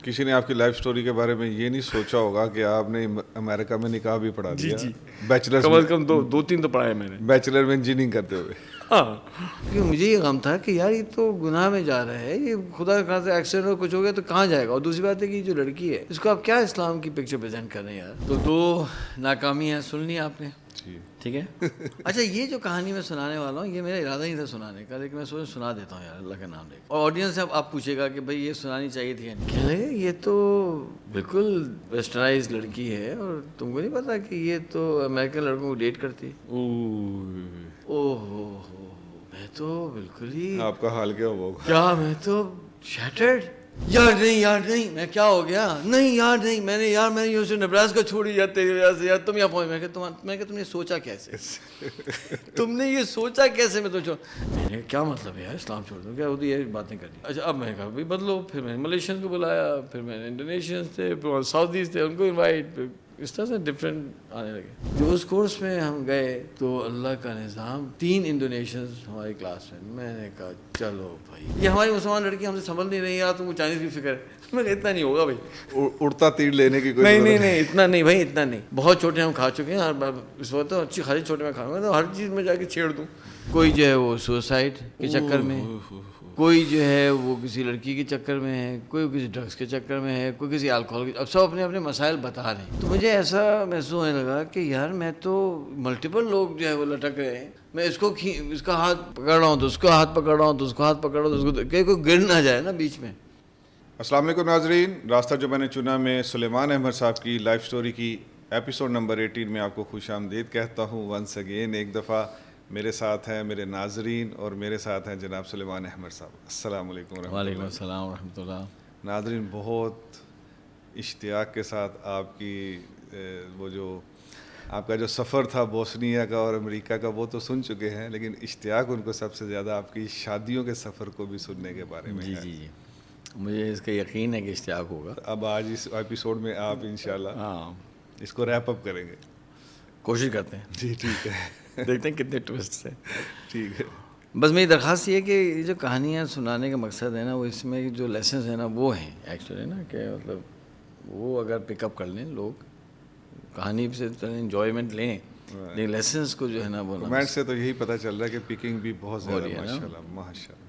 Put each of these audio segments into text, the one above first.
کسی نے آپ کی لائف سٹوری کے بارے میں یہ نہیں سوچا ہوگا کہ آپ نے امریکہ میں نکاح بھی پڑھا دیا. جی بیچلر کم از کم دو تین تو پڑھا ہے میں نے, بیچلر میں انجینئرنگ کرتے ہوئے. ہاں. کیونکہ مجھے یہ غم تھا کہ یار یہ تو گناہ میں جا رہا ہے, یہ خدا کا خاصا ایکسیڈنٹ اور کچھ ہو گیا تو کہاں جائے گا. اور دوسری بات ہے کہ جو لڑکی ہے اس کو آپ کیا اسلام کی پکچر پریزنٹ کر رہے ہیں یار. تو 2 ناکامیاں سن لی آپ نے, ٹھیک ہے. اچھا یہ جو کہانی میں سنانے والا ہوں یہ میرا ارادہ نہیں تھا سنانے کا, لیکن میں سوچا سنا دیتا ہوں یار اللہ کا نام لے کے. اور آڈینس سے آپ پوچھے گا کہ بھائی یہ سنانی چاہیے تھی. کہنے لگے یہ تو بالکل ویسٹرنائز لڑکی ہے اور تم کو نہیں پتا کہ یہ تو امریکن لڑکوں کو ڈیٹ کرتی ہے. او ہو میں تو بالکل ہی, آپ کا حال کیا ہوگا؟ کیا میں تو شیٹرڈ. یار نہیں میں کیا ہو گیا, نہیں یار نہیں میں نے یونیورسٹی نیبراسکا چھوڑی یا تیری وجہ سے, یار تم یہاں پہنچ. میں کہ تم نے سوچا کیسے, تم نے یہ سوچا کیسے. میں نے کیا مطلب ہے یار اسلام چھوڑ دو, کیا ہوتی یہ باتیں کرنی. اچھا اب میں نے کہا بھائی بدلو. پھر میں نے ملیشین کو بلایا, پھر میں نے انڈونیشینس تھے, پھر سعودیز تھے ان کو انوائٹ, اس طرح سے ڈفرینٹ آنے لگے. جو اس کورس میں ہم گئے تو اللہ کا نظام 3 انڈونیشینس ہماری کلاس میں نے کہا چلو بھائی یہ ہماری مسلمان لڑکی ہم سے سنبھل نہیں رہی یار, تم کو چائنیز کی فکر ہے. میں کہا اتنا نہیں ہوگا بھائی, اڑتا تیر لینے کی کوئی نہیں اتنا نہیں بھائی, اتنا نہیں. بہت چھوٹے ہم کھا چکے ہیں, اس وقت تو اچھی خاصی چھوٹے میں کھاؤں گا تو ہر چیز میں جا کے چھیڑ دوں. کوئی جو ہے وہ سوسائڈ کے چکر میں, کوئی جو ہے وہ کسی لڑکی کے چکر میں ہے, کوئی کسی ڈرگس کے چکر میں ہے, کوئی کسی الکوہل کے. اب سب اپنے اپنے مسائل بتا رہے ہیں. تو مجھے ایسا محسوس ہونے لگا کہ یار میں تو ملٹیپل لوگ جو ہے وہ لٹک رہے ہیں, میں اس کا ہاتھ پکڑ رہا ہوں تو اس کا ہاتھ پکڑ رہا ہوں تو اس کا ہاتھ پکڑ رہا ہوں تو اس کو کہ کوئی گر نہ جائے نا بیچ میں. السلام علیکم ناظرین, راستہ جو میں نے چنا میں سلیمان احمد صاحب کی لائف سٹوری کی ایپیسوڈ نمبر 18 میں آپ کو خوش آمدید کہتا ہوں. ونس اگین ایک دفعہ میرے ساتھ ہیں میرے ناظرین اور میرے ساتھ ہیں جناب سلیمان احمد صاحب. السلام علیکم ورحمۃ اللہ. وعلیکم السلام ورحمۃ اللہ. ناظرین بہت اشتیاق کے ساتھ آپ کی وہ جو آپ کا جو سفر تھا بوسنیا کا اور امریکہ کا وہ تو سن چکے ہیں, لیکن اشتیاق ان کو سب سے زیادہ آپ کی شادیوں کے سفر کو بھی سننے کے بارے میں ہے. جی مجھے اس کا یقین ہے کہ اشتیاق ہوگا. اب آج اس ایپیسوڈ میں آپ انشاءاللہ اس کو ریپ اپ کریں گے, کوشش کرتے ہیں. جی ٹھیک ہے, دیکھتے ہیں کتنے ٹوسٹ ہیں. ٹھیک ہے. بس میری درخواست یہ ہے کہ یہ جو کہانیاں سنانے کا مقصد ہے نا وہ اس میں جو لیسنس ہیں نا وہ ہیں ایکچولی نا, کہ مطلب وہ اگر پک اپ کر لیں لوگ کہانی سے انجوائمنٹ لیں, لیکن لیسنس کو جو ہے نا وہ کمنٹ سے تو یہی پتہ چل رہا ہے کہ پکنگ بھی بہت زیادہ ماشاءاللہ.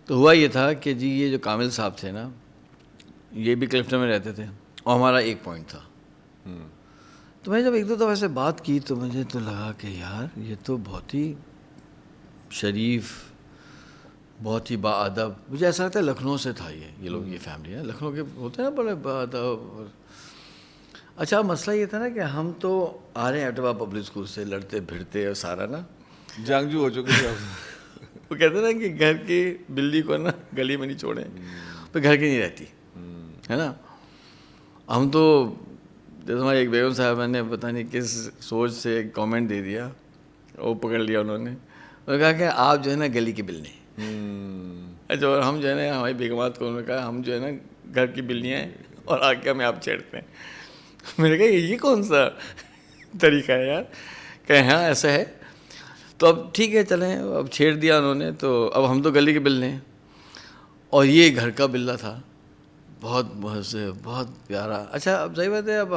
تو ہوا یہ تھا کہ جی یہ جو کامل صاحب تھے نا یہ بھی کلفٹن میں رہتے تھے اور ہمارا ایک پوائنٹ تھا. تو میں جب 1-2 دفعہ سے بات کی تو مجھے تو لگا کہ یار یہ تو بہت ہی شریف, بہت ہی باادب. مجھے ایسا لگتا ہے لکھنؤ سے تھا یہ لوگ, یہ فیملی ہے لکھنؤ کے ہوتے ہیں نا بڑے باادب. اچھا مسئلہ یہ تھا نا کہ ہم تو آ رہے ہیں ایٹوا پبلک اسکول سے, لڑتے بھیڑتے اور سارا نا جنگجو ہو چکے تھے. وہ کہتے ہیں نا کہ گھر کی بلی کو نا گلی میں نہیں چھوڑیں, پھر گھر کی نہیں رہتی ہے نا. ہم تو جیسے ہمارے ایک بیگم صاحبہ نے پتہ نہیں کس سوچ سے ایک کامنٹ دے دیا, وہ پکڑ لیا انہوں نے کہا کہ آپ جو ہے نا گلی کی بلی ہیں. اچھا اور ہم جو ہے نا ہماری بیگمات کو انہوں نے کہا ہم جو ہے نا گھر کی بلیاں ہیں اور آ کے ہمیں آپ چھیڑتے ہیں. میں نے کہا یہ کون سا طریقہ ہے یار, کہ ہاں ایسا ہے. تو اب ٹھیک ہے چلیں, اب چھیڑ دیا انہوں نے تو اب ہم تو گلی کے بلے ہیں اور یہ گھر کا بلہ تھا, بہت پیارا. اچھا اب ظاہر بات ہے اب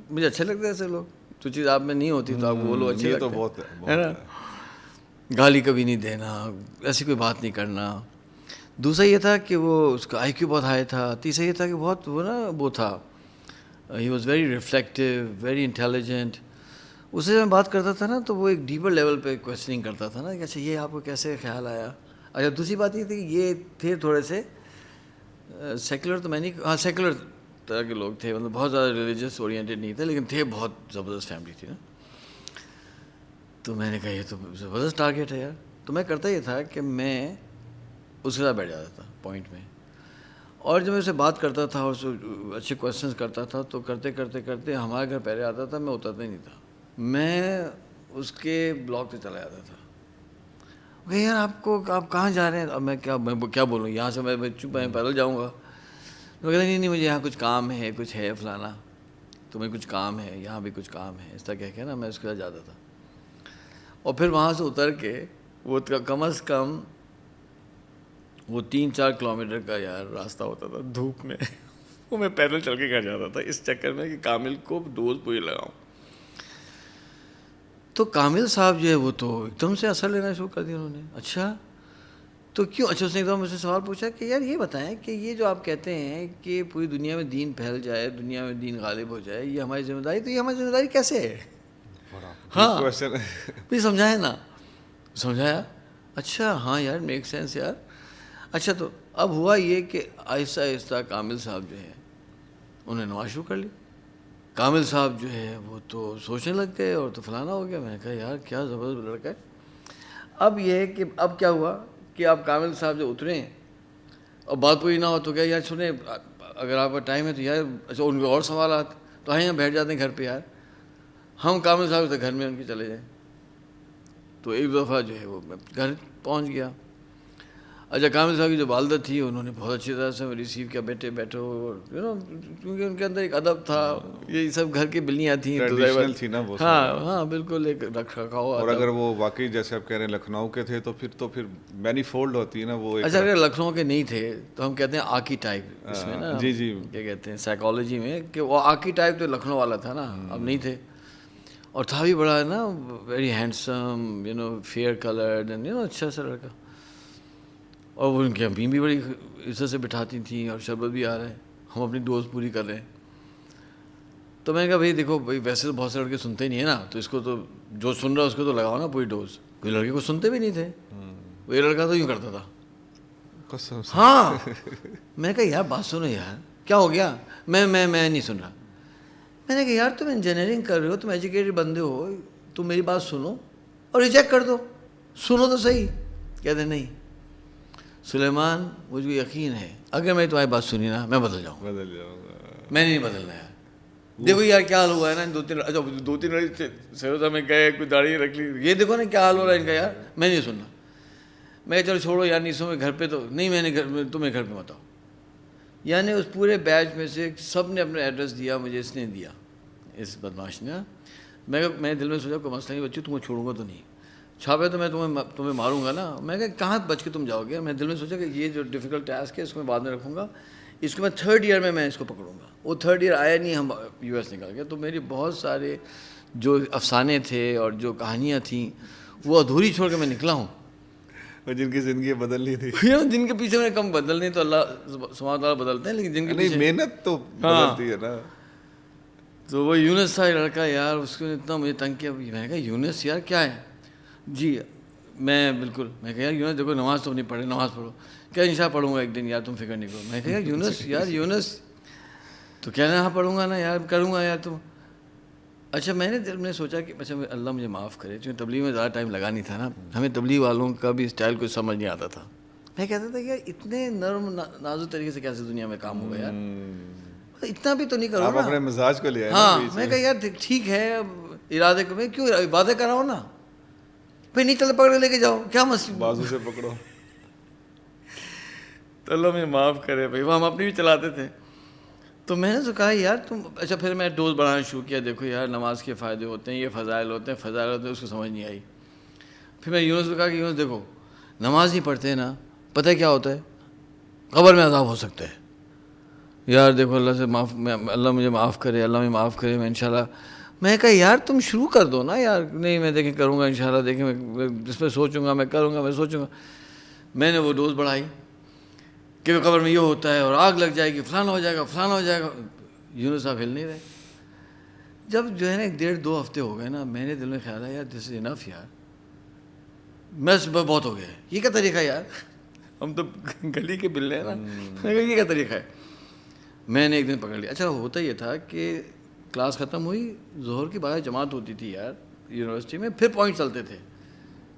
مجھے اچھے لگتے ہیں ایسے لوگ, جو چیز آپ میں نہیں ہوتی تو آپ کو وہ لوگ اچھے لگتے ہیں, ہے نا. گالی کبھی نہیں دینا, ایسی کوئی بات نہیں کرنا. دوسرا یہ تھا کہ وہ اس کا آئی کیو بہت ہائی تھا. تیسرا یہ تھا کہ بہت وہ نا وہ تھا, he was very reflective, very intelligent. اس سے میں بات کرتا تھا نا تو وہ ایک ڈیپر لیول پہ کویسچننگ کرتا تھا نا کہ اچھا یہ آپ کو کیسے خیال آیا. اچھا دوسری بات یہ تھی کہ یہ تھے تھوڑے سے سیکولر, تو میں نہیں, ہاں سیکولر طرح کے لوگ تھے, مطلب بہت زیادہ ریلیجیس اورینٹیڈ نہیں تھے, لیکن تھے بہت زبردست فیملی تھی نا. تو میں نے کہا یہ تو زبردست ٹارگیٹ ہے یار. تو میں کرتا یہ تھا کہ میں اس کے ساتھ بیٹھ جاتا تھا پوائنٹ میں, اور جب میں اسے بات کرتا تھا اور اچھے کویشچنس کرتا تھا تو کرتے کرتے کرتے ہمارے گھر پہلے آتا تھا, میں اترتا ہی نہیں تھا, میں اس کے بلاک پہ چلا جاتا تھا. کہ یار آپ کہاں جا رہے ہیں؟ اب میں کیا بولوں, یہاں سے میں پیدل جاؤں گا. میں کہتا نہیں مجھے یہاں کچھ کام ہے, کچھ ہے فلانا, تمہیں کچھ کام ہے, یہاں بھی کچھ کام ہے, اس طرح کہہ کے نا میں اس کے ساتھ جاتا تھا. اور پھر وہاں سے اتر کے وہ کم از کم وہ 3-4 کلومیٹر کا یار راستہ ہوتا تھا دھوپ میں. وہ میں پیدل چل کے گھر جاتا تھا اس چکر میں کہ کامل کو ڈوز پوری لگاؤں. تو کامل صاحب جو ہے وہ تو ایک دم سے اثر لینا شروع کر دیا انہوں نے. اچھا تو کیوں؟ اچھا اس نے ایک دم مجھ سے سوال پوچھا کہ یار یہ بتائیں کہ یہ جو آپ کہتے ہیں کہ پوری دنیا میں دین پھیل جائے, دنیا میں دین غالب ہو جائے, یہ ہماری ذمہ داری, تو یہ ہماری ذمہ داری کیسے ہے؟ ہاں بھی سمجھایا نا, سمجھایا. اچھا ہاں یار میک سینس یار. اچھا تو اب ہوا یہ کہ آہستہ آہستہ کامل صاحب جو ہے انہیں نماز شروع کر لی. کامل صاحب جو ہے وہ تو سوچنے لگ گئے اور تو فلانا ہو گیا. میں نے کہا یار کیا زبردست لڑکا ہے. اب یہ ہے کہ اب کیا ہوا کہ اب کامل صاحب جو اترے اور بات پوری نہ ہو تو کیا یار سنیں اگر آپ کا ٹائم ہے تو یار اچھا ان کے اور سوالات تو آئیں یہاں بیٹھ جاتے ہیں گھر پہ یار, ہم کامل صاحب سے گھر میں ان کے چلے جائیں. تو ایک دفعہ جو ہے وہ میں گھر پہنچ گیا. اچھا کامل صاحب کی جو والدہ تھی انہوں نے بہت اچھی طرح سے ریسیو کیا, بیٹھے بیٹھو کیونکہ ان کے اندر ایک ادب تھا, یہ سب گھر کی بلیاں تھیں تھی نا وہ. ہاں ہاں بالکل ایک رکھ رکھاؤ. اور اگر وہ واقعی جیسے آپ کہہ رہے ہیں لکھنؤ کے تھے تو پھر مینی فولڈ ہوتی ہے نا وہ. اچھا اگر لکھنؤ کے نہیں تھے تو ہم کہتے ہیں آکی ٹائپ اس میں نا, جی جی کیا کہتے ہیں سائیکالوجی میں کہ وہ آکی ٹائپ تو لکھنؤ والا تھا نا, اب نہیں تھے. اور تھا بھی بڑا ہے نا very handsome fair coloured and اچھا سا لڑکا. اور وہ ان کی امی بھی بڑی عزت سے بٹھاتی تھیں اور شربت بھی آ رہا ہے, ہم اپنی ڈوز پوری کر رہے ہیں. تو میں نے کہا بھائی دیکھو بھائی ویسے تو بہت سے لڑکے سنتے نہیں ہیں نا, تو اس کو تو جو سن رہا ہے اس کو تو لگاؤ نا پوری ڈوز. کوئی لڑکے کو سنتے بھی نہیں تھے, وہ یہ لڑکا تو یوں کرتا تھا. ہاں میں نے کہا یار بات سنو یار کیا ہو گیا, میں نہیں سن رہا. میں نے کہا یار تم انجینئرنگ کر رہے ہو, تم ایجوکیٹڈ بندے ہو, تم میری بات سنو اور ریجیکٹ کر دو, سنو تو صحیح. کہتے نہیں سلیمان مجھ کو یقین ہے اگر میں تمہاری بات سنی نا میں بدل جاؤں گا. میں نہیں بدلنا یار. دیکھو یار کیا حال ہوا ہے نا, دو تین سروسا میں گئے, کوئی داڑھی رکھ لی, یہ دیکھو نا کیا حال ہو رہا ہے ان کا یار. میں نہیں سننا. میں چلو چھوڑو یار نہیں سنو, گھر پہ تو نہیں, میں نے گھر تمہیں گھر پہ مت آؤ. یعنی اس پورے بیچ میں سے سب نے اپنا ایڈریس دیا, مجھے اس نے دیا, اس بدماش نے. میں دل میں سوچا کوئی مسئلہ نہیں بچی, تمہیں چھوڑوں گا تو نہیں, چھاپے تو میں تمہیں ماروں گا نا. میں کہا کہاں بچ کے تم جاؤ گے. میں دل میں سوچا کہ یہ جو ڈیفیکلٹ ٹاسک ہے اس کو میں بعد میں رکھوں گا, اس کو میں 3rd ایئر میں اس کو پکڑوں گا. وہ 3rd ایئر آیا نہیں, ہم یو ایس نکل گئے. تو میری بہت سارے جو افسانے تھے اور جو کہانیاں تھیں وہ ادھوری چھوڑ کے میں نکلا ہوں. جن کی زندگی بدلنی تھی, جن کے پیچھے میں کم بدلنی تو اللہ سبحانہ تعالیٰ بدلتے ہیں, لیکن جن کے پیچھے محنت تو بدلتی ہے نا. تو وہ یونس تھا لڑکا یار, اس کو اتنا مجھے تنگ کیا. میں نے کہا یونس یار کیا ہے. جی میں بالکل, میں کہا یار یونس دیکھو نماز تو نہیں پڑھے, نماز پڑھو. کیا انشاءاللہ پڑھوں گا ایک دن یار, تم فکر نہیں کرو. میں کہا یار یونس تو کہنا ہاں پڑھوں گا نا یار, کروں گا یار تم. اچھا میں نے دل میں سوچا کہ اچھا اللہ مجھے معاف کرے, چونکہ تبلیغ میں زیادہ ٹائم لگا نہیں تھا نا, ہمیں تبلیغ والوں کا بھی اسٹائل کچھ سمجھ نہیں آتا تھا. میں کہتا تھا یار اتنے نرم نازک طریقے سے کیسے دنیا میں کام ہوگا یار, اتنا بھی تو نہیں کرو نا. اپنے مزاج کو لیا. ہاں میں کہا یار ٹھیک ہے ارادے کو, میں کیوں وعدے کراؤ نا بھائی, نہیں چلے پکڑ کے لے کے جاؤ, کیا مسئلہ, بازو سے پکڑو. تو اللہ مجھے معاف کرے بھائی, وہ ہم اپنی بھی چلاتے تھے. تو میں نے تو کہا یار تم, اچھا پھر میں ڈوز بڑھانا شروع کیا. دیکھو یار نماز کے فائدے ہوتے ہیں, یہ فضائل ہوتے ہیں, اس کو سمجھ نہیں آئی. پھر میں یونس کو کہا کہ یونس دیکھو نماز نہیں پڑھتے نا, پتہ ہے کیا ہوتا ہے, قبر میں عذاب ہو سکتا ہے. یار دیکھو اللہ سے معاف, اللہ مجھے معاف کرے, اللہ مجھے معاف کرے, میں انشاءاللہ. میں کہا یار تم شروع کر دو نا یار. نہیں میں دیکھیں کروں گا انشاءاللہ, دیکھیں میں اس پہ سوچوں گا, میں کروں گا, میں سوچوں گا. میں نے وہ ڈوز بڑھائی کہ قبر میں یہ ہوتا ہے اور آگ لگ جائے گی, فلانا ہو جائے گا, فلانا ہو جائے گا. یونس صاحب ہل نہیں رہے. جب جو ہے نا 1.5-2 ہفتے ہو گئے نا, میں نے دل میں خیال ہے یار دس از انف یار, میں بہت ہو گیا ہے. یہ کیا طریقہ ہے یار, ہم تو گلی کے بلے ہیں نا, یہ کیا طریقہ ہے. میں نے ایک دن پکڑ لیا. اچھا ہوتا یہ تھا کہ کلاس ختم ہوئی, ظہر کی بعد جماعت ہوتی تھی یار یونیورسٹی میں, پھر پوائنٹ چلتے تھے.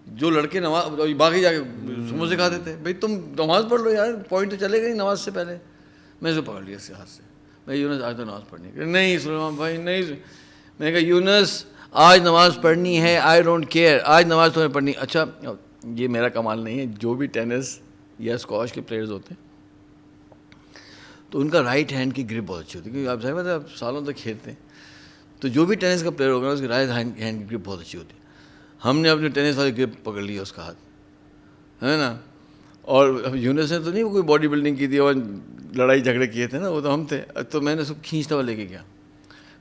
جو لڑکے نماز باقی جا کے سمجھ کھاتے تھے, بھائی تم نماز پڑھ لو یار, پوائنٹ تو چلے گا نہیں نماز سے پہلے. میں اسے پکڑ لیا اس کے ہاتھ سے, میں یونس آج تو نماز پڑھنی ہے. نہیں سلیمان بھائی نہیں. میں نے کہا یونس آج نماز پڑھنی ہے, آئی ڈونٹ کیئر, آج نماز تمہیں پڑھنی. اچھا یہ میرا کمال نہیں ہے, جو بھی ٹینس یا اسکواش کے پلیئرز ہوتے ہیں تو ان کا رائٹ ہینڈ کی گرپ بہت اچھی ہوتی ہے, کیونکہ آپ ظاہر ہے آپ سالوں تک کھیلتے ہیں. تو جو بھی ٹینس کا پلیئر ہوگا اس کی رائٹ ہینڈ کی گرپ بہت اچھی ہوتی ہے. ہم نے اپنے ٹینس والی گرپ پکڑ لی اس کا ہاتھ, ہے نا. اور یونس نے تو نہیں کوئی باڈی بلڈنگ کی تھی اور لڑائی جھگڑے کیے تھے نا وہ تو ہم تھے. تو میں نے سب کھینچتا ہوا لے کے گیا.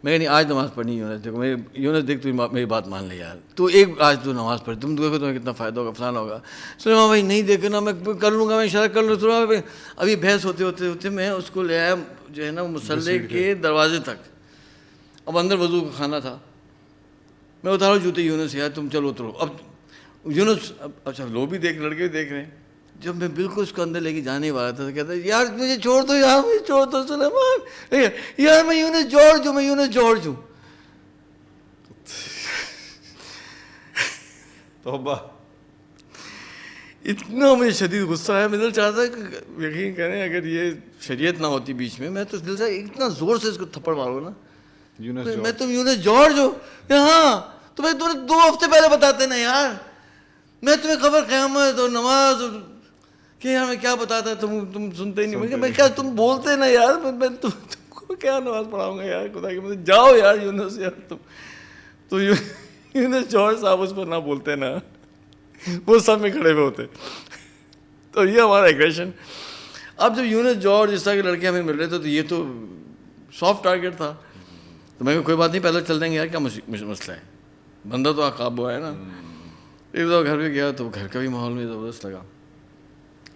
میں کہ نہیں آج نماز پڑھنی یونس. دیکھو یونس دیکھ تو میری بات مان لے یار, تو ایک آج تو نماز پڑھ, تم دیکھو تمہیں کتنا فائدہ ہوگا, فلانا ہوگا. سلیمان بھائی نہیں دیکھے نا, میں کر لوں گا, میں اشارہ کر لوں. سلیمان بھائی ابھی بحث ہوتے میں اس کو لے آیا جو ہے نا مصلی کے دروازے تک. اب اندر وضو کا کھانا تھا, میں اتارو جوتے, یونس یار تم چلو اترو. اب یونس اچھا لوگ بھی دیکھ, لڑکے بھی دیکھ رہے ہیں. جب میں بالکل اس کو اندر لے کے جانے والا تھا تو کہتا ہے یار مجھے چھوڑ دو یار, مجھے چھوڑ دو سلیمان یار, میں یونس جارج ہوں, میں یونس جارج ہوں. توبہ. اتنا مجھے شدید غصہ آیا. میں دل چاہتا کہ یقین کریں اگر یہ شریعت نہ ہوتی بیچ میں تو دل سے اتنا زور سے اس کو تھپڑ ماروں نا. میں تم یونس جارج ہو, ہاں تمہیں 2 ہفتے پہلے بتاتے نا یار, میں تمہیں خبر قیامت اور نماز کہ یار میں کیا بتاتا, تم سنتے ہی نہیں. میں کیا تم بولتے نا یار, میں تم کو کیا نماز پڑھاؤں گا یار, خدا کی مجھے جاؤ یار یونس یار. تم تو یونس جارج صاحب اس پر نہ بولتے نا, وہ سب میں کھڑے ہوئے ہوتے. تو یہ ہمارا ایگریشن. اب جب یونس جارج اس طرح کے لڑکے ہمیں مل رہے تھے تو یہ تو سافٹ ٹارگیٹ تھا. تو میں کوئی بات نہیں, پہلے چل دیں گے یار, کیا مسئلہ ہے, بندہ تو قابو ہے نا. ایک دفعہ گھر پہ گیا تو گھر کا بھی ماحول میں زبردست لگا.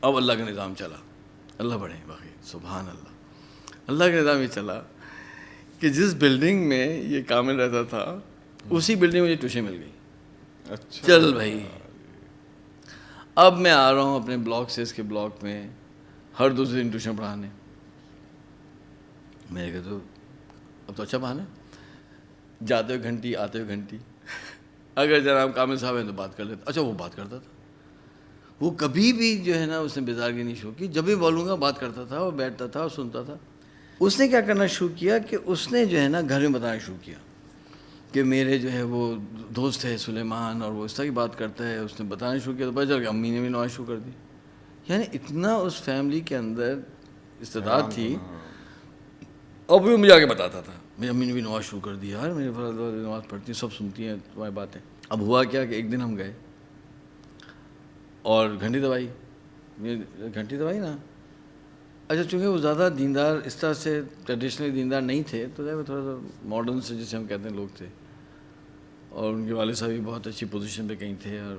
اب اللہ کا نظام چلا, اللہ بڑھے باقی سبحان اللہ. اللہ کا نظام یہ چلا کہ جس بلڈنگ میں یہ کامل رہتا تھا اسی بلڈنگ میں مجھے ٹیوشن مل گئی. اچھا چل بھائی, اب میں آ رہا ہوں اپنے بلاک سے اس کے بلاک میں ہر دوسرے دن ٹیوشن پڑھانے. میں نے کہا تو اب تو اچھا بہانا, جاتے ہوئے گھنٹی آتے ہوئے گھنٹی. اگر جناب کامل صاحب ہیں تو بات کر لیتا. اچھا وہ بات کرتا تھا, وہ کبھی بھی جو ہے نا اس نے بیزارگی نہیں شو کی. جب بھی بولوں گا بات کرتا تھا, وہ بیٹھتا تھا اور سنتا تھا. اس نے کیا کرنا شروع کیا کہ اس نے جو ہے نا گھر میں بتانا شروع کیا کہ میرے جو ہے وہ دوست ہے سلیمان اور وہ اس طرح کی بات کرتا ہے. اس نے بتانا شروع کیا تو پتہ چل گیا امی نے بھی نماز شروع کر دی. یعنی اتنا اس فیملی کے اندر استعداد تھی. اب وہ مجھے آگے بتاتا تھا میری امی نے بھی نماز شروع کر دی یار, میرے نماز پڑھتی ہیں, سب سنتی ہیں تمہاری باتیں. اب ہوا کیا کہ ایک دن ہم گئے اور گھنٹی دبائی نا. اچھا چونکہ وہ زیادہ دیندار اس طرح سے ٹریڈیشنلی دیندار نہیں تھے تو تھوڑا سا ماڈرن سے جسے ہم کہتے ہیں لوگ تھے, اور ان کے والد صاحب بھی بہت اچھی پوزیشن پہ کہیں تھے اور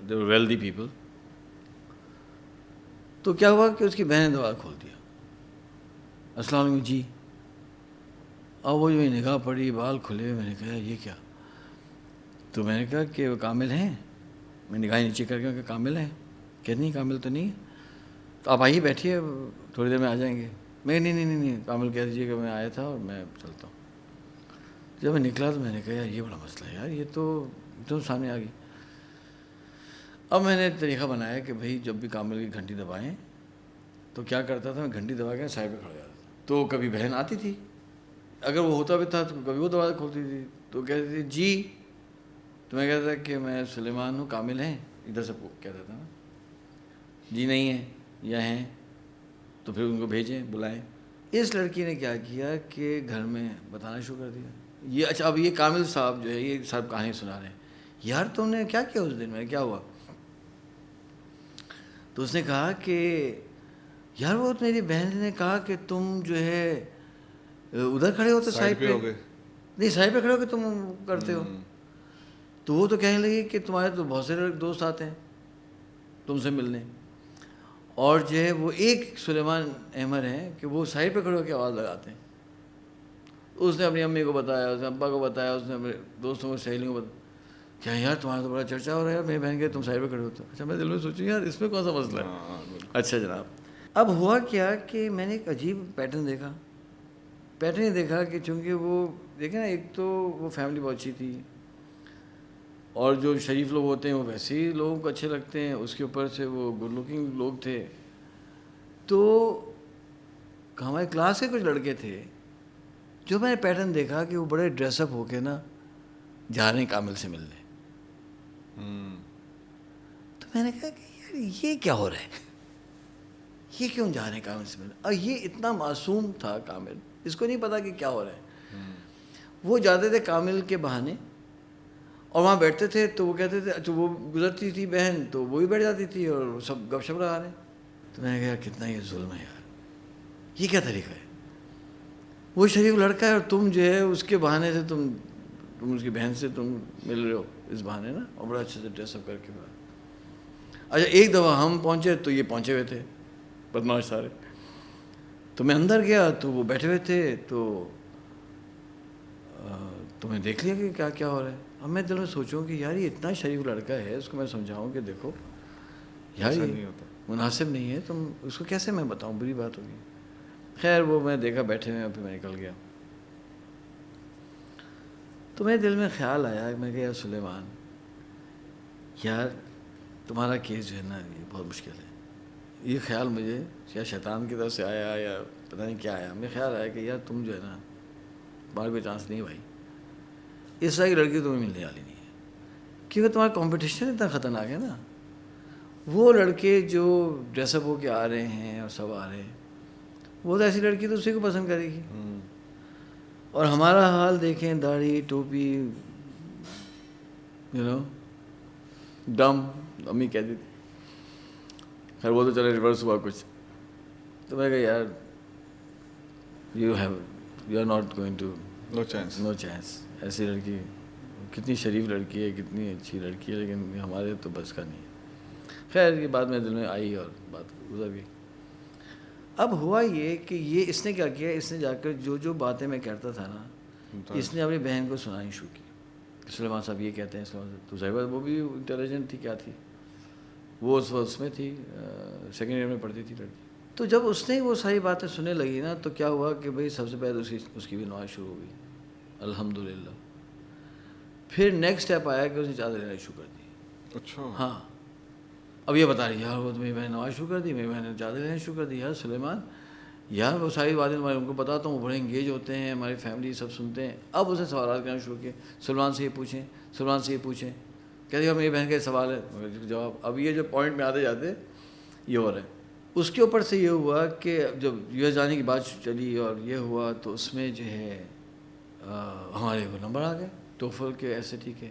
دے ور ویلدی پیپل. تو کیا ہوا کہ اس کی بہن نے دروازہ کھول دیا, السلام علیکم جی. اب وہ جو نگاہ پڑی, بال کھلے, میں نے کہا یہ کیا. تو میں نے کہا کہ وہ کامل ہیں. میں نگاہیں نیچے کر کے کہ کامل ہیں, کہ نہیں کامل تو نہیں ہے. تو آپ آئیے بیٹھیے, تھوڑی دیر میں آ جائیں گے. میں نہیں کامل کہہ دیجیے کہ میں آیا تھا اور میں چلتا ہوں. جب میں نکلا تو میں نے کہا یار یہ بڑا مسئلہ ہے یار, یہ تو سامنے آ گئی. اب میں نے طریقہ بنایا کہ بھائی جب بھی کامل کی گھنٹی دبائیں تو کیا کرتا تھا, میں گھنٹی دبا کے سائڈ پہ کھڑا جاتا تھا. تو کبھی بہن آتی تھی, اگر وہ ہوتا بھی تھا تو کبھی وہ دروازہ کھولتی تھی. تو کہتی تھی جی, تو میں کہتا تھا کہ میں سلیمان ہوں, کامل ہیں, ادھر سے کہتا تھا نا, جی نہیں ہیں یا ہیں, تو پھر ان کو بھیجیں بلائیں. اس لڑکی نے کیا کیا کہ گھر میں بتانا شروع کر دیا. یہ اچھا اب یہ کامل صاحب جو ہے یہ سب کہانی سنا رہے ہیں, یار تم نے کیا کیا اس دن میں, کیا ہوا. تو اس نے کہا کہ یار وہ میری بہن نے کہا کہ تم جو ہے ادھر کھڑے ہوتے سائڈ پہ, نہیں سائڈ پہ کھڑے ہو کے تم کرتے ہو. تو وہ تو کہنے لگی کہ تمہارے تو بہت سارے دوست آتے ہیں تم سے ملنے, اور جو ہے وہ ایک سلیمان احمد ہیں کہ وہ سائڈ پہ کھڑے ہو کے آواز لگاتے ہیں. اس نے اپنی امی کو بتایا, اس نے ابا کو بتایا, اس نے اپنے دوستوں کو سہیلیوں کو بتایا. کیا یار تمہارا تو بڑا چرچا ہو رہا ہے یار, میری بہن کہ تم سائڈ پہ کھڑے ہوتے ہو. اچھا میں دل میں سوچوں یار اس میں کون سا مسئلہ ہے. اچھا جناب, اب ہوا کیا کہ میں نے ایک عجیب پیٹرن یہ دیکھا کہ چونکہ وہ دیکھیں نا, ایک تو وہ فیملی بہت اچھی تھی, اور جو شریف لوگ ہوتے ہیں وہ ویسے ہی لوگوں کو اچھے لگتے ہیں, اس کے اوپر سے وہ گڈ لکنگ لوگ تھے. تو ہمارے کلاس کے کچھ لڑکے تھے جو میں نے پیٹرن دیکھا کہ وہ بڑے ڈریس اپ ہو کے نا جا رہے ہیں کامل سے ملنے. تو میں نے کہا کہ یار یہ کیا ہو رہا ہے, یہ کیوں جا رہے ہیں کامل سے ملنے. اور یہ اتنا معصوم تھا کامل, اس کو نہیں پتا کہ کیا ہو رہا ہے. وہ جاتے تھے کامل کے بہانے اور وہاں بیٹھتے تھے, تو وہ کہتے تھے تو وہ گزرتی تھی بہن تو وہ بھی بیٹھ جاتی تھی اور سب گپ شپ لگا رہے ہیں. تو میں نے کہا کتنا یہ ظلم ہے یار, یہ کیا طریقہ ہے؟ وہ شریف لڑکا ہے اور تم جو ہے اس کے بہانے سے تم اس کی بہن سے تم مل رہے ہو اس بہانے نا، اور بڑا اچھے سے ڈریس اپ کر کے. اچھا ایک دفعہ ہم پہنچے تو یہ پہنچے ہوئے تھے بدماش سارے، تو میں اندر گیا تو وہ بیٹھے ہوئے تھے، تو میں دیکھ لیا کہ کیا کیا ہو رہا ہے. اب میں دل میں سوچوں کہ یار یہ اتنا شریف لڑکا ہے، اس کو میں سمجھاؤں کہ دیکھو یار یہ مناسب نہیں ہے، تم اس کو کیسے میں بتاؤں، بری بات ہوگی. خیر وہ میں دیکھا بیٹھے ہوئے، پھر میں نکل گیا. تو میرے دل میں خیال آیا، میں کہا یار سلیمان یار تمہارا کیس جو ہے نا یہ بہت مشکل ہے. یہ خیال مجھے یا شیطان کی طرف سے آیا یا پتہ نہیں کیا آیا، مجھے خیال آیا کہ یار تم جو ہے نا تمہارا کوئی چانس نہیں بھائی، اس طرح کی لڑکی تمہیں ملنے والی نہیں ہے، کیونکہ تمہارا کمپٹیشن اتنا خطرناک ہے نا. وہ لڑکے جو ڈریس اپ ہو کے آ رہے ہیں اور سب آ رہے ہیں، وہ تو ایسی لڑکی تو اسی کو پسند کرے گی. اور ہمارا حال دیکھیں، داڑھی ٹوپی ڈم، امی کہتی تھی. خیر وہ تو چلے ریورس ہوا کچھ. تو میں کہا یار you are not going to, no chance. ایسی لڑکی کتنی شریف لڑکی ہے، کتنی اچھی لڑکی ہے، لیکن ہمارے تو بس کا نہیں ہے. خیر یہ بات میرے دل میں آئی اور بات گزر گئی. اب ہوا یہ کہ یہ اس نے کیا کیا، اس نے جا کر جو باتیں میں کہتا تھا نا، اس نے اپنی بہن کو سنانی شروع کی. سلیمان صاحب یہ کہتے ہیں، سلیمان صاحب تو ظاہر بات وہ بھی انٹیلیجنٹ تھی، کیا تھی وہ اس میں تھی، سیکنڈ ایئر میں پڑھتی تھی لڑکی. تو جب اس نے وہ ساری باتیں سننے لگی نا، تو کیا ہوا کہ بھائی سب سے پہلے اس کی بھی نماز شروع ہو گئی الحمدللہ. پھر نیکسٹ اسٹیپ آیا کہ اس نے چادر لینا شروع کر دی. اچھا ہاں اب یہ بتا رہی یار وہ تو میری بہن نماز شروع کر دی، میری بہن نے چادر لینا شروع کر دی. یار سلیمان یار وہ ساری باتیں میں ان کو بتاتا ہوں، وہ بڑے انگیج ہوتے ہیں، ہماری فیملی سب سنتے ہیں. اب اسے سوالات کرنا شروع کیے، سلمان سے یہ پوچھیں، سلمان سے یہ پوچھیں. کہتے ہیں میری بہن کا سوال ہے، جواب. اب یہ جو پوائنٹ میں آتے جاتے یہ ہو رہا ہے. اس کے اوپر سے یہ ہوا کہ جب یو ایس جانے کی بات چلی اور یہ ہوا، تو اس میں جو ہے ہمارے وہ نمبر آ گئے ٹوفل کے ایس اے ٹی کے.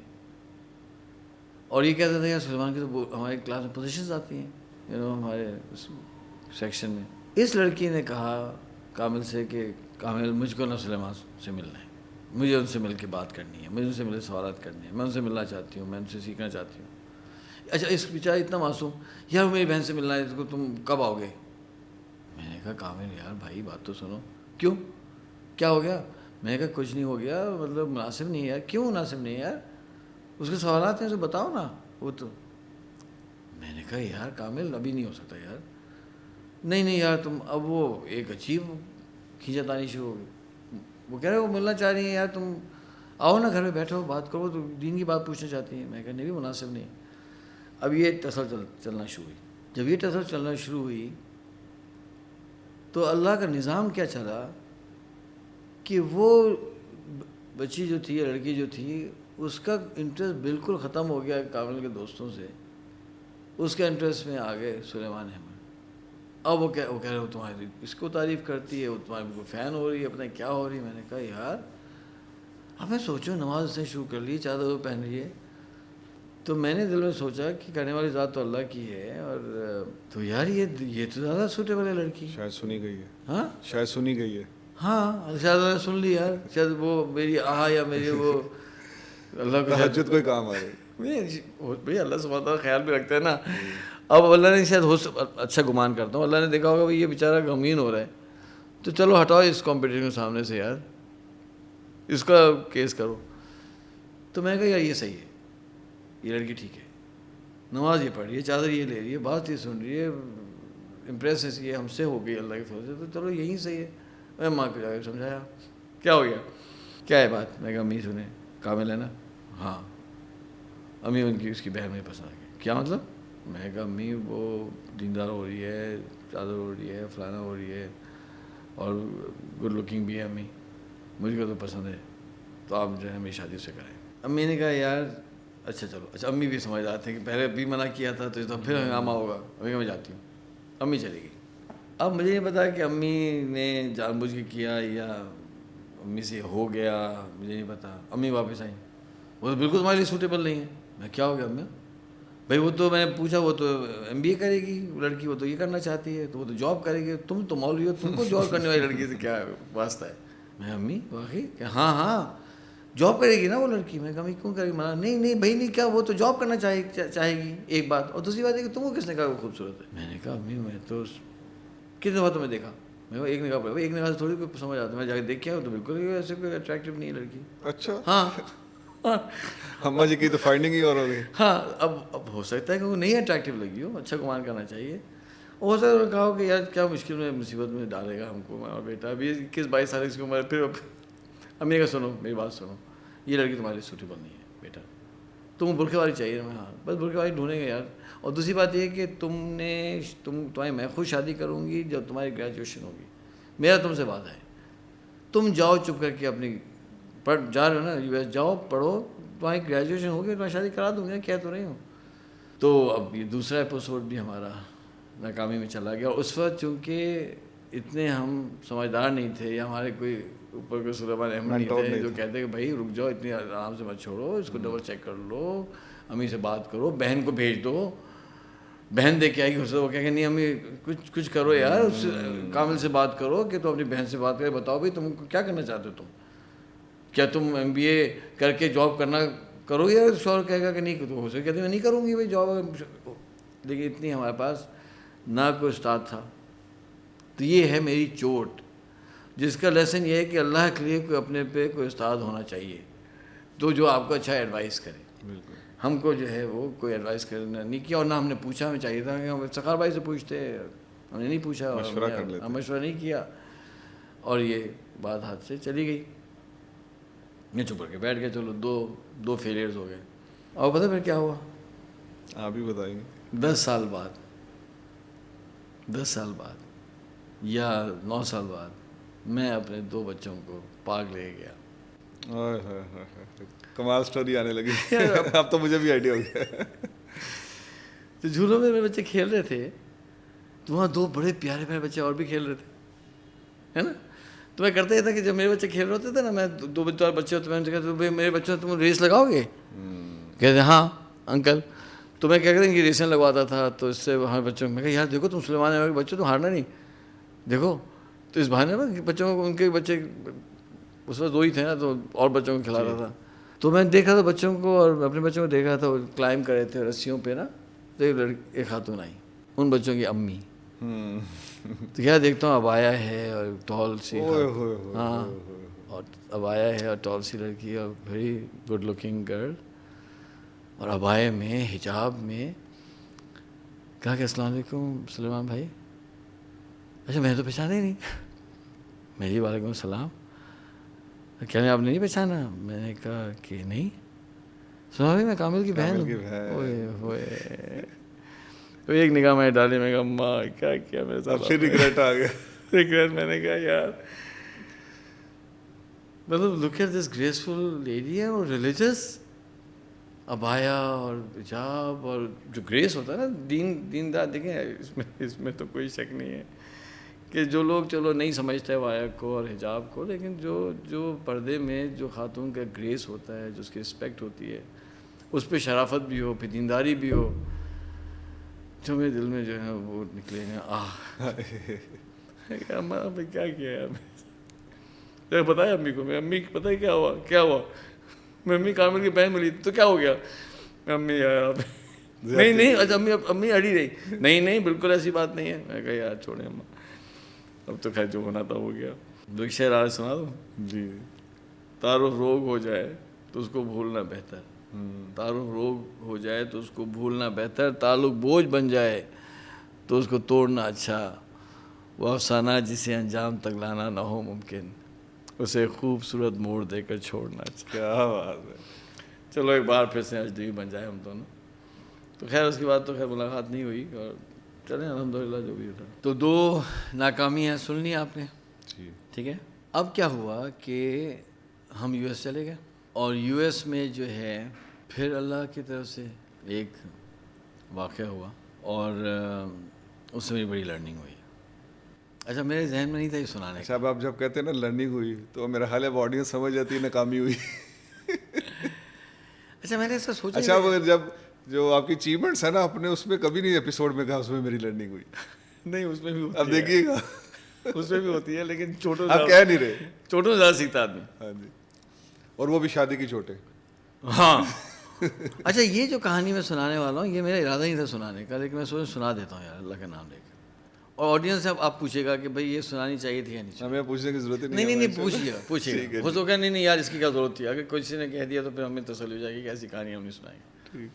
اور یہ کہتے تھے یار سلمان کی تو ہماری کلاس میں پوزیشنز آتی ہیں ہمارے اس سیکشن میں. اس لڑکی نے کہا کامل سے کہ کامل مجھ کو نہ سلیمان سے ملنا ہے، مجھے ان سے مل کے بات کرنی ہے، مجھے ان سے مل کے سوالات کرنے ہیں، میں ان سے ملنا چاہتی ہوں، میں ان سے سیکھنا چاہتی ہوں. اچھا اس بیچارہ اتنا معصوم، یار میری بہن سے ملنا ہے، تو تم کب آؤ گے؟ میں نے کہا کامل یار بھائی بات تو سنو. کیوں کیا ہو گیا؟ میں نے کہا کچھ نہیں ہو گیا، مطلب مناسب نہیں ہے یار. کیوں مناسب نہیں ہے یار؟ اس کے سوالات ہیں اسے بتاؤ نا. وہ تو میں نے کہا یار کامل ابھی نہیں ہو سکتا یار. نہیں یار تم. اب وہ ایک عجیب کھینچا تانی شروع ہو گئی. وہ کہہ رہے وہ ملنا چاہ رہی ہیں یار، تم آؤ نا گھر میں بیٹھو بات کرو، تو دین کی بات پوچھنا چاہتی ہیں. میں کہا نہیں بھی مناسب نہیں. اب یہ ٹسل چلنا شروع ہوئی. جب یہ ٹسل چلنا شروع ہوئی تو اللہ کا نظام کیا چلا کہ وہ بچی جو تھی، لڑکی جو تھی، اس کا انٹرسٹ بالکل ختم ہو گیا کامل کے دوستوں سے. اس کے انٹرسٹ میں آ گئے سلیمان احمد. اب وہ کہہ رہے ہو تمہاری اس کو تعریف کرتی ہے، وہ تمہارے کو فین ہو رہی ہے، پتہ نہیں کیا ہو رہی ہے. میں نے کہا یار اب میں سوچوں نماز اس نے شروع کر لی، چادر پہن رہی ہے. تو میں نے دل میں سوچا کہ کرنے والی ذات تو اللہ کی ہے، اور تو یار یہ تو زیادہ سوٹیبل ہے لڑکی. شاید سنی گئی ہے. ہاں شاید سنی گئی ہے. ہاں شاید اللہ نے سن لی یار. شاید وہ میری یا میری وہ اللہ کو تہجد کوئی کام آ رہی. بھائی اللہ سبحانہ وتعالیٰ خیال بھی رکھتا ہے نا. اب اللہ نے شاید اچھا گمان کرتا ہوں، اللہ نے دیکھا ہوگا بھائی یہ بیچارہ غمگین ہو رہا ہے، تو چلو ہٹاؤ اس کمپٹیشن کے سامنے سے یار، اس کا کیس کرو. تو میں کہا یار یہ صحیح ہے، یہ لڑکی ٹھیک ہے، نماز یہ پڑھ رہی ہے، چادر یہ لے رہی ہے، بات یہ سن رہی ہے، امپریس یہ ہم سے ہو گئی اللہ کے فضل سے، تو چلو یہی صحیح ہے. میں ماں کو جا کے سمجھایا کیا ہو گیا، کیا ہے بات. میں کہا امی سنیں کامل ہے نا. ہاں امی ان کی اس کی بہن مجھے پسند آ گئی. کیا مطلب؟ میں کہا امی وہ دیندار ہو رہی ہے، چادر ہو رہی ہے، فلانا ہو رہی ہے، اور گڈ لکنگ بھی ہے امی، مجھ کو تو پسند ہے، تو آپ جو ہے میری شادی سے کریں. امی نے کہا یار اچھا چلو. اچھا امی بھی سمجھدار تھے کہ پہلے بھی منع کیا تھا تو پھر ہنگامہ ہوگا. امی کہ میں جاتی ہوں. امی چلی گئی. اب مجھے نہیں پتا کہ امی نے جان بوجھ کے کیا یا امی سے ہو گیا، مجھے نہیں پتا. امی واپس آئیں، وہ تو بالکل تمہارے لیے سوٹیبل نہیں ہے. میں کیا ہو گیا امی؟ بھائی وہ تو میں نے پوچھا وہ تو MBA کرے گی لڑکی, وہ تو یہ کرنا چاہتی ہے, تو وہ تو جاب کرے گی, تم تو مولوی ہو, تم کو جاب کرنے والی لڑکی سے کیا واسطہ ہے. میں امی واقعی کہ ہاں جاب کرے گی نا وہ لڑکی. میں کہا کیوں کرے گی؟ نہیں بھائی نہیں, کیا وہ تو جاب کرنا چاہے گی ایک بات, اور دوسری بات ہے کہ تم کو کس نے کہا وہ خوبصورت ہے. میں نے کہا امی میں تو کتنے دفعہ تمہیں دیکھا, میں ایک نگاہ پڑا, ایک نگاہ سے تھوڑی کوئی سمجھ آتا ہے, میں جا کے دیکھ کے آؤں تو بالکل ایسے کوئی اٹریکٹیو نہیں ہے لڑکی. اچھا ہاں اماں جی کی تو فائنڈنگ ہی اور ہو گئی. ہاں اب ہو سکتا ہے کہ وہ نہیں اٹریکٹیو لگی ہو, اچھا گمان کرنا چاہیے. ہو سکتا ہے کہا کہ یار کیا مشکل میں مصیبت میں ڈالے گا ہم کو, اور بیٹا ابھی 21-22 سال کی عمر, پھر امی کا سنو میری بات سنو, یہ لڑکی تمہارے لیے سوٹیبل نہیں ہے بیٹا, تم برقعے والی چاہیے. میں ہاں بس برقعے والی ڈھونڈیں گے یار. اور دوسری بات یہ کہ تمہاری میں خود شادی کروں گی جب تمہاری گریجویشن ہوگی, میرا تم سے وعدہ ہے. تم جاؤ چپ کر کے اپنی جا رہے ہو نا US, جاؤ پڑھو, تمہاری گریجویشن ہوگی, تمہاری شادی کرا دوں گی, کہہ تو رہی ہوں. تو اب یہ دوسرا ایپیسوڈ بھی ہمارا ناکامی میں چلا گیا. اس وقت چونکہ اتنے ہم سمجھدار نہیں تھے, یا ہمارے کوئی اوپر کوئی سلیمان احمد نہیں تھے جو کہتے کہ بھائی رک جاؤ, اتنی آرام سے مت چھوڑو, اس کو ڈبل چیک کر لو, امی سے بات کرو, بہن کو بھیج دو, بہن دے کے آئے گی. اس سے وہ کہیں گے نہیں امی کچھ کرو یار, اس کامل سے بات کرو کہ تو اپنی بہن سے بات کرے, بتاؤ بھائی تم کیا کرنا چاہتے ہو, تم کیا تم MBA کر کے جاب کرو گے. شوہر کہے گا کہ نہیں, تو ہو سکے کہتے میں نہیں کروں گی بھائی جاب. لیکن اتنی ہمارے پاس نہ کوئی استاد تھا. تو یہ ہے میری چوٹ, جس کا لیسن یہ ہے کہ اللہ کے لیے کوئی اپنے پہ کوئی استاد ہونا چاہیے تو جو آپ کو اچھا ایڈوائس کرے. بالکل ہم کو جو ہے وہ کوئی ایڈوائس کرنا نہیں کیا, اور نہ ہم نے پوچھا. ہمیں چاہیے تھا کہ ہم سخار بھائی سے پوچھتے, ہم نے نہیں پوچھا, مشورہ نہیں کیا, اور یہ بات ہاتھ سے چلی گئی. میں چپ کر کے بیٹھ گیا, چلو دو فیلیئرز ہو گئے. اور پتہ پھر کیا ہوا, آپ ہی بتائیں گے. 10 سال یا 9 سال بعد میں اپنے 2 بچوں کو پاک لے گیا. کمال سٹوری آنے لگی. اب تو مجھے بھی آئیڈیا ہو گیا. تو جھولوں میں میرے بچے کھیل رہے تھے, تو وہاں 2 بڑے پیارے پیارے بچے اور بھی کھیل رہے تھے, ہے نا. تو میں کرتا یہ تھا کہ جب میرے بچے کھیل رہے ہوتے تھے نا, میں 2 بچے ہوتے, میں ان سے کہتا بھائی میرے بچوں تم ریس لگاؤ گے, کہتے ہاں انکل. تو میں کیا کہتے ہیں کہ ریسیں لگواتا تھا, تو اس سے ہمارے بچوں کو میں کہا یار دیکھو تم سلیمان احمد کے بچے تم ہارنا نہیں, دیکھو. تو اس بہانے نا بچوں کو, ان کے بچے اس وقت 2 ہی تھے نا, تو اور بچوں کو کھلا رہا تھا. تو میں دیکھا تھا بچوں کو, اور اپنے بچوں کو دیکھا تھا, وہ کلائم کر رہے تھے رسیوں پہ نا. تو ایک خاتون آئی, ان بچوں کی امی. تو کیا دیکھتا ہوں, ابایا ہے اور ٹال سی, ہاں اور ابایا ہے اور ٹال سی لڑکی, اور ویری گڈ لکنگ گرل, اور ابائے میں حجاب میں. کہا کہ السلام علیکم سلیمان بھائی. اچھا میں تو پہچانا ہی نہیں. میری وعلیکم السلام. کہنے آپ نے نہیں پہچانا؟ میں نے کہا کہ نہیں. سنا بھائی میں کامل کی بہن ہوں. تو ایک نگاہ میں ڈالی, میں کہا ماں کیا کیا میرے ساتھ, پھر ریگریٹ آ گیا. ریگریٹ. میں نے کہا یار مطلب look at this graceful lady ہے, اور ریلیجس ابایا اور حجاب, اور جو گریس ہوتا ہے نا دیندار. دیکھیں اس میں تو کوئی شک نہیں ہے کہ جو لوگ چلو نہیں سمجھتے ابایا کو اور حجاب کو, لیکن جو پردے میں جو خاتون کا گریس ہوتا ہے, جو اس کی رسپیکٹ ہوتی ہے, اس پہ شرافت بھی ہو, پھر دینداری بھی ہو, جو میرے دل میں جو ہے وہ نکلے ہیں. اماں پہ کیا کیا ہے, بتایا امی کو. میں امی پتہ ہے کیا ہوا, میں امی کامل کی بہن ملی تو کیا ہو گیا. امی یار نہیں اچھا امی اڑی رہی, نہیں بالکل ایسی بات نہیں ہے. میں کہا یار چھوڑیں اماں, اب تو خیر جو ہونا تھا ہو گیا. دو شعر آج سنا دو. جی. تعارف روگ ہو جائے تو اس کو بھولنا بہتر, تعارف روگ ہو جائے تو اس کو بھولنا بہتر, تعلق بوجھ بن جائے تو اس کو توڑنا اچھا, وہ افسانہ جسے انجام تک لانا نہ ہو ممکن, اسے خوبصورت موڑ دے کر چھوڑنا اچھا. کیا بات ہے. چلو ایک بار پھر سے اجنبی بن جائے ہم دونوں. تو خیر اس کے بعد تو خیر ملاقات نہیں ہوئی, اور چلیں الحمدللہ جو بھی ہوتا. تو 2 ناکامیاں سن لی آپ نے, ٹھیک ہے. اب کیا ہوا کہ ہم US چلے گئے, اور US میں جو ہے پھر اللہ کی طرف سے ایک واقعہ ہوا, اور اس سے میری بڑی لرننگ ہوئی. اچھا میرے ذہن میں نہیں تھا یہ سنانے. اچھا اب آپ جب کہتے ہیں نا لرننگ ہوئی, تو میرا خیال ہے آڈینس سمجھ جاتی ہے ناکامی ہوئی. اچھا میں نے ایسا سوچا. اچھا وہ جب جو آپ کی اچیومنٹس ہیں نا اپنے, اس میں کبھی نہیں ایپیسوڈ میں کہا اس میں میری لرننگ ہوئی. نہیں اس میں بھی اب دیکھیے گا اس میں بھی ہوتی ہے, لیکن چھوٹوں آپ کہہ نہیں رہے. چھوٹوں سے زیادہ سیکھتا آدمی. ہاں جی, اور وہ بھی شادی کی چھوٹے. ہاں اچھا یہ جو کہانی میں سنانے والا ہوں یہ میرا ارادہ نہیں تھا سنانے کا, لیکن میں سوچ سنا دیتا ہوں یار اللہ کا نام لے کر. اور آڈینس سے آپ پوچھے گا کہ بھائی یہ سنانی چاہیے تھی یا نہیں. ہمیں پوچھنے کی ضرورت نہیں پوچھیے گا. ہو تو کہ نہیں یار اس کی کیا ضرورت تھی, اگر کسی نے کہہ دیا تو پھر ہمیں تسلی ہو جائے گی کہ ایسی کہانی ہم نہیں سنائیں.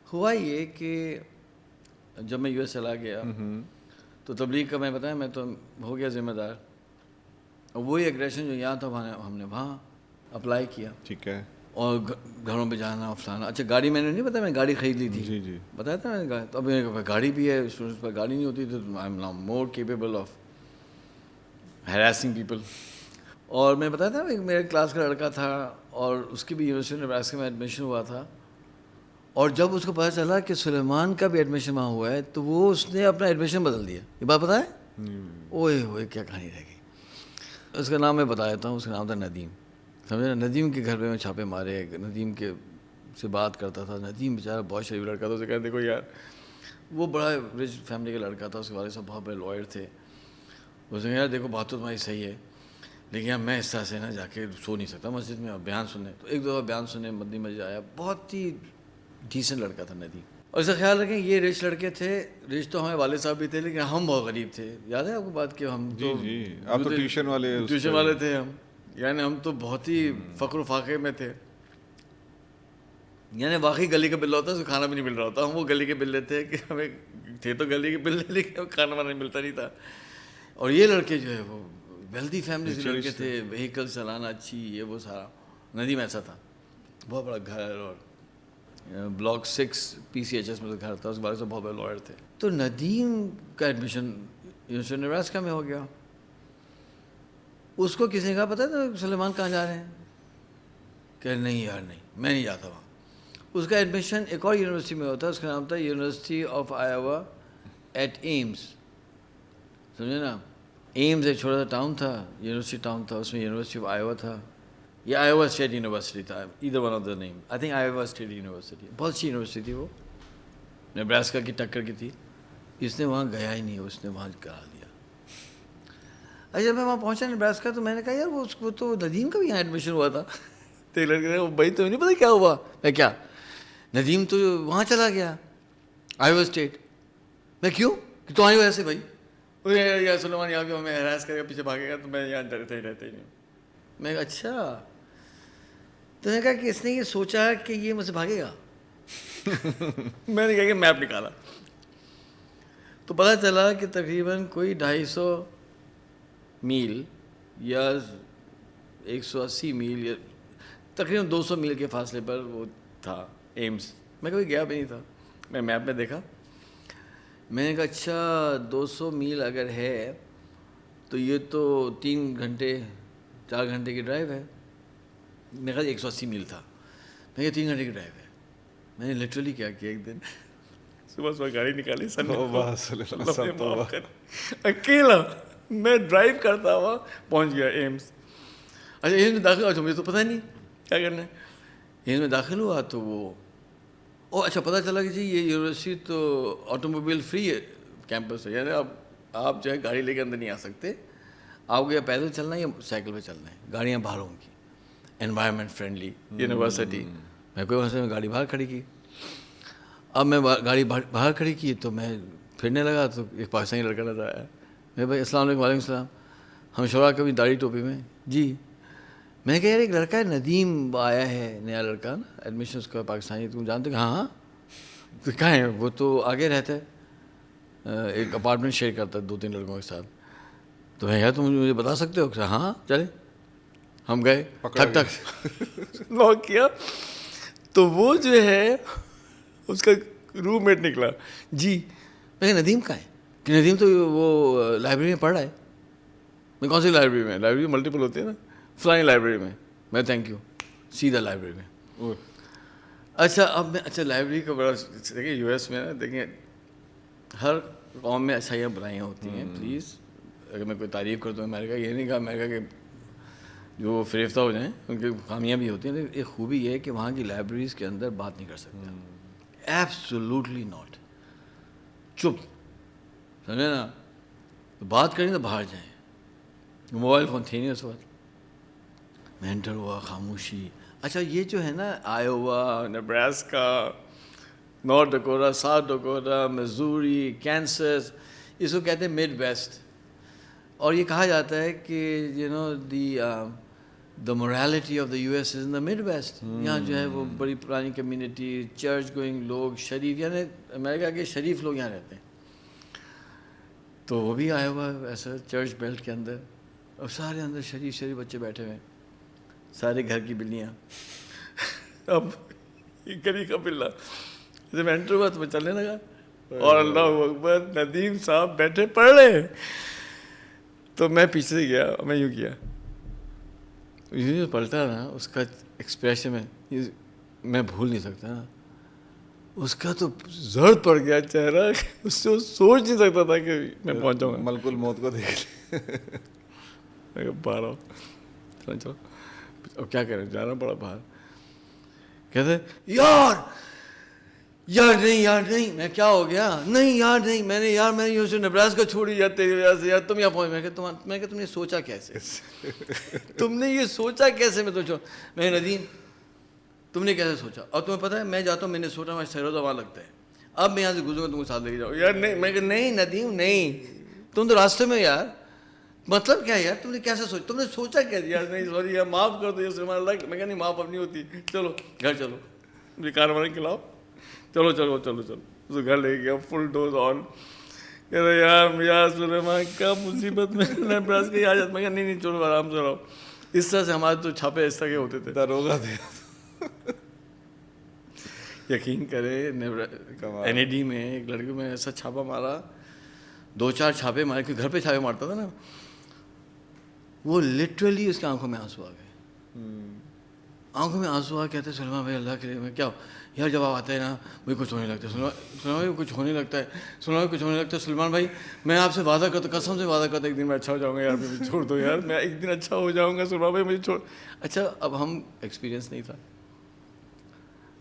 ہوا یہ کہ جب میں یو ایس چلا گیا تو تبلیغ کا میں بتایا میں تو ہو گیا ذمہ دار, اور وہی ایگریشن جو یہاں تھا ہم نے وہاں اپلائی کیا. ٹھیک ہے. اور گھروں پہ جانا فلانا. اچھا گاڑی میں نے نہیں بتایا, میں گاڑی خرید لی تھی. جی جی بتایا تھا میں نے. تو اب گاڑی بھی ہے, اسٹوڈنٹس پر گاڑی نہیں ہوتی تو I am now more capable of harassing people. اور میں بتایا تھا میرے کلاس کا لڑکا تھا اور اس کی بھی یونیورسٹی نیبراسکا میں ایڈمیشن ہوا تھا, اور جب اس کو پتہ چلا کہ سلیمان کا بھی ایڈمیشن وہاں ہوا ہے تو وہ اس نے اپنا ایڈمیشن بدل دیا. یہ بات پتہ ہے؟ اوئے ہوئے کیا کہانی رہ گئی. اس کا نام میں بتا دیتا ہوں. اس کا نام تھا ندیم. سمجھے نا, ندیم کے گھر پہ میں چھاپے مارے, ندیم کے سے بات کرتا تھا. ندیم بیچارہ بہت شریف لڑکا تھا. اسے کہا دیکھو یار وہ بڑا رچ فیملی کا لڑکا تھا, اس کے والد صاحب بہت بڑے لائر تھے. اس نے کہا یار دیکھو بات تو تمہاری صحیح ہے, لیکن یار میں اس طرح سے نا جا کے سو نہیں سکتا مسجد میں اور بیان سننے. تو ایک دفعہ بیان سننے مدنی مسجد آیا. بہت ہی ڈیسنٹ لڑکا تھا ندیم. اور اس کا خیال رکھیں یہ رچ لڑکے تھے, رچ تو ہمارے والد صاحب بھی تھے لیکن ہم بہت غریب تھے. یاد ہے آپ کو بات کہ ہم تو آپ تو ٹیوشن والے تھے ہم, یعنی ہم تو بہت ہی فقر و فاقے میں تھے. یعنی واقعی گلی کا بلہ ہوتا ہے تو کھانا بھی نہیں مل رہا ہوتا. ہم وہ گلی کے بلے تھے کہ ہمیں تھے تو گلی کے بلے لیکن کھانا وانا ملتا نہیں تھا. اور یہ لڑکے جو ہے وہ ویلدی فیملی سے لڑکے تھے, وہیکل چلانا اچھی, یہ وہ سارا. ندیم ایسا تھا, بہت بڑا گھر, اور بلاک 6 PCHS میں گھر تھا. اس کے بارے سے بہت بڑے لائر تھے. تو ندیم کا ایڈمیشن یونیورسٹی نیبراسکا میں ہو گیا. اس کو کسی نے کہا پتہ ہے سلیمان کہاں جا رہے ہیں؟ کہ نہیں یار نہیں میں نہیں جاتا وہاں. اس کا ایڈمیشن ایک اور یونیورسٹی میں ہوتا ہے, اس کا نام تھا university of Iowa at Ames. سمجھے نا, ایمز ایک چھوٹا سا ٹاؤن تھا, یونیورسٹی ٹاؤن تھا, اس میں یونیورسٹی آف آئیوا تھا. یہ آئیوا اسٹیٹ یونیورسٹی تھا, ادھر one of the name. I think Iowa state university. بہت اچھی یونیورسٹی تھی وہ, نیبراسکا کی ٹکر کی تھی. اس نے وہاں گیا ہی نہیں, اس نے وہاں کرا دیا. اچھا جب میں وہاں پہنچا نیبراسکا تو میں نے کہا یار وہ اس کو تو ندیم کا بھی یہاں ایڈمیشن ہوا تھا. تو لڑکے بھائی تو نہیں پتہ کیا ہوا. میں کیا ندیم تو وہاں چلا گیا آئیوا اسٹیٹ. میں کیوں کہ تمہاری وجہ سے بھائی یا سلیمان یہاں پہ ہمیں ہراس کرے گا, پیچھے بھاگے گا, تو میں یہاں رہتا ہی نہیں. میں کہا اچھا. تو نے کہا کہ اس نے یہ سوچا کہ یہ مجھ سے بھاگے گا. میں نے کہا کہ میپ نکالا تو پتہ چلا کہ تقریباً کوئی 250 میل یا 180 میل یا تقریباً 200 میل کے فاصلے پر وہ تھا ایمس. میں کبھی گیا بھی نہیں تھا. میں میپ میں دیکھا, میں نے کہا اچھا 200 میل اگر ہے تو یہ تو 3 گھنٹے 4 گھنٹے کی ڈرائیو ہے. میرے خیال 180 میل تھا. میں کہا 3 گھنٹے کی ڈرائیو ہے. میں نے لٹرلی کیا کیا, ایک دن صبح گاڑی نکالی اکیلا میں ڈرائیو کرتا ہوا پہنچ گیا ایمس. اچھا ایمس میں داخل ہوا, مجھے تو پتہ نہیں کیا کرنا ہے. ایمس میں داخل ہوا تو وہ اچھا پتہ چلا کہ جی یہ یونیورسٹی تو آٹوموبائل فری ہے کیمپس ہے, یعنی آپ جو ہے گاڑی لے کے اندر نہیں آ سکتے. آپ کو یا پیدل چلنا ہے یا سائیکل پہ چلنا ہے. گاڑیاں باہر ہوں گی. Environment friendly university. میں کوئی وہاں سے گاڑی باہر کھڑی کی. اب میں گاڑی باہر کھڑی کی تو میں پھرنے لگا تو ایک پاکستانی لڑکا نظر آیا. میں بھائی السلام علیکم. وعلیکم السلام. ہم شعرا کبھی داڑھی ٹوپی میں. جی. میں نے کہا یار ایک لڑکا ہے ندیم آیا ہے, نیا لڑکا نا, ایڈمیشن اس کا پاکستانی, تم جانتے ہو؟ ہاں. تو کہاں ہے وہ؟ تو آگے رہتا ہے, ایک اپارٹمنٹ شیئر کرتا ہے 2-3 لڑکوں کے ساتھ. تو میں یار تم مجھے بتا سکتے ہو؟ ہاں چلے. ہم گئے, ٹھک ٹھک لاک کیا تو وہ جو ہے اس کا روم میٹ نکلا. جی. میں ندیم کہاں ہے؟ کہ ندیم تو وہ لائبریری میں پڑھ رہا ہے. میں کون سی لائبریری میں؟ لائبریری ملٹیپل ہوتی ہے نا. فلانی لائبریری میں. میں تھینک یو, سیدھا لائبریری میں. اچھا اب میں لائبریری کا بڑا دیکھیں یو ایس میں نا, دیکھیں ہر قوم میں اچھائیاں برائیاں ہوتی ہیں. پلیز اگر میں کوئی تعریف کرتا ہوں امریکہ, یہ نہیں کہا امریکہ کہ جو فریفتہ ہو جائیں, ان کی خامیاں بھی ہوتی ہیں. ایک خوبی یہ ہے کہ وہاں کی لائبریریز کے اندر بات نہیں کر سکتے. Absolutely not. چپ, سمجھے نا, بات کریں تو باہر جائیں. موبائل فون تھے نہیں اس وقت. میں انٹر ہوا, خاموشی. اچھا یہ جو ہے نا Iowa, Nebraska, North Dakota, South Dakota, Missouri, Kansas, اس کو کہتے ہیں مڈ ویسٹ. اور یہ کہا جاتا ہے کہ you know the morality of the US is in the Midwest. یہاں جو ہے وہ بڑی پرانی کمیونٹی, چرچ گوئنگ لوگ, شریف, یعنی امریکہ کے شریف لوگ یہاں رہتے ہیں. تو وہ بھی آیا ہوا ایسا چرچ بیلٹ کے اندر, اور سارے اندر شریف شریف بچے بیٹھے ہوئے, سارے گھر کی بلیاں. اب گلی کا بلا جب انٹر ہوا تو میں چلنے لگا, اور اللہ اکبر, ندیم صاحب بیٹھے پڑھ رہے. تو میں پیچھے سے گیا, میں یوں کیا, جو پلٹا نا, اس کا ایکسپریشن میں بھول نہیں سکتا نا. اس کا تو زرد پڑ گیا چہرہ, اس سے سوچ نہیں سکتا تھا کہ میں پہنچ جاؤں گا. ملک الموت کو دیکھ لیا باہر آؤ, چلو اب کیا کریں, جانا پڑا باہر. کہتے یار نہیں, میں کیا ہو گیا, نہیں یار نہیں, میں نے یونیورسٹی نیبراسکا چھوڑی یا تیری وجہ سے, یار تم یہاں پہنچ. میں کہ تم نے سوچا کیسے, تم نے یہ سوچا کیسے. میں ندیم تم نے کیسے سوچا, اور تمہیں پتہ ہے میں جاتا ہوں, میں نے سوچا میں سیرو دوا لگتا ہے, اب میں یہاں سے گزروں گا, تم کو ساتھ لے کے جاؤ. یار نہیں, میں کہ نہیں ندیم نہیں, تم تو راستے میں. یار مطلب کیا ہے یار, تم نے کیسے سوچا, تم نے سوچا کیا. یار نہیں سوری یار, معاف کر دو یار, میں کہ نہیں معاف اب نہیں ہوتی, چلو گھر چلو, مجھے کھانا وانا کھلاؤ, چلو چلو چلو چلو. تو گھر لے گیا, فل ڈوز آن. کہتے یار سلیمان کیا مصیبت میں نیبراسکا کی آ جاتا. میں کہ نہیں چلو آرام سے رہو. اس طرح سے ہمارے تو چھاپے اس طرح کے ہوتے تھے. داروغہ تھے. یقین کرے این اے ڈی میں ایک لڑکے میں ایسا چھاپا مارا, 2-4 چھاپے مارے, کہ گھر پہ چھاپے مارتا تھا نا, وہ لٹرلی اس کے آنکھوں میں آنسو آ گئے. آنکھوں میں آنسو آ. کہتے سلیمان بھائی اللہ کے لیے, میں کیا یار جب آپ آتے ہیں نا مجھے کچھ ہونے لگتا ہے. سلیمان بھائی کچھ ہونے لگتا ہے, سلیمان بھائی میں آپ سے وعدہ کرتا, قسم سے وعدہ کرتا, ایک دن میں اچھا ہو جاؤں گا. یار مجھے چھوڑ دو یار, میں ایک دن اچھا ہو جاؤں گا. سلیمان بھائی مجھے چھوڑ. اچھا اب ہم ایکسپیرینس نہیں تھا.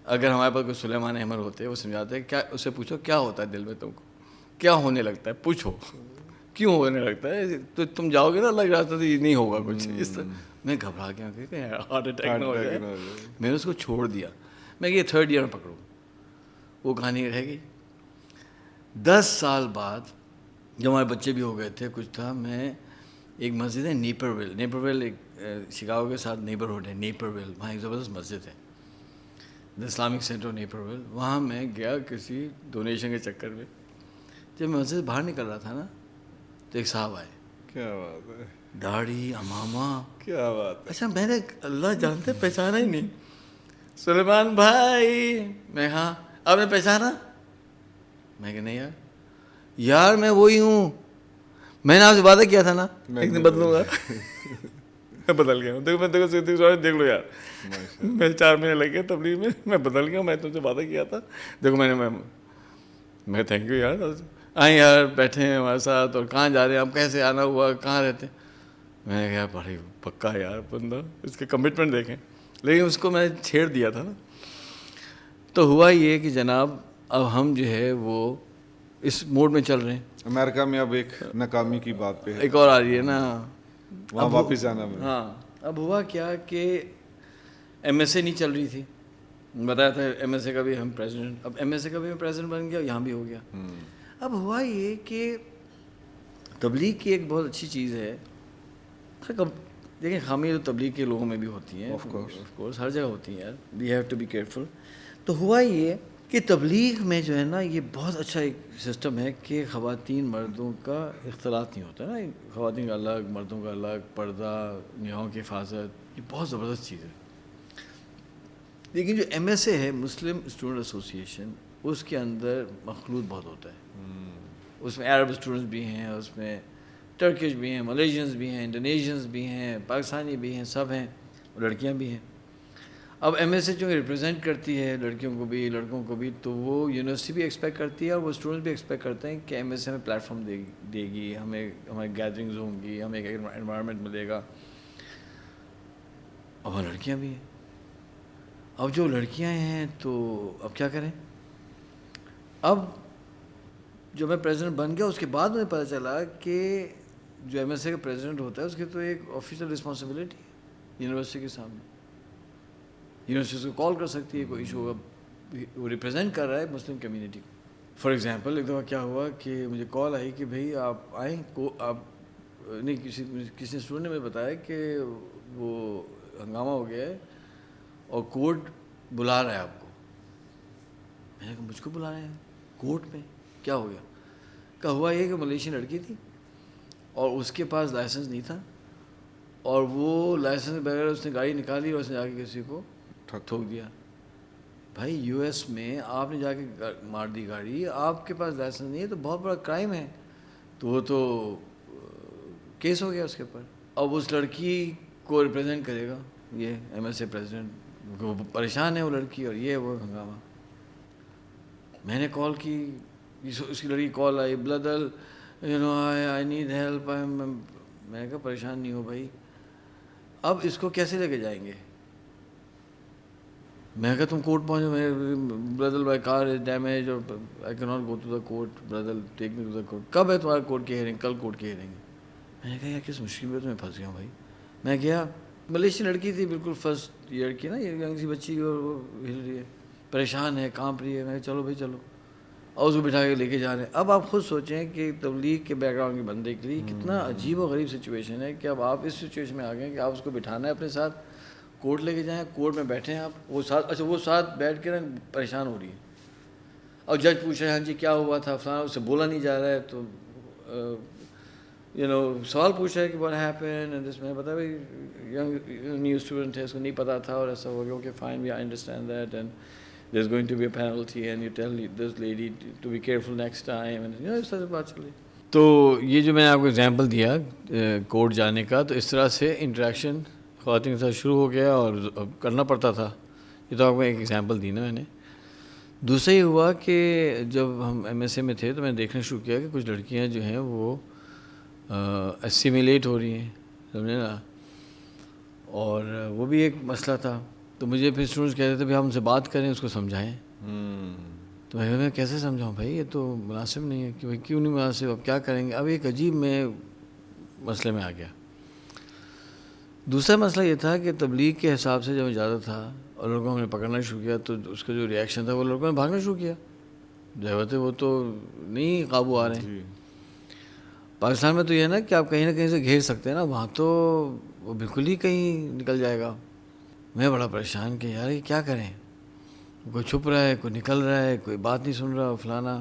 اگر ہمارے پاس کوئی سلیمان احمد ہوتے, وہ سمجھاتے کیا, اس سے پوچھو کیا ہوتا ہے دل میں, تم کو کیا ہونے لگتا ہے, پوچھو کیوں ہونے لگتا ہے. تو تم جاؤ گے نا اللہ کے راستے سے, نہیں ہوگا کچھ اس طرح. میں گھبرا گیا کہ ہارٹ اٹیک نہ ہو جائے. میں نے اس کو چھوڑ دیا. میں کہ 3rd ایئر میں پکڑوں. وہ کہانی رہ گئی. 10 سال بعد جب ہمارے بچے بھی ہو گئے تھے, کچھ تھا, میں ایک مسجد ہے نیپرویل ایک شکاگو کے ساتھ نیبرہڈ ہے نیپرویل, وہاں ایک زبردست مسجد ہے, دا اسلامک سینٹر نیپرویل. وہاں میں گیا کسی ڈونیشن کے چکر میں. جب میں مسجد سے باہر نکل رہا تھا نا, تو ایک صاحب آئے. کیا بات ہے, داڑھی, امامہ, کیا بات ہے. اچھا میں نے اللہ جانتے پہچانا ہی نہیں. سلیمان بھائی, میں ہاں, آپ نے پہچانا. میں کہ نہیں یار میں وہی ہوں, میں نے آپ سے وعدہ کیا تھا نا ایک دن بدلوں گا. میں بدل گیا ہوں. دیکھ لو یار, میں 4 مہینے لگے تبلیغ میں بدل گیا. میں تم سے وعدہ کیا تھا, دیکھو میں تھینک یو یار. آئیں یار, بیٹھے ہیں ہمارے ساتھ, اور کہاں جا رہے ہیں آپ, کیسے آنا ہوا, کہاں رہتے ہیں. میں نے کہا بڑی پکا یار بندہ, اس کے کمٹمنٹ دیکھیں. لیکن اس کو میں نے چھیڑ دیا تھا نا. تو ہوا یہ کہ جناب اب ہم جو ہے وہ اس موڈ میں چل رہے ہیں. امریکہ میں اب ایک ناکامی کی بات پہ ایک اور آ رہی ہے نا, وہاں واپس جانا میں. ہاں اب ہوا کیا کہ ایم ایس اے نہیں چل رہی تھی, بتایا تھا ایم ایس اے کا بھی ہم پریزیڈنٹ, اب ایم ایس اے کا بھی میں پریزیڈنٹ بن گیا, یہاں بھی ہو گیا. اب ہوا یہ کہ تبلیغ کی ایک بہت اچھی چیز ہے. دیکھیں خامی تو تبلیغ کے لوگوں میں بھی ہوتی ہیں, آف کورس ہر جگہ ہوتی ہیں یار, we have to be careful. تو ہوا یہ کہ تبلیغ میں جو ہے نا یہ بہت اچھا ایک سسٹم ہے کہ خواتین مردوں کا اختلاط نہیں ہوتا ہے نا, خواتین کا الگ, مردوں کا الگ, پردہ, نگاہوں کی حفاظت, یہ بہت زبردست چیز ہے. لیکن جو ایم ایس اے ہے, مسلم اسٹوڈنٹ ایسوسیشن, اس کے اندر مخلوط بہت ہوتا ہے. اس میں عرب اسٹوڈنٹس بھی ہیں, اس میں ٹرکش بھی ہیں, ملیشینس بھی ہیں, انڈونیشینس بھی ہیں, پاکستانی بھی ہیں, سب ہیں, اور لڑکیاں بھی ہیں. اب ایم ایس اے جو ریپرزینٹ کرتی ہے لڑکیوں کو بھی لڑکوں کو بھی, تو وہ یونیورسٹی بھی ایکسپیکٹ کرتی ہے, اور وہ اسٹوڈنٹس بھی ایکسپیکٹ کرتے ہیں کہ ایم ایس اے ہمیں پلیٹ فارم دے گی, ہمیں ہماری گیدرنگز ہوں گی, ہمیں ایک انوائرمنٹ ملے گا. اب وہ لڑکیاں بھی ہیں. اب جو لڑکیاں ہیں تو اب کیا کریں, اب جو میں پریزیڈنٹ بن گیا اس کے بعد مجھے پتہ چلا کہ جو ایم ایس اے کا پریزیڈنٹ ہوتا ہے اس کی تو ایک آفیشیل رسپانسبلٹی ہے یونیورسٹی کے سامنے. یونیورسٹی اس کو کال کر سکتی ہے, کوئی ایشو ہوگا, وہ ریپرزینٹ کر رہا ہے مسلم کمیونٹی کو. فار ایگزامپل ایک دفعہ کیا ہوا کہ مجھے کال آئی کہ بھائی آپ آئیں, آپ نہیں, کسی اسٹوڈنٹ نے مجھے بتایا کہ وہ ہنگامہ ہو گیا ہے اور کورٹ بلا رہا ہے آپ کو. میں نے کہا مجھ کو بلا رہے ہیں کورٹ میں, کیا ہو گیا؟ کہا ہوا یہ کہ ملیشین لڑکی تھی اور اس کے پاس لائسنس نہیں تھا, اور وہ لائسنس بغیر اس نے گاڑی نکالی اور اس نے جا کے کسی کو ٹھوک دیا. بھائی یو ایس میں آپ نے جا کے مار دی گاڑی, آپ کے پاس لائسنس نہیں ہے تو بہت بڑا کرائم ہے, تو وہ تو کیس ہو گیا اس کے اوپر. اب اس لڑکی کو ریپرزینٹ کرے گا یہ ایم ایس اے پریزیڈنٹ, وہ پریشان ہے وہ لڑکی, اور یہ وہ ہنگامہ. میں نے کال کی, اس کی لڑکی کال آئی, brother you know I need help. میں نے کہا پریشان نہیں ہو بھائی, اب اس کو کیسے لے کے جائیں گے؟ میں نے کہا تم کورٹ پہنچو. میرے brother by car is damage اور I can not go to the court. Brother take me to the court. کب ہے تمہارا کورٹ کی ہیئرنگ؟ کل کورٹ کی ہیئرنگ ہے. میں نے کہا یار کس مشکل میں تو میں پھنس گیا ہوں بھائی. میں گیا, ملیشین لڑکی تھی بالکل فرسٹ ایئر کی نا, ینگ سی بچی, اور وہ ہل رہی ہے, پریشان ہے, کانپ رہی ہے. میں کہا چلو بھائی چلو, اور اس کو بٹھا کے لے کے جا رہے ہیں. اب آپ خود سوچیں کہ تبلیغ کے بیک گراؤنڈ کے بندے کے لیے کتنا عجیب و غریب سچویشن ہے کہ اب آپ اس سچویشن میں آ گئے کہ آپ اس کو بٹھانا ہے اپنے ساتھ, کورٹ لے کے جائیں, کورٹ میں بیٹھے ہیں آپ, وہ ساتھ, اچھا وہ ساتھ بیٹھ کے نا پریشان ہو رہی ہے, اور جج پوچھ رہے ہیں ہاں جی کیا ہوا تھا فلانا, اس سے بولا نہیں جا رہا ہے, تو سوال پوچھ رہا ہے کہ واٹ ہیپن اینڈ دس. میں بتا بھائی ینگ نیو اسٹوڈنٹ ہے, اس کو نہیں پتا تھا, اور ایسا ہو گیا. Okay fine, we understand that, and there is going to be a penalty and you tell this lady to be careful next time. اس طرح سے بات چل رہی. تو یہ جو میں نے آپ کو اگزامپل دیا کورٹ جانے کا, تو اس طرح سے انٹریکشن خواتین کے ساتھ شروع ہو گیا اور کرنا پڑتا تھا. یہ تو آپ کو ایک ایگزامپل دی نا میں نے. دوسرا یہ ہوا کہ جب ہم ایم ایس اے میں تھے تو میں نے دیکھنا شروع کیا کہ کچھ لڑکیاں جو ہیں وہ اسیمیلیٹ ہو رہی ہیں, سمجھے نا, اور وہ بھی ایک مسئلہ تھا. تو مجھے پھر اسٹوڈنٹس کہتے تھے بھائی ہم ان سے بات کریں, اس کو سمجھائیں. تو میں کیسے سمجھاؤں بھائی, یہ تو مناسب نہیں ہے. کہ بھائی کیوں نہیں مناسب, اب کیا کریں گے؟ اب ایک عجیب میں مسئلے میں آ گیا. دوسرا مسئلہ یہ تھا کہ تبلیغ کے حساب سے جب اجازت تھا اور لڑکوں کو ہم نے پکڑنا شروع کیا, تو اس کا جو ریئیکشن تھا وہ لڑکوں نے بھاگنا شروع کیا. ضرورت ہے وہ تو نہیں قابو آ رہے ہیں. پاکستان میں تو یہ ہے نا کہ آپ کہیں نہ کہیں سے گھیر سکتے ہیں نا, وہاں تو وہ بالکل ہی کہیں نکل جائے گا. میں بڑا پریشان کہ یار یہ کیا کریں, کوئی چھپ رہا ہے, کوئی نکل رہا ہے, کوئی بات نہیں سن رہا, فلانا.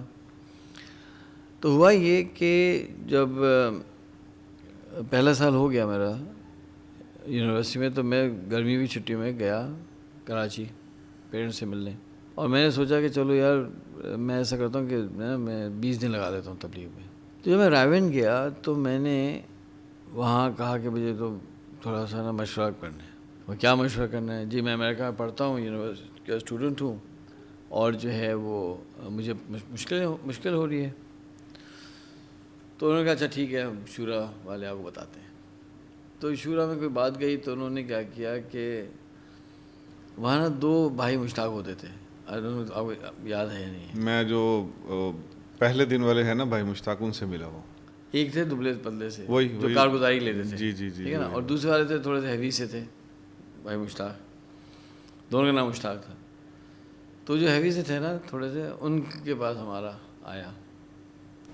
تو ہوا یہ کہ جب پہلا سال ہو گیا میرا یونیورسٹی میں, تو میں گرمی کی چھٹیوں میں گیا کراچی پیرنٹس سے ملنے, اور میں نے سوچا کہ چلو یار میں ایسا کرتا ہوں کہ میں 20 دن لگا دیتا ہوں تبلیغ میں. تو جب میں رائیون گیا تو میں نے وہاں کہا کہ مجھے تو تھوڑا سا نا مشورہ کرنا ہے. وہ کیا مشورہ کرنا ہے؟ جی میں امریکہ میں پڑھتا ہوں, یونیورسٹی کا اسٹوڈنٹ ہوں, اور جو ہے وہ مجھے مشکل ہو رہی ہے. تو انہوں نے کہا اچھا ٹھیک ہے, شورا والے آپ کو بتاتے ہیں. تو شورا میں کوئی بات گئی, تو انہوں نے کیا کیا کہ وہاں نا 2 بھائی مشتاق ہوتے تھے, آپ کو یاد ہے یا نہیں؟ میں جو پہلے دن والے ہیں نا بھائی مشتاق, ان سے ملا ہوں. ایک تھے دبلے پتلے سے وہی جو کارگزاری لیتے تھے, جی جی جی, ٹھیک ہے نا, اور دوسرے والے تھے تھوڑے سے ہیوی سے تھے بھائی مشتاق, دونوں کا نام مشتاق تھا. تو جو ہیوی سے تھے نا تھوڑے سے, ان کے پاس ہمارا آیا,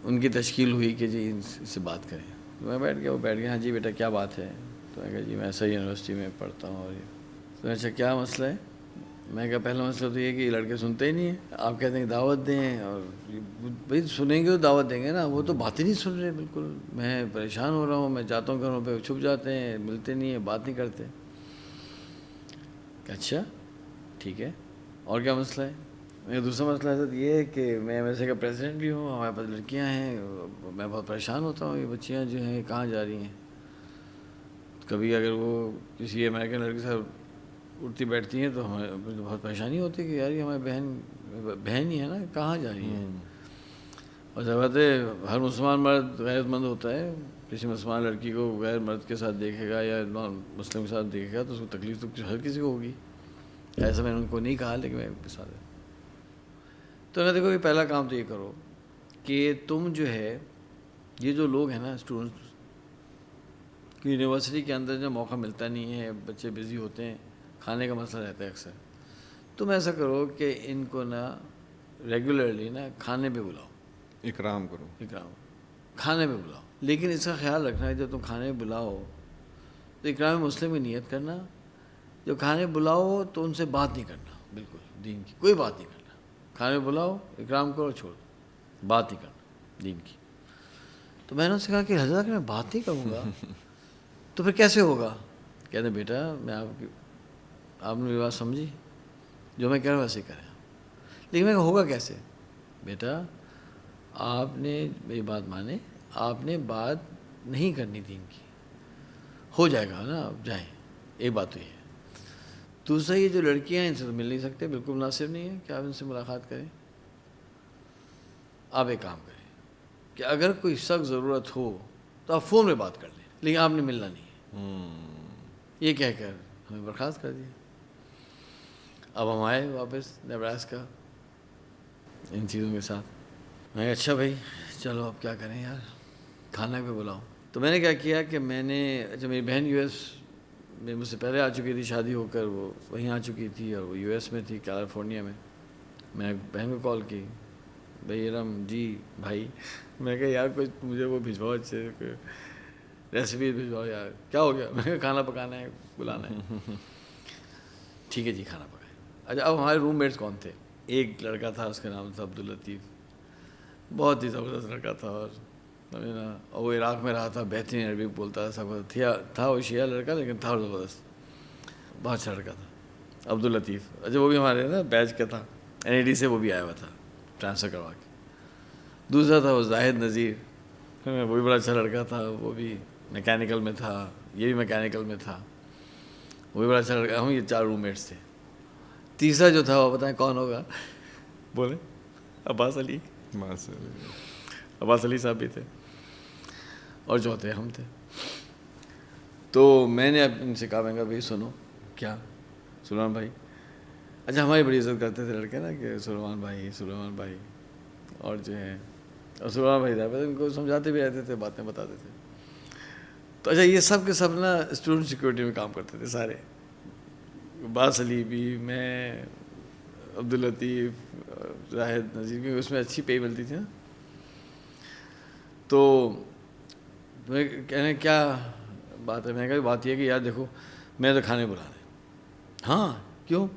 ان کی تشکیل ہوئی کہ جی اس سے بات کریں. میں بیٹھ گیا, وہ بیٹھ گیا, ہاں جی بیٹا کیا بات ہے؟ تو میں کہا جی میں ایسا یونیورسٹی میں پڑھتا ہوں. اور یہ تو اچھا کیا مسئلہ ہے؟ میں کہا پہلا مسئلہ تو یہ کہ یہ لڑکے سنتے ہی نہیں ہیں, آپ کہتے ہیں کہ دعوت دیں, اور بھائی سنیں گے تو دعوت دیں گے نا, وہ تو باتیں نہیں سن رہے بالکل. میں پریشان ہو رہا ہوں, میں جاتا ہوں گھروں پہ, چھپ جاتے ہیں, ملتے نہیں ہیں, بات نہیں کرتے. اچھا ٹھیک ہے, اور کیا مسئلہ ہے؟ میرا دوسرا مسئلہ حضرت یہ ہے کہ میں ایم ایس اے کا پریزیڈنٹ بھی ہوں, ہمارے پاس لڑکیاں ہیں, میں بہت پریشان ہوتا ہوں, یہ بچیاں جو ہیں کہاں جا رہی ہیں. کبھی اگر وہ کسی امریکن لڑکی سے اٹھتی بیٹھتی ہیں تو ہمیں بہت پریشانی ہوتی ہے کہ یار یہ ہماری بہن ہی ہے نا, کہاں جا رہی ہیں. اور ضرورت ہے ہر مسلمان مرد غیرت مند ہوتا ہے, کسی مسلمان لڑکی کو غیر مرد کے ساتھ دیکھے گا یا مسلم کے ساتھ دیکھے گا تو اس کو تکلیف تو ہر کسی کو ہوگی. ایسا میں نے ان کو نہیں کہا, لیکن میں بتا دیں. تو میں دیکھو کہ پہلا کام تو یہ کرو کہ تم جو ہے یہ جو لوگ ہیں نا اسٹوڈنٹس، یونیورسٹی کے اندر جو موقع ملتا نہیں ہے، بچے بزی ہوتے ہیں، کھانے کا مسئلہ رہتا ہے اکثر، تم ایسا کرو کہ ان کو نا ریگولرلی نا کھانے پہ بلاؤ، اکرام کرو، اکرام کھانے پہ بلاؤ. لیکن اس کا خیال رکھنا ہے جب تم کھانے پہ بلاؤ تو اکرام مسلم کی نیت کرنا. جب کھانے بلاؤ تو ان سے بات نہیں کرنا، بالکل دین کی کوئی بات نہیں کرنا. کھانے بلاؤ، اکرام کرو، چھوڑ دو، بات نہیں کرنا دین کی. تو میں نے ان سے کہا کہ حضرت میں بات نہیں کروں گا تو پھر کیسے ہوگا؟ کہتے بیٹا میں آپ نے میری بات سمجھی، جو میں کہہ رہا ہوں ویسے کریں. لیکن میں کہا ہوگا کیسے؟ بیٹا آپ نے میری بات مانے، آپ نے بات نہیں کرنی دین کی، ہو جائے گا نا، آپ جائیں. ایک بات تو یہ ہے. دوسرا یہ جو لڑکیاں ہیں ان سے تو مل نہیں سکتے، بالکل مناسب نہیں ہے کہ آپ ان سے ملاقات کریں. آپ ایک کام کریں کہ اگر کوئی سخت ضرورت ہو تو آپ فون میں بات کر لیں، لیکن آپ نے ملنا نہیں ہے. یہ کہہ کر ہمیں برخاست کر دیا. اب ہم آئے واپس نیبراسکا ان چیزوں کے ساتھ. میں اچھا بھائی چلو اب کیا کریں یار، کھانا پہ بلاؤ. تو میں نے کیا کیا کہ میں نے، اچھا میری بہن یو ایس میں مجھ سے پہلے آ چکی تھی، شادی ہو کر وہ وہیں آ چکی تھی اور وہ یو ایس میں تھی، کیلیفورنیا میں. میں نے بہن کو کال کی، بھائی ارم جی بھائی، میں کہا یار کچھ مجھے وہ بھجواؤ، اچھے ریسیپی بھجواؤ یار. کیا ہو گیا؟ میں کہا کھانا پکانا ہے، بلانا ہے. ٹھیک ہے جی کھانا پکائے. اچھا اب ہمارے روم میٹس کون تھے؟ ایک لڑکا تھا، اس کا نام تھا عبداللطیف، بہت ہی زبردست لڑکا تھا، اور وہ عراق میں رہا تھا، بہترین عربی بولتا تھا، سب تھا. وہ شیعہ لڑکا لیکن تھا زبردست، بہت اچھا لڑکا تھا عبداللطیف. اچھا وہ بھی ہمارے نا بیچ کا تھا، NID سے وہ بھی آیا ہوا تھا ٹرانسفر کروا کے. دوسرا تھا وہ زاہد نذیر، وہ بھی بڑا اچھا لڑکا تھا، وہ بھی میکینیکل میں تھا، یہ بھی میکینیکل میں تھا، وہ بھی بڑا اچھا لڑکا. ہم یہ 4 روم میٹس تھے. تیسرا جو تھا وہ بتائیں کون ہوگا؟ بولیں. عباس علی صاحب بھی تھے، اور چوتھے ہم تھے. تو میں نے اب ان سے کہا، میں کہا بھائی سنو. کیا؟ سلیمان بھائی. اچھا ہماری بڑی عزت کرتے تھے لڑکے نا کہ سلیمان بھائی، اور جو ہے اور سلیمان بھائی صاحب ان کو سمجھاتے بھی رہتے تھے، باتیں بتاتے تھے. تو اچھا یہ سب کے سب نا اسٹوڈنٹ سیکورٹی میں کام کرتے تھے سارے، عباس علی بھی، میں، عبداللطیف، زاہد نذیر، کیونکہ اس میں اچھی پے ملتی تھی نا. تو میں کہنے کیا بات ہے؟ میں نے کہا بات یہ ہے کہ یار دیکھو میں تو کھانے بلا رہے. ہاں کیوں؟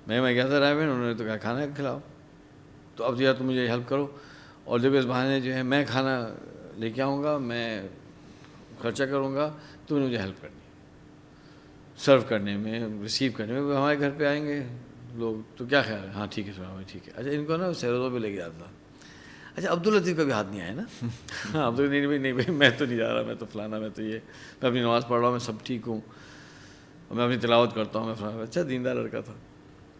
میں گیا تھا رائے بہن، انہوں نے تو کہا کھانا کھلاؤ. تو اب یار تم مجھے ہیلپ کرو، اور جو کہ اس بہانے جو ہے میں کھانا لے کے آؤں گا، میں خرچہ کروں گا، تو مجھے ہیلپ کرنی سرو کرنے میں، ریسیو کرنے میں. ہمارے گھر پہ آئیں گے لوگ تو کیا خیال ہے؟ ہاں ٹھیک ہے سر ٹھیک ہے. اچھا ان کو نا سیروزوں پہ لے کے جاتا تھا. اچھا عبداللطیف کا بھی ہاتھ نہیں آیا نا؟ ہاں عبداللطیف نہیں بھائی میں تو نہیں جا رہا، میں تو فلانا، میں تو یہ، میں اپنی نماز پڑھ رہا ہوں، میں سب ٹھیک ہوں، میں اپنی تلاوت کرتا ہوں، میں فلانا. اچھا دیندار لڑکا تھا.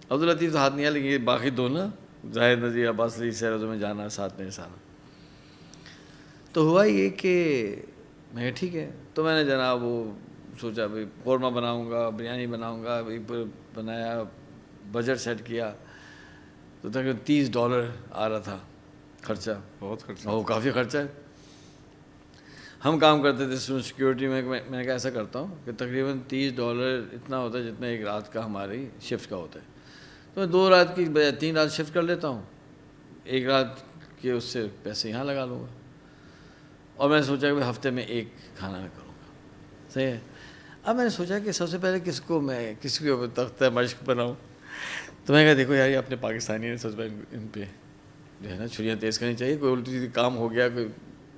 عبداللطیف تو ہاتھ نہیں آیا، لیکن یہ باقی دو نا زاہد نذیر، عباس علی، سیروزوں میں جانا ساتھ میں سارا. تو ہوا یہ کہ میں ٹھیک ہے. تو میں نے جناب وہ سوچا بھائی قورمہ بناؤں گا، بریانی بناؤں گا، بنایا، بجٹ سیٹ کیا. تو تقریباً $30 آ رہا تھا خرچہ. بہت خرچہ، وہ کافی خرچہ ہے. ہم کام کرتے تھے سیکورٹی میں. میں نے کہا ایسا کرتا ہوں کہ تقریباً $30 اتنا ہوتا ہے جتنا ایک رات کا ہماری شفٹ کا ہوتا ہے. تو میں 2 رات کی بجائے 3 رات شفٹ کر لیتا ہوں، 1 رات کے اس سے پیسے یہاں لگا لوں گا. اور میں نے سوچا کہ ہفتے میں 1 کھانا میں کروں گا. صحیح ہے. اب میں نے سوچا کہ سب سے پہلے کس کے اوپر تختہ مشق بناؤں. تو میں کہا دیکھو یار یہ اپنے پاکستانی نے سب سے پہلے ان پہ جو ہے نا چھریاں تیز کرنی چاہیے. کوئی الٹی سیدھی کام ہو گیا کوئی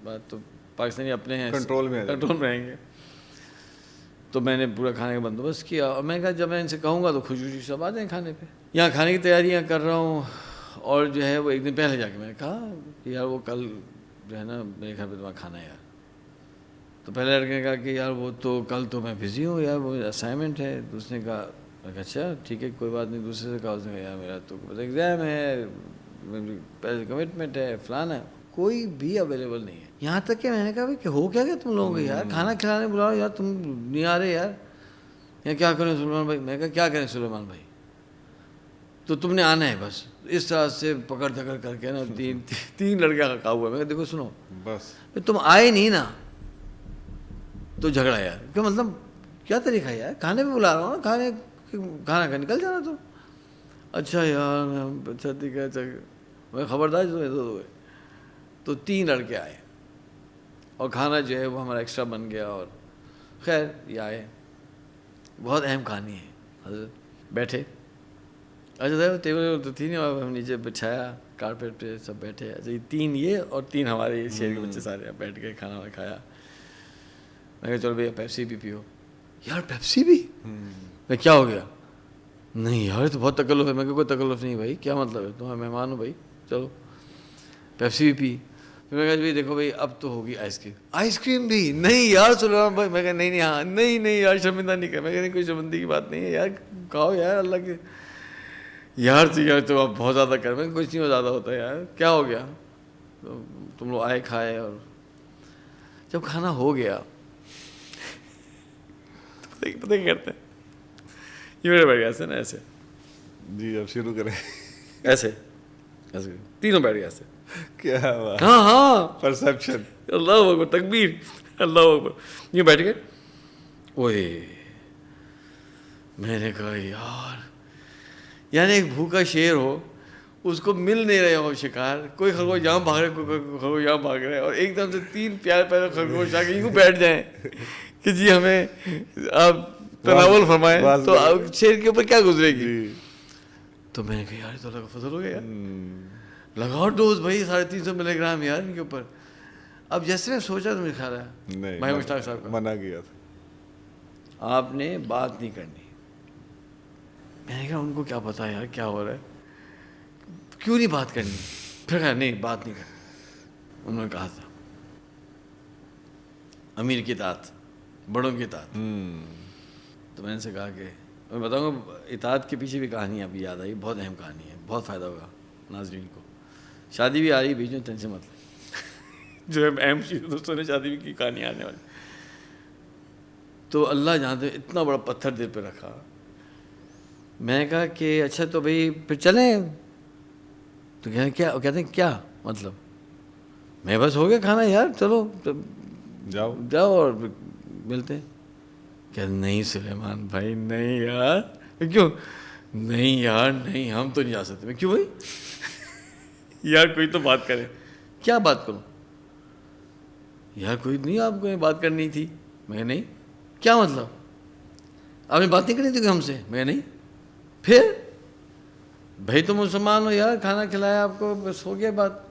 بات تو پاکستانی اپنے ہیں، کنٹرول میں رہیں گے. تو میں نے پورا کھانے کا بندوبست کیا. اور میں نے کہا جب میں ان سے کہوں گا تو خوشی سب آ جائیں کھانے پہ. یہاں کھانے کی تیاریاں کر رہا ہوں، اور جو ہے وہ 1 دن پہلے جا کے میں نے کہا کہ یار وہ کل جو ہے نا میرے گھر پہ تمہارا کھانا ہے یار. تو پہلے لڑکے نے کہا کہ یار وہ تو کل تو میں بزی ہوں یار، وہ اسائنمنٹ ہے. دوسرے نے کہا میں کہا اچھا ٹھیک ہے کوئی بات نہیں. دوسرے سے کہا اس نے کہا یار میرا تو ایگزام ہے، پہلے کمٹمنٹ ہے، فلانا ہے. کوئی بھی اویلیبل نہیں ہے. یہاں تک کہ میں نے کہا بھائی کہ ہو کیا تم لوگوں کو یار، کھانا کھلانے بلاؤ یار، تم نہیں آ رہے یار. یا کیا کریں سلیمان بھائی؟ میں کہا کیا کریں سلیمان بھائی، تو تم نے آنا ہے بس. اس طرح سے پکڑ دکڑ کر کے نا تین لڑکے کا کہا ہوا ہے. میں کہا دیکھو سنو, بس تم آئے نہیں نا تو جھگڑا یار, کیا مطلب کیا طریقہ ہے یار, کھانے پہ بلا رہا ہوں نا, کھانا کھا نکل جانا تم. اچھا یار, اچھا ٹھیک ہے, میں خبردار تو 3 لڑکے آئے اور کھانا جو ہے وہ ہمارا ایکسٹرا بن گیا. اور خیر یہ آئے, بہت اہم کہانی ہے. حضرت بیٹھے, اچھا ٹیبل تو تھی نہیں, اور ہم نیچے بچھایا کارپیٹ پہ, سب بیٹھے. اچھا 3 یہ اور 3 ہمارے شہر کے بچے سارے بیٹھ کے کھانا کھایا. میں کہا چلو بھیا پیپسی بھی پیو. یار پیپسی بھی, میں کیا ہو گیا؟ نہیں یار تو بہت تکلف ہے. میں کہ کوئی تکلف نہیں بھائی, کیا مطلب ہے, تمہارے مہمان ہو بھائی, چلو پیپسی بھی پی. پھر میں کہا بھائی دیکھو بھائی اب تو ہوگی آئس کریم بھی. نہیں یار سلیمان بھائی, میں کہا نہیں ہاں نہیں یار شرمندہ نہیں کر. میں کہا نہیں کوئی شرمندگی کی بات نہیں ہے یار, کھاؤ یار اللہ کے یار تو آپ بہت زیادہ کر. میں کچھ نہیں زیادہ ہوتا یار, کیا ہو گیا, تم لوگ آئے کھائے. اور جب کھانا ہو گیا پتہ کیا کرتے ہیں, یہ میرے بیٹھ گیا ایسے نا, ایسے جی اب شروع کریں. ایسے تینوں بیٹھ گئے ایسے. کیا بات, ہاں پرسپشن, اللہ اکبر, تکبیر, اللہ اکبر. یہ بیٹھ گئے. اوئے میں نے کہا یار, یعنی ایک بھوکا شیر ہو, اس کو مل نہیں رہے ہو شکار, کوئی خرگوش یہاں بھاگ رہے, کوئی خرگوش یہاں بھاگ رہے, اور ایک دم سے 3 پیارے پیارے خرگوش آ کے یوں بیٹھ جائیں کہ جی ہمیں آپ تناول فرمائیں, تو شیر کے اوپر کیا گزرے گی. تو میں نے کہا یار تو اللہ کا فضل ہو گیا, لگاؤ ڈوز بھائی 350 ملی گرام یار ان کے اوپر. اب جیسے میں سوچا تو مجھے خیال آیا بھائی مشتاق صاحب کا منع کیا تھا, آپ نے بات نہیں کرنی. میں نے کہا ان کو کیا پتا یار کیا ہو رہا ہے, کیوں نہیں بات کرنی. پھر کہا نہیں بات نہیں کرنی. انہوں نے کہا تھا امیر کی اطاعت, بڑوں کی اطاعت. تو میں نے سے کہا کہ میں بتاؤں گا اطاعت کے پیچھے بھی کہانی ابھی یاد آئی, بہت اہم کہانی ہے, بہت فائدہ ہوگا ناظرین کو. شادی بھی آ رہی بیچ میں, ٹینشن مت لیں, جو ہے اہم چیز دوستوں نے شادی بھی کی کہانی آنے والی. تو اللہ جانتے اتنا بڑا پتھر دل پہ رکھا. میں نے کہا کہ اچھا تو بھائی پھر چلیں. تو کہتے ہیں کیا مطلب, میں بس ہو گیا کھانا یار, چلو جاؤ اور ملتے ہیں. کہ نہیں سلیمان بھائی نہیں یار. کیوں نہیں یار, نہیں ہم تو نہیں جا سکتے. میں کیوں بھائی یار کوئی تو بات کرے. کیا بات کروں یار, کوئی نہیں آپ کو بات کرنی تھی. میں نہیں, کیا مطلب آپ نے بات نہیں کرنی تھی کہ ہم سے. میں نہیں, پھر بھائی تم مسلمان ہو یار, کھانا کھلایا آپ کو, بس ہو گیا بات.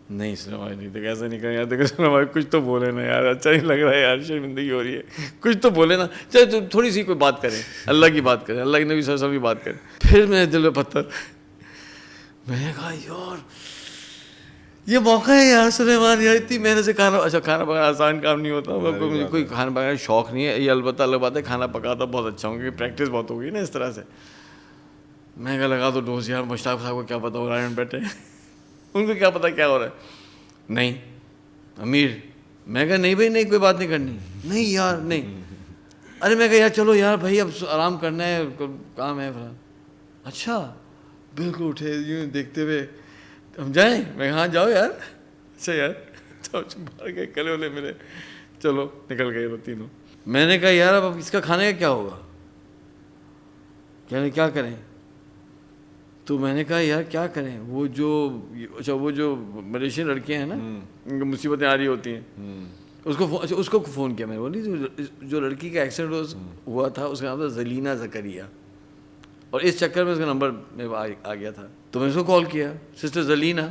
نہیں سلمان نہیں, دیکھ ایسا نہیں کریں یار, دیکھو سلمان کچھ تو بولے نا یار, اچھا نہیں لگ رہا ہے یار, شرمندگی ہو رہی ہے, کچھ تو بولے نا, چاہے تھوڑی سی کوئی بات کریں, اللہ کی بات کریں, اللہ کے نبی صلی اللہ علیہ وسلم کی بات کریں. پھر میرے دل میں پتھر. میں نے کہا یار یہ موقع ہے یار سلیمان, یار اتنی محنت سے کھانا. اچھا کھانا پکانا آسان کام نہیں ہوتا, مجھے کوئی کھانا پکانے کا شوق نہیں ہے, یہ البتہ الگ بات ہے کھانا پکاتا بہت اچھا ہوں, کیونکہ پریکٹس بہت ہو گئی نا اس طرح سے. میں کہا لگا دو ڈوز یار, مشتاق صاحب کو کیا پتا ہو رہا ہے بیٹھے, ان کو کیا پتا کیا ہو رہا ہے. نہیں امیر, میں کہا نہیں بھائی نہیں کوئی بات نہیں کرنی. نہیں یار نہیں. ارے میں کہا یار چلو یار بھائی اب آرام کرنا ہے, کام ہے. اچھا بالکل اٹھے یوں دیکھتے ہوئے, ہم جائیں. میں کہا ہاں جاؤ یار. اچھا یار باہر گئے, کلے والے ملے, چلو نکل گئے وہ تینوں. میں نے کہا یار اب اس کا کھانے کا کیا ہوگا, کیا کریں. تو میں نے کہا یار کیا کریں, وہ جو ملیشین لڑکیاں ہیں نا, ان کو مصیبتیں آ رہی ہوتی ہیں, اس کو فون کیا میں نے. بولی جو لڑکی کا ایکسیڈنٹ ہوا تھا اس کا نام تھا زلینہ زکریا, اور اس چکر میں اس کا نمبر میں آ گیا تھا. تو میں اس کو کال کیا, سسٹر زلینہ,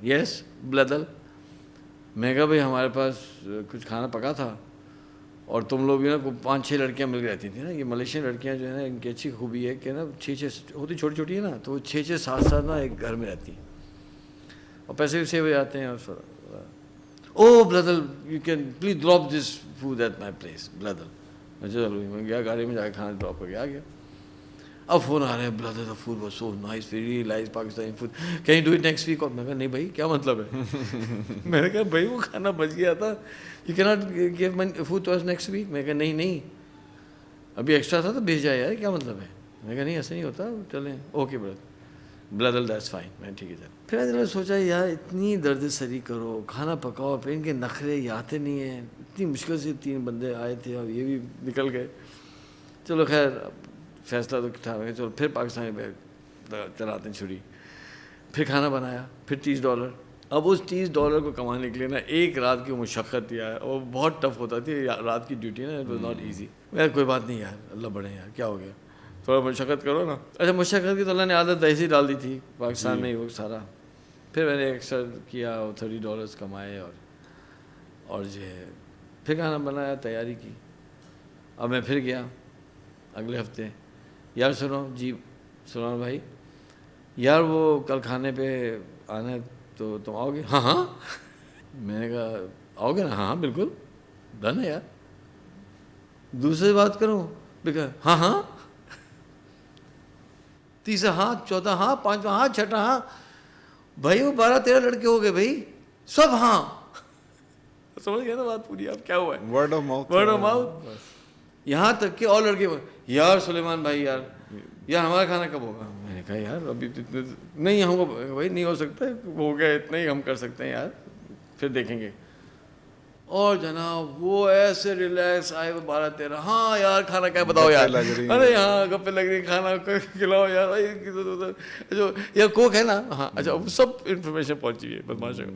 یس بلدل. میں کہا بھائی ہمارے پاس کچھ کھانا پکا تھا, اور تم لوگ بھی نا 5-6 لڑکیاں مل رہتی تھیں نا. یہ ملیشین لڑکیاں جو ہے نا, ان کی اچھی خوبی ہے کہ نا 6 ہوتی چھوٹی چھوٹی ہے نا, تو وہ 6-7 نا ایک گھر میں رہتی ہیں, اور پیسے بھی سیو ہو جاتے ہیں. اور oh Bilawal you can please drop this food at my place Bilawal. میں چلو میں گیا گاڑی میں جا کے کھانا ڈراپ کر کے آ گیا. اب فون آ رہے ہیں, Bilawal the food was so nice, very nice Pakistani food, can you do it next week. اور میں کہا نہیں بھائی کیا مطلب ہے. میں نے کہا بھائی وہ کھانا بچ گیا تھا, you can not give my food to us next week. میں کہا نہیں ابھی ایکسٹرا تھا تو بھیج جائے یار, کیا مطلب ہے. میں کہا نہیں ایسا نہیں ہوتا, چلیں okay brother. Bilawal that's fine. میں ٹھیک ہے چل. پھر میں نے سوچا یار اتنی درد سری کرو, کھانا پکاؤ, پھر ان کے نخرے یہ آتے نہیں ہیں. اتنی مشکل سے 3 بندے آئے تھے اور یہ بھی نکل گئے. چلو خیر فیصلہ تو اٹھا گئے. چلو پھر پاکستانی بیگ چلاتے ہیں چھری. پھر کھانا بنایا, پھر $30. اب اس $30 کو کمانے کے لیے نا ایک رات کی مشقت یا اور بہت ٹف ہوتا تھی رات کی ڈیوٹی نا. It was not easy. یار کوئی بات نہیں یار, اللہ بڑے یار, کیا ہو گیا, تھوڑا مشقت کرو نا. اچھا مشقت کی تو اللہ نے عادت ایسی ڈال دی تھی پاکستان میں ہی وہ سارا. پھر میں نے اکثر کیا $30 کمائے اور جو ہے پھر کھانا بنایا, تیاری کی. اب میں پھر گیا اگلے ہفتے. یار سنو جی سلمان بھائی, یار وہ کل کھانے پہ آنا ہے تو تم آؤ گے؟ ہاں ہاں. میں نے کہا آؤ گے نا؟ ہاں ہاں بالکل ڈن ہے یار. دوسری بات کروں؟ ہاں ہاں. تیسرا ہاں, چوتھا ہاں, پانچواں ہاں, چھٹا ہاں. بھائی وہ 12-13 لڑکے ہو گئے بھائی, سب ہاں. سمجھ گئے نا بات پوری. آپ کیا ہوا ہے, ورڈ آف ماؤتھ. یہاں تک کہ اور لڑکے یار سلیمان بھائی یار ہمارا کھانا کب ہوگا؟ میں نے کہا یار ابھی تو اتنے نہیں, ہم کو بھائی نہیں ہو سکتا, ہو گیا اتنا ہی ہم کر سکتے ہیں یار, پھر دیکھیں گے. اور جناب وہ ایسے ریلیکس آئے 12-13. ہاں یار کھانا کیا بتاؤ یار, ارے ہاں گپے لگ رہی, کھانا کھلاؤ یار. جو یار کوک ہے نا, ہاں اچھا سب انفارمیشن پہنچی ہوئی ہے بدماشوں.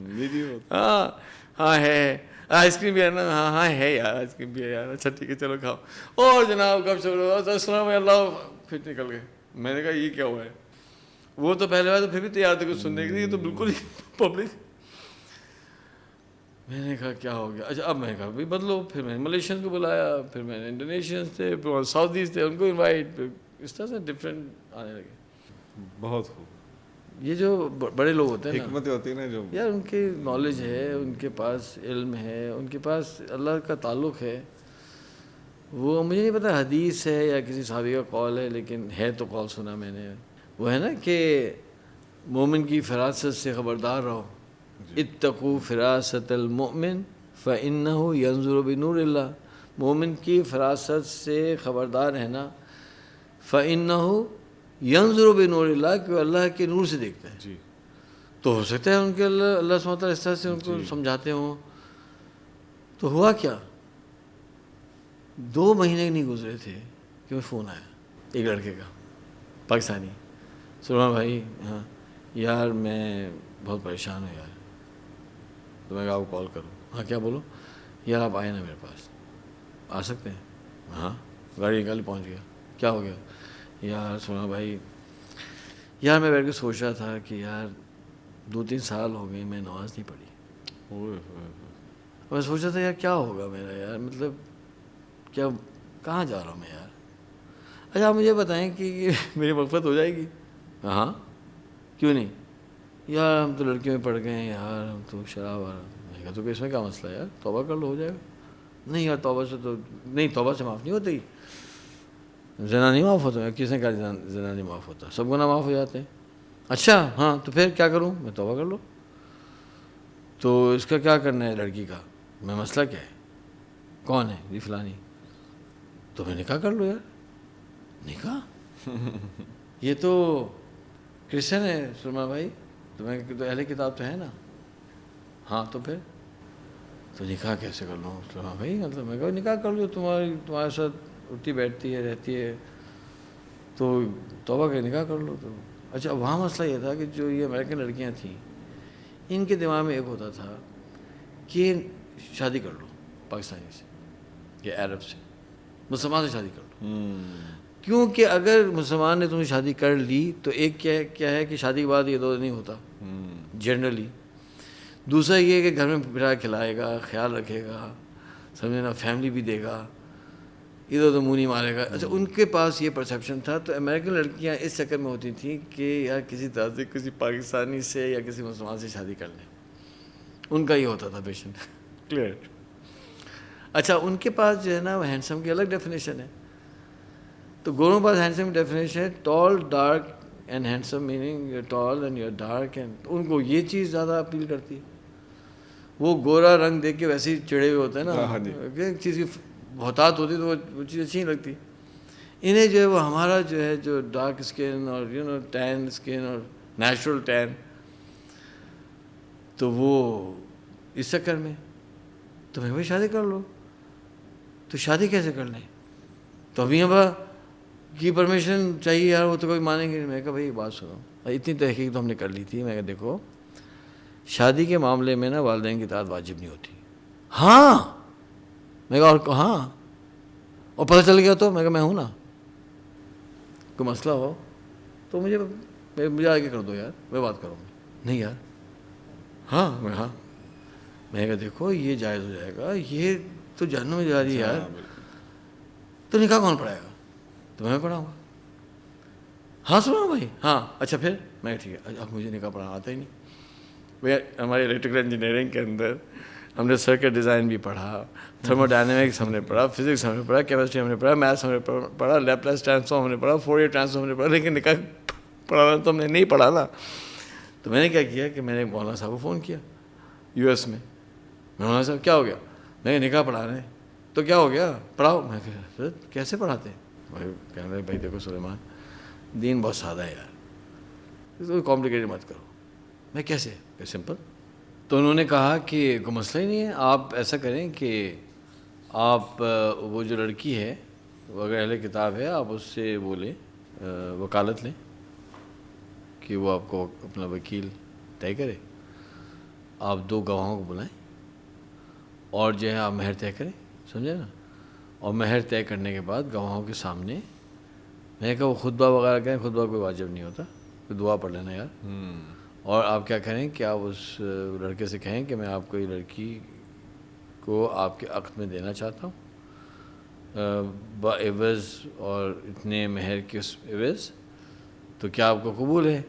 ہاں ہاں ہے. آئس کریم بھی ہے نا, ہاں ہاں ہے یار آئس کریم بھی ہے یار. اچھا ٹھیک ہے چلو کھاؤ. اور جناب کب چلو السلام اللہ, پھر نکل گئے. میں نے کہا یہ کیا ہوا ہے. وہ تو پہلے بار تو پھر بھی تیار تھے کچھ سننے کے لیے, یہ تو بالکل ہی پبلک. میں نے کہا کیا ہو گیا. اچھا اب میں نے کہا بھائی بدلو. پھر میں نے ملیشین کو بلایا, پھر میں نے انڈونیشینس تھے, پھر ساؤتھیز تھے, ان کو انوائٹ. اس طرح سے ڈفرینٹ آنے لگے. بہت خوب. یہ جو بڑے لوگ ہوتے ہیں حکمتیں ہوتی ہیں نا جو یار, ان کی نالج ہے, ان کے پاس علم ہے, ان کے پاس اللہ کا تعلق ہے. وہ مجھے نہیں پتا حدیث ہے یا کسی صحابی کا قول ہے, لیکن ہے تو قول سنا میں نے. وہ ہے نا کہ مومن کی فراست سے خبردار رہو. اتقوا فراست المؤمن فإنه ينظر بنور اللہ. مومن کی فراست سے خبردار رہنا. فإنه ينظر بنور اللہ, کہ اللہ کے نور سے دیکھتا ہے. جی تو ہو سکتا ہے ان کے اللہ سبحانہ وتعالیٰ اس طرح سے ان کو سمجھاتے ہوں. تو ہوا کیا, 2 مہینے نہیں گزرے تھے کہ میں فون آیا ایک لڑکے کا, پاکستانی. سلمان بھائی ہاں یار میں بہت پریشان ہوں یار. تو میں کہا آپ کو کال کروں. ہاں کیا بولو. یار آپ آئے نا میرے پاس, آ سکتے ہیں؟ ہاں گاڑی نکال پہنچ گیا. کیا ہو گیا؟ یار سلمان بھائی یار میں بیٹھ کے سوچ رہا تھا کہ یار 2-3 سال ہو گئے میں نماز نہیں پڑھی. میں سوچ رہا تھا یار کیا ہوگا میرا یار, مطلب کیا کہاں جا رہا ہوں میں یار. اچھا آپ مجھے بتائیں کہ میری مغفرت ہو جائے گی؟ ہاں کیوں نہیں یار, ہم تو لڑکیوں میں پڑ گئے ہیں یار, ہم تو شراب آ رہا. میں کہا تو کہ اس میں کیا مسئلہ ہے یار, توبہ کر لو ہو جائے گا. نہیں یار توبہ سے تو نہیں, توبہ سے معاف نہیں ہوتی. زنا نہیں معاف ہوتا. کس نے کہا زنا نہیں معاف ہوتا, سب گناہ معاف ہو جاتے ہیں. اچھا ہاں تو پھر کیا کروں میں؟ توبہ کر لو. تو اس کا کیا کرنا ہے لڑکی کا؟ میں مسئلہ کیا ہے, کون ہے جی فلانی. تو میں نکاح کر لو یار. نکاح یہ تو کرسچن ہے سلمان بھائی, تمہیں تو اہل کتاب تو ہے نا. ہاں تو پھر تو نکاح کیسے کر لوں سلمان بھائی؟ مطلب میں کہا نکاح کر لو, تمہارے ساتھ اٹھتی بیٹھتی ہے رہتی ہے تو توبہ کے نکاح کر لو. تو اچھا وہاں مسئلہ یہ تھا کہ جو یہ امریکن لڑکیاں تھیں, ان کے دماغ میں ایک ہوتا تھا کہ شادی کر لو پاکستانی سے یا عرب سے, مسلمان سے شادی کر لو. کیونکہ اگر مسلمان نے تمہیں شادی کر لی تو ایک کیا ہے کہ شادی کے بعد یہ 2 نہیں ہوتا جنرلی. دوسرا یہ کہ گھر میں پھرا کھلائے گا, خیال رکھے گا, سمجھے نا, فیملی بھی دے گا, ادھر ادھر منہ نہیں مارے گا. اچھا ان کے پاس یہ پرسیپشن تھا. تو امریکن لڑکیاں اس چکر میں ہوتی تھیں کہ یار کسی طرح سے کسی پاکستانی سے یا کسی مسلمان سے شادی کر لیں. ان کا یہ ہوتا تھا پیشن. کلیئر. اچھا ان کے پاس جو ہے نا وہ ہینڈسم کی الگ ڈیفینیشن ہے. تو گوروں کے پاس ہینڈسم کی ڈیفینیشن ہے tall dark and handsome, meaning you tall and you dark, and ان کو یہ چیز زیادہ اپیل کرتی ہے. وہ گورا رنگ دیکھ کے ویسے ہی چڑے ہوئے ہوتے ہیں نا, ایک چیز کی بہتات ہوتی تو وہ چیز اچھی نہیں لگتی. انہیں جو ہے وہ ہمارا جو ہے جو ڈارک اسکن اور ٹین اسکن اور نیچرل ٹین. تو وہ اس چکر میں تو میں شادی کر لو. تو شادی کیسے کر لیں؟ تو ابھی ابا کی پرمیشن چاہیے یار, وہ تو کوئی مانیں گے نہیں. میں کہا بھائی بات سنو, اتنی تحقیق تو ہم نے کر لی تھی. میں کہا دیکھو شادی کے معاملے میں نا والدین کی اطاعت واجب نہیں ہوتی. ہاں میں کہا, اور ہاں اور پتہ چل گیا تو میں کہا میں ہوں نا, کوئی مسئلہ ہو تو مجھے آگے کر دو یار, میں بات کروں گا. نہیں یار, ہاں میں کہا دیکھو یہ جائز ہو جائے گا, یہ تو جہنم میں جا رہی ہے یار. تو نکاح کون پڑھائے گا؟ تو میں پڑھاؤں گا. ہاں سنو بھائی, ہاں اچھا پھر میں ٹھیک ہے. اب مجھے نکاح پڑھانا آتا ہی نہیں. بھیا ہماری الیکٹریکل انجینئرنگ کے اندر ہم نے سرکٹ ڈیزائن بھی پڑھا, تھرمو ڈائنامکس ہم نے پڑھا, فزکس ہم نے پڑھا, کیمسٹری ہم نے پڑھا, میتھس ہم نے پڑھا, لیپلیس ٹرانسفارم ہم نے پڑھا, فورئر ٹرانسفارم ہم نے پڑھا, لیکن نکاح پڑھانا تو ہم نے نہیں پڑھا نا. تو میں نے کیا کیا کہ میں نے مولانا صاحب کو فون کیا یو ایس میں. مولانا صاحب کیا ہو گیا؟ میں نکاح پڑھا رہے ہیں. تو کیا ہو گیا, پڑھاؤ. میں کہ کیسے پڑھاتے ہیں؟ بھائی کہنے لگے بھائی دیکھو سلیمان, دین بہت سادہ ہے یار, کمپلیکیٹڈ مت کرو. میں کیسے؟ کہ سمپل. تو انہوں نے کہا کہ کوئی مسئلہ ہی نہیں ہے, آپ ایسا کریں کہ آپ وہ جو لڑکی ہے وہ اگر اہل کتاب ہے آپ اس سے وہ لیں, وکالت لیں کہ وہ آپ کو اپنا وکیل طے کرے. آپ 2 گواہوں کو بلائیں اور جو ہے آپ مہر طے کریں, سمجھے نا. اور مہر طے کرنے کے بعد گواہوں کے سامنے میں نے کہا وہ خطبہ وغیرہ کریں. خطبہ کوئی واجب نہیں ہوتا, کوئی دعا پڑھ لینا یار. اور آپ کیا کریں کہ آپ اس لڑکے سے کہیں کہ میں آپ کو یہ لڑکی کو آپ کے عقد میں دینا چاہتا ہوں بعوض اور اتنے مہر کے عوض, تو کیا آپ کو قبول ہے؟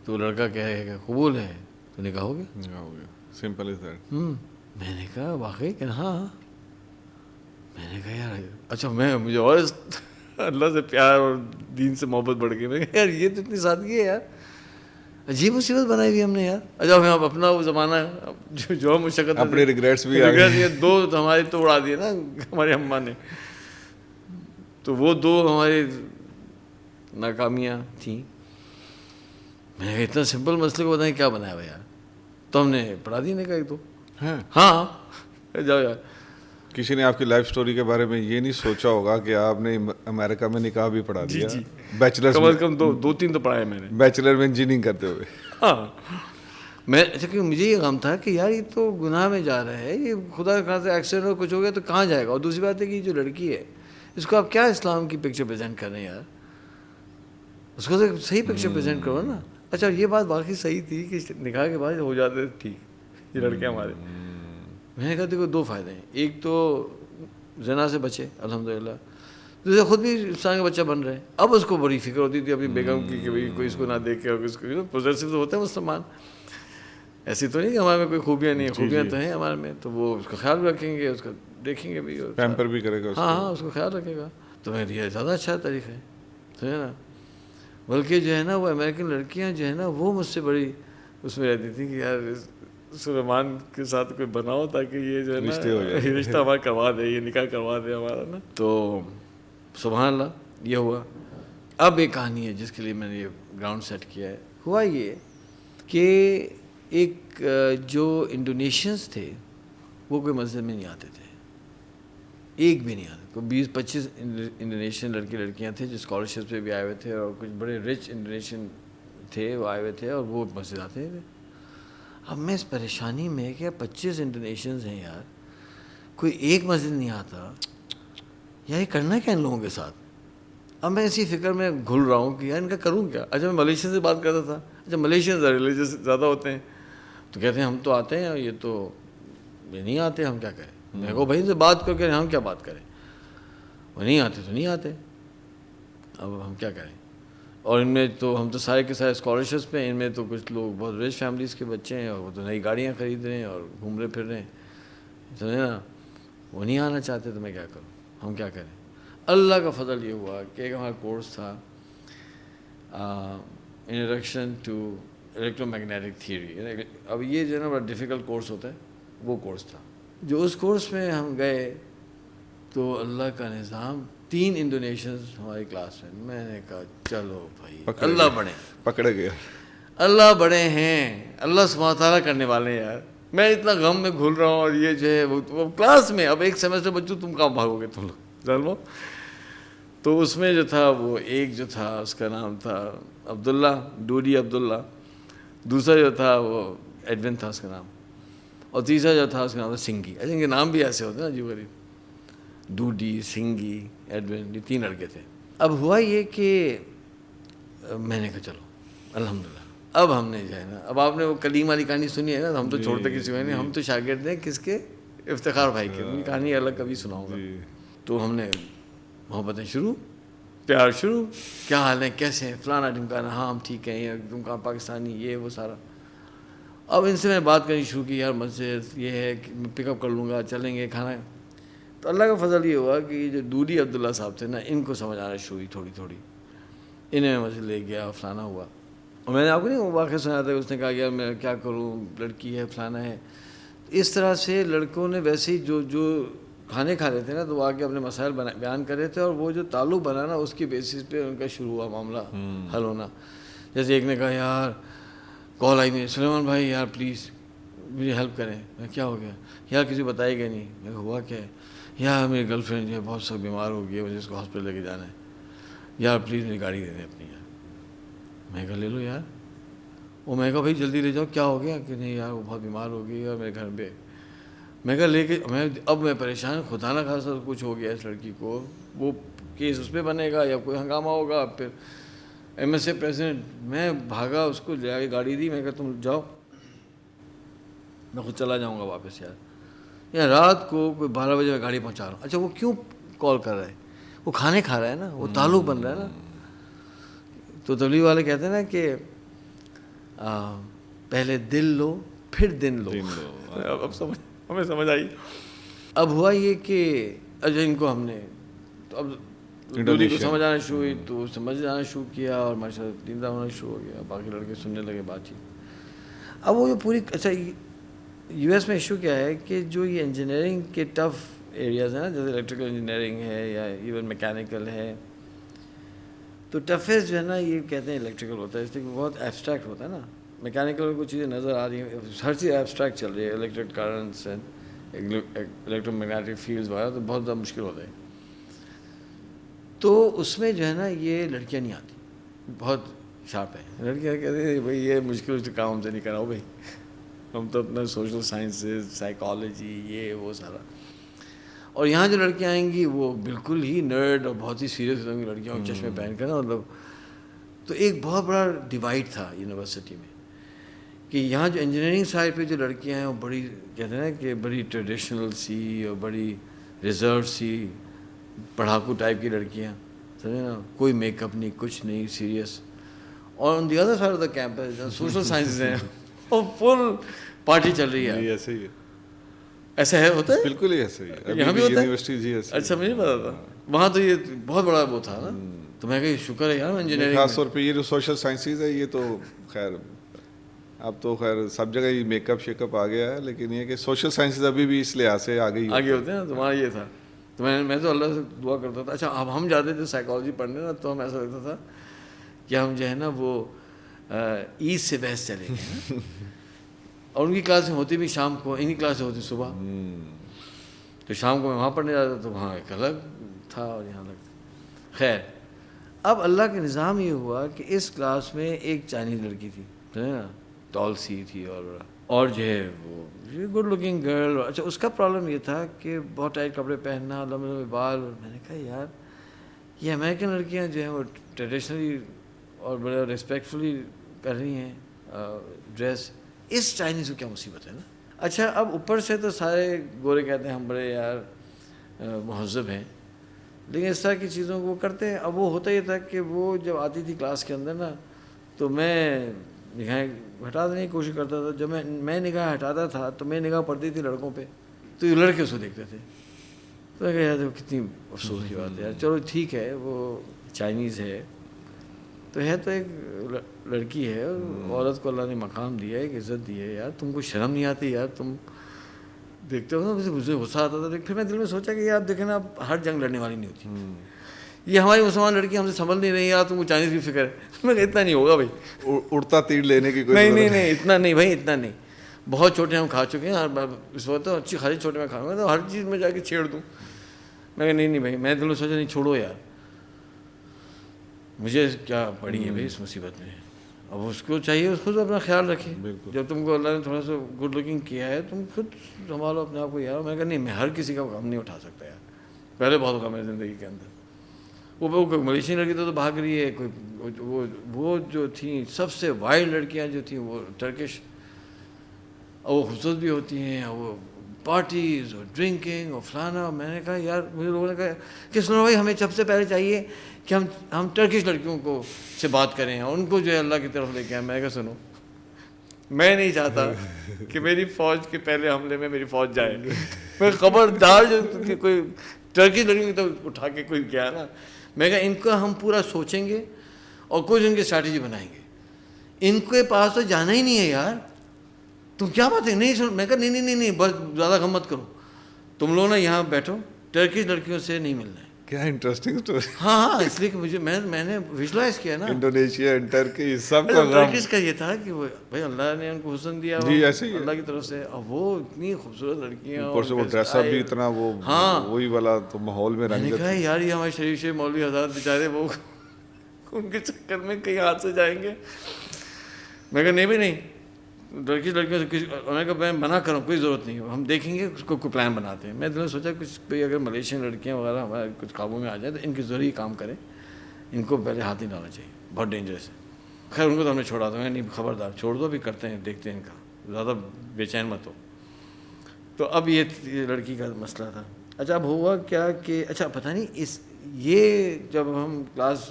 تو لڑکا کہے کہ قبول ہے, تو نکاح ہو گیا. Simple is that. میں نے کہا واقعی کہ ہاں. میں نے کہا یار اچھا, مجھے اور اللہ سے پیار اور دین سے محبت بڑھ گئی. میں کہا یار یہ تو اتنی سادگی ہے یار, عجیب مصیبت بنائی ہوئی ہم نے یار. اچھا ہم اپنا وہ زمانہ جو مشقت اپنے ریگریٹس بھی 2 ہمارے تو اڑا دیے نا ہمارے اماں نے. تو وہ 2 ہماری ناکامیاں تھیں. میں نے کہا اتنا سمپل مسئلے کو بتائیں کیا بنایا ہوا یار. تو ہم نے پڑھا دی نے کہا ایک 2. ہاں جاؤ یار. کسی نے آپ کی لائف سٹوری کے بارے میں یہ نہیں سوچا ہوگا کہ آپ نے امریکہ میں نکاح بھی پڑھا دیا. بیچلر کم از کم 2-3 تو پڑھائے میں نے, بیچلر میں انجینئرنگ کرتے ہوئے. ہاں میں اچھا کہ مجھے یہ غم تھا کہ یار یہ تو گناہ میں جا رہا ہے, یہ خدا کا خاصا ایکسیڈنٹ ہو کچھ ہو گیا تو کہاں جائے گا. اور دوسری بات ہے کہ جو لڑکی ہے اس کو آپ کیا اسلام کی پکچر پریزنٹ کر رہے ہیں یار, اس کو تو صحیح پکچر پریزنٹ کرو نا. اچھا یہ بات واقعی صحیح تھی کہ نکاح کے بعد ہو جاتے ٹھیک یہ لڑکے ہمارے. میں نے کہا دیکھو 2 فائدے ہیں, ایک تو زنا سے بچے الحمدللہ, دوسرے خود بھی انسان کا بچہ بن رہے ہیں. اب اس کو بڑی فکر ہوتی تھی اپنی بیگم کی کہ بھائی کوئی اس کو نہ دیکھے, اور اس کو پوزیسو تو ہوتے ہیں مسلمان, ایسی تو نہیں کہ ہمارے میں کوئی خوبیاں نہیں ہیں, خوبیاں تو ہیں ہمارے میں. تو وہ اس کا خیال رکھیں گے, اس کا دیکھیں گے بھی, اور پیمپر بھی کرے گا. ہاں اس کو خیال رکھے گا. تو میں یہ زیادہ اچھا طریقہ ہے, سمجھے نا. بلکہ جو ہے نا وہ امریکن لڑکیاں جو ہے نا وہ مجھ سے بڑی اس میں رہتی تھیں کہ یار سلیمان کے ساتھ کوئی بناؤ تاکہ یہ جو ہے نا رشتہ ہمارا کروا دے, یہ نکاح کروا دے ہمارا نا. تو سبحان اللہ یہ ہوا. اب ایک کہانی ہے جس کے لیے میں نے یہ گراؤنڈ سیٹ کیا ہے. ہوا یہ کہ ایک جو انڈونیشینس تھے وہ کوئی مسجد میں نہیں آتے تھے, ایک بھی نہیں آتے. کوئی 20-25 انڈونیشین لڑکیاں تھے جو اسکالرشپ پہ بھی آئے ہوئے تھے, اور کچھ بڑے رچ انڈونیشین تھے وہ آئے ہوئے تھے, اور وہ مسجد آتے تھے. اب میں اس پریشانی میں کہ 25 انڈونیشینز ہیں یار, کوئی ایک مسجد نہیں آتا یار, یہ کرنا کیا ان لوگوں کے ساتھ. اب میں اسی فکر میں گھل رہا ہوں کہ یار ان کا کروں کیا. اچھا میں ملیشین سے بات کرتا تھا. اچھا ملیشین ریلیجیس زیادہ ہوتے ہیں تو کہتے ہیں ہم تو آتے ہیں, یہ تو یہ نہیں آتے, ہم کیا کریں. میں کہو بھائی سے بات کر کے ہم کیا بات کریں, وہ نہیں آتے تو نہیں آتے, اب ہم کیا کریں. اور ان میں تو ہم تو سارے کے سارے اسکالرشپس پہ, ان میں تو کچھ لوگ بہت رچ فیملیز کے بچے ہیں, اور وہ تو نئی گاڑیاں خرید رہے ہیں اور گھوم رہے پھر رہے ہیں, سمجھے نا. وہ نہیں آنا چاہتے تو میں کیا کروں, ہم کیا کریں. اللہ کا فضل یہ ہوا کہ ایک ہمارا کورس تھا introduction to electromagnetic theory. اب یہ جو ہے نا بڑا ڈیفیکلٹ کورس ہوتا ہے, وہ کورس تھا. جو اس کورس میں ہم گئے تو اللہ کا نظام 3 انڈونیشینز ہماری کلاس میں نے کہا چلو بھائی اللہ بڑے پکڑ گیا, اللہ بڑے ہیں, اللہ سبحانہ تعالیٰ کرنے والے ہیں یار. میں اتنا غم میں گھل رہا ہوں اور یہ جو ہے وہ کلاس میں اب ایک سیمسٹر بچوں تم کہاں بھاگو گے تم لوگ چلو. تو اس میں جو تھا وہ ایک جو تھا اس کا نام تھا عبداللہ, ڈوڈی عبداللہ. دوسرا جو تھا وہ ایڈون تھا اس کا نام, اور تیسرا جو تھا اس کا نام تھا سنگھی. ان کے نام بھی ایسے ہوتے ہیں نا عجیب غریب, ڈوڈی, سنگھی, ایڈون, یہ 3 لڑکے تھے. اب ہوا یہ کہ میں نے کہا چلو الحمدللہ اب ہم نے جو ہے نا, اب آپ نے وہ کلیم والی کہانی سنی ہے نا, ہم تو چھوڑتے کسی کو نہیں, ہم تو شاگرد ہیں کس کے, افتخار بھائی کے. ان کی کہانی الگ کبھی سناؤں گا. تو ہم نے محبتیں شروع, پیار شروع, کیا حال ہے, کیسے ہیں, فلانا ڈھمکانا, ہاں ہم ٹھیک ہیں, تم کہاں پاکستانی, یہ وہ سارا. اب ان سے میں بات کرنی شروع کی, یار مسجد یہ ہے کہ میں پک اپ کر لوں گا, چلیں گے کھانا. تو اللہ کا فضل یہ ہوا کہ جو ڈوڈی عبداللہ صاحب تھے نا, ان کو سمجھ آنا شروع ہوئی تھوڑی تھوڑی. انہیں میں مسجد لے گیا, فلانا ہوا. اور میں نے آپ کو نہیں وہ واقعہ سنا تھا, اس نے کہا یار میں کیا کروں, لڑکی ہے, فلانا ہے. اس طرح سے لڑکوں نے ویسے ہی جو کھانے کھا رہے تھے نا, تو وہ آگے اپنے مسائل بیان کر رہے تھے, اور وہ جو تعلق بنا نا اس کی بیسس پہ ان کا شروع ہوا معاملہ حل ہونا. جیسے ایک نے کہا یار کال آئی نہیں, سلیمان بھائی یار پلیز مجھے ہیلپ کریں. میں کیا ہو گیا یار, کسی بتائی گیا نہیں. میں ہوا کیا ہے یار, میری گرل فرینڈ جو ہے بہت سخت بیمار ہو گئی ہے, مجھے اس کو ہاسپٹل لے کے جانا ہے, یار پلیز میری گاڑی دے دیں اپنی. یار میں کہا لے لو یار. وہ میں کہا بھائی جلدی لے جاؤ, کیا ہو گیا, کہ نہیں یار وہ بہت بیمار ہو گئی ہے میرے گھر پہ. میں کہا لے کے میں پریشان, خدا نہ خاصا کچھ ہو گیا اس لڑکی کو, وہ کیس اس پہ بنے گا یا کوئی ہنگامہ ہوگا, پھر ایم ایس اے پریزیڈنٹ. میں بھاگا, اس کو لے کے گاڑی دی, میں کہا تم جاؤ, میں خود چلا جاؤں گا واپس. یار رات کو کوئی 12 بجے میں گاڑی پہنچا رہا ہوں. اچھا وہ کیوں کال کر رہا ہے, وہ کھانے کھا رہا ہے نا, وہ تعلق بن رہا ہے نا. تو تبلیغ والے کہتے ہیں نا کہ پہلے دل لو پھر دن لو. اب ہمیں سمجھ آئی. اب ہوا یہ کہ اچھا ان کو ہم نے تو اب ڈولی کو سمجھ آنا شروع ہوئی, تو سمجھ آنا شروع کیا, اور ماشاء اللہ دیندار ہونا شروع ہو گیا. باقی لڑکے سننے لگے بات چیت. اب وہ جو پوری اچھا یو ایس میں ایشو کیا ہے کہ جو یہ انجینئرنگ کے ٹف ایریاز ہیں نا, جیسے الیکٹریکل انجینئرنگ ہے یا ایون میکینیکل ہے, تو ٹفیسٹ جو ہے نا یہ کہتے ہیں الیکٹریکل ہوتا ہے, اس لیے بہت ایبسٹریکٹ ہوتا ہے نا. میکینیکل میں کچھ چیزیں نظر آ رہی ہیں, ہر چیز ایبسٹریکٹ چل رہی ہے, electric currents and electro magnetic fields وغیرہ, تو بہت زیادہ مشکل ہوتا ہے. تو اس میں جو ہے نا یہ لڑکیاں نہیں آتی, بہت شارپ ہیں لڑکیاں. کہتے ہیں بھائی یہ مشکل کام ہم سے نہیں کراؤ بھائی, ہم تو اپنا سوشل سائنسز, سائیکالوجی, یہ وہ سارا. اور یہاں جو لڑکیاں آئیں گی وہ بالکل ہی نرڈ اور بہت ہی سیریس ہوں گی لڑکیاں, چشمے پہن کر نا, مطلب. تو ایک بہت بڑا ڈیوائڈ تھا یونیورسٹی میں کہ یہاں جو انجینئرنگ سائڈ پہ جو لڑکیاں ہیں وہ بڑی کہتے ہیں نا کہ بڑی ٹریڈیشنل سی اور بڑی ریزرو سی, پڑھاکو ٹائپ کی لڑکیاں, سمجھے نا, کوئی میک اپ نہیں, کچھ نہیں, سیریس. اور on the other side of the campus social sciences ہیں, اور فل پارٹی چل رہی ہے. ایسے ہی ہے, ایسا ہے, ہوتا ہے بالکل ہی ایسے ہی ہے. یہاں بھی ہوتا ہے یونیورسٹی جی ایسے. اچھا مجھے نہیں پتا تھا, وہاں تو یہ بہت بڑا وہ تھا نا. تو میں کہ شکر ہے یار انجینئرنگ, خاص طور پہ یہ جو سوشل سائنسز ہے یہ تو خیر اب تو خیر سب جگہ he make up shake up آ گیا ہے, لیکن یہ کہ سوشل سائنسز ابھی بھی اس لحاظ سے آگے ہوتے ہیں نا. تمہارا یہ تھا, تو میں تو اللہ سے دعا کرتا تھا. اچھا اب ہم جاتے تھے سائیکالوجی پڑھنے نا, تو ہم ایسا لگتا تھا کہ ہم جو ہے نا وہ ایسٹ سے ویسٹ چلے گئے, اور ان کی کلاسیں ہوتی بھی شام کو, ان کی کلاسیں ہوتی صبح. تو شام کو میں وہاں پڑھنے جاتا تو وہاں ایک الگ تھا اور یہاں الگ. خیر اب اللہ کا نظام یہ ہوا کہ اس کلاس میں ایک چائنیز لڑکی تھی, ٹال سی تھی, اور جو ہے وہ گڈ لکنگ گرل. اچھا اس کا پرابلم یہ تھا کہ بہت ٹائٹ کپڑے پہننا, لمبے لمبے بال. میں نے کہا یار یہ امریکن لڑکیاں جو ہیں وہ ٹریڈیشنلی اور بڑے ریسپیکٹفلی کر رہی ہیں ڈریس, اس چائنیز کو کیا مصیبت ہے نا. اچھا اب اوپر سے تو سارے گورے کہتے ہیں ہم بڑے یار مہذب ہیں, لیکن اس طرح کی چیزوں کو وہ کرتے ہیں. اب وہ ہوتا یہ تھا کہ وہ جب آتی تھی کلاس کے اندر نا, تو میں نگاہیں ہٹا دینے کی کوشش کرتا تھا. جب میں نگاہ ہٹاتا تھا تو میں نگاہ پڑتی تھی لڑکوں پہ, تو یہ لڑکے اس کو دیکھتے تھے. تو میں کہا یار کتنی افسوس کی بات ہے یار. چلو ٹھیک ہے وہ چائنیز ہے تو ایک لڑکی ہے, عورت کو اللہ نے مقام دیا ہے, ایک عزت دی ہے. یار تم کو شرم نہیں آتی یار, تم دیکھتے ہو نا مجھے غصہ آتا تھا. پھر میں دل میں سوچا کہ یار دیکھیں نا اب ہر جنگ لڑنے والی نہیں ہوتی. یہ ہماری مسلمان لڑکی ہم سے سنبھل نہیں رہی یار تم کو چائنیز کی فکر ہے. میں اتنا نہیں ہوگا بھائی, اڑتا تیر لینے کی کوئی نہیں اتنا نہیں بھائی, اتنا نہیں. بہت چھوٹے ہم کھا چکے ہیں, ہر بار اس وقت تو اچھی خاصی چھوٹے میں کھاؤں گا تو ہر چیز میں جا کے چھیڑ دوں. میں کہا نہیں بھائی, میں دل میں سوچا نہیں چھوڑو یار, مجھے کیا پڑی ہے بھائی اس مصیبت میں. اب اس کو چاہیے اس خود اپنا خیال رکھے. جب تم کو اللہ نے تھوڑا سا گڈ لکنگ کیا ہے تم خود سنبھالو اپنے آپ کو یار. میں کہا نہیں میں ہر کسی کا غم نہیں اٹھا سکتا یار, پہلے بہت غم ہے زندگی کے اندر. وہ کوئی ملیشین لڑکی تو بھاگ رہی ہے, کوئی وہ جو تھیں سب سے وائلڈ لڑکیاں جو تھیں وہ ٹرکش, اور وہ خوبصورت بھی ہوتی ہیں, اور وہ پارٹیز اور ڈرنکنگ اور فلانا. میں نے کہا یار, مجھے لوگوں نے کہا کہ سنو بھائی ہمیں سب سے پہلے چاہیے کہ ہم ٹرکش لڑکیوں کو سے بات کریں اور ان کو جو ہے اللہ کی طرف لے کے آئیں. میں کہا سنو, میں نہیں چاہتا کہ میری فوج کے پہلے حملے میں میری فوج جائے. میں خبردار جو کوئی ٹرکش لڑکیوں کی تو اٹھا کے کوئی گیا نا. میں کہا ان کو ہم پورا سوچیں گے اور کچھ ان کی اسٹریٹجی بنائیں گے. ان کے پاس تو جانا ہی نہیں ہے یار, تم کیا بات ہے. نہیں سن, میں کہا نہیں بس زیادہ غم مت کرو, تم لوگ نا یہاں بیٹھو, ٹرکش لڑکیوں سے نہیں ملنا ہے. کیا انٹرسٹنگ اسٹوری. ہاں اس لیے کہ مجھے میں نے ویژوائز کیا نا انڈونیشیا ٹرکی سب کا ٹرکش کا یہ تھا کہ بھائی اللہ نے ان کو حسن دیا جی ایسے ہی اللہ کی طرف سے, اور وہ اتنی خوبصورت لڑکیاں, اوپر سے وہ ڈریس اپ بھی اتنا وہ وہی والا تو ماحول میں میں نے کہا یار یہ ہمارے شریف مولوی حضرات بیچارے وہ ان کے چکر میں کہیں ہاتھ سے جائیں گے. میں کہا نہیں بھائی نہیں, ٹرکش لڑکیوں سے کسی, میں کہا میں منع کروں کوئی ضرورت نہیں, ہم دیکھیں گے اس کو کوئی پلان بناتے ہیں. میں دل میں سوچا کچھ کوئی اگر ملیشین لڑکیاں وغیرہ ہمارے کچھ قابو میں آ جائیں تو ان کے ضروری کام کریں, ان کو پہلے ہاتھ نہیں ڈالنا چاہیے, بہت ڈینجرس ہے. خیر ان کو تو ہم نے چھوڑا تھا, میں نہیں خبردار چھوڑ دو, بھی کرتے ہیں دیکھتے ہیں ان کا, زیادہ بے چین مت ہو. تو اب یہ لڑکی کا مسئلہ تھا. اچھا اب ہوا کیا کہ اچھا پتہ نہیں یہ جب ہم کلاس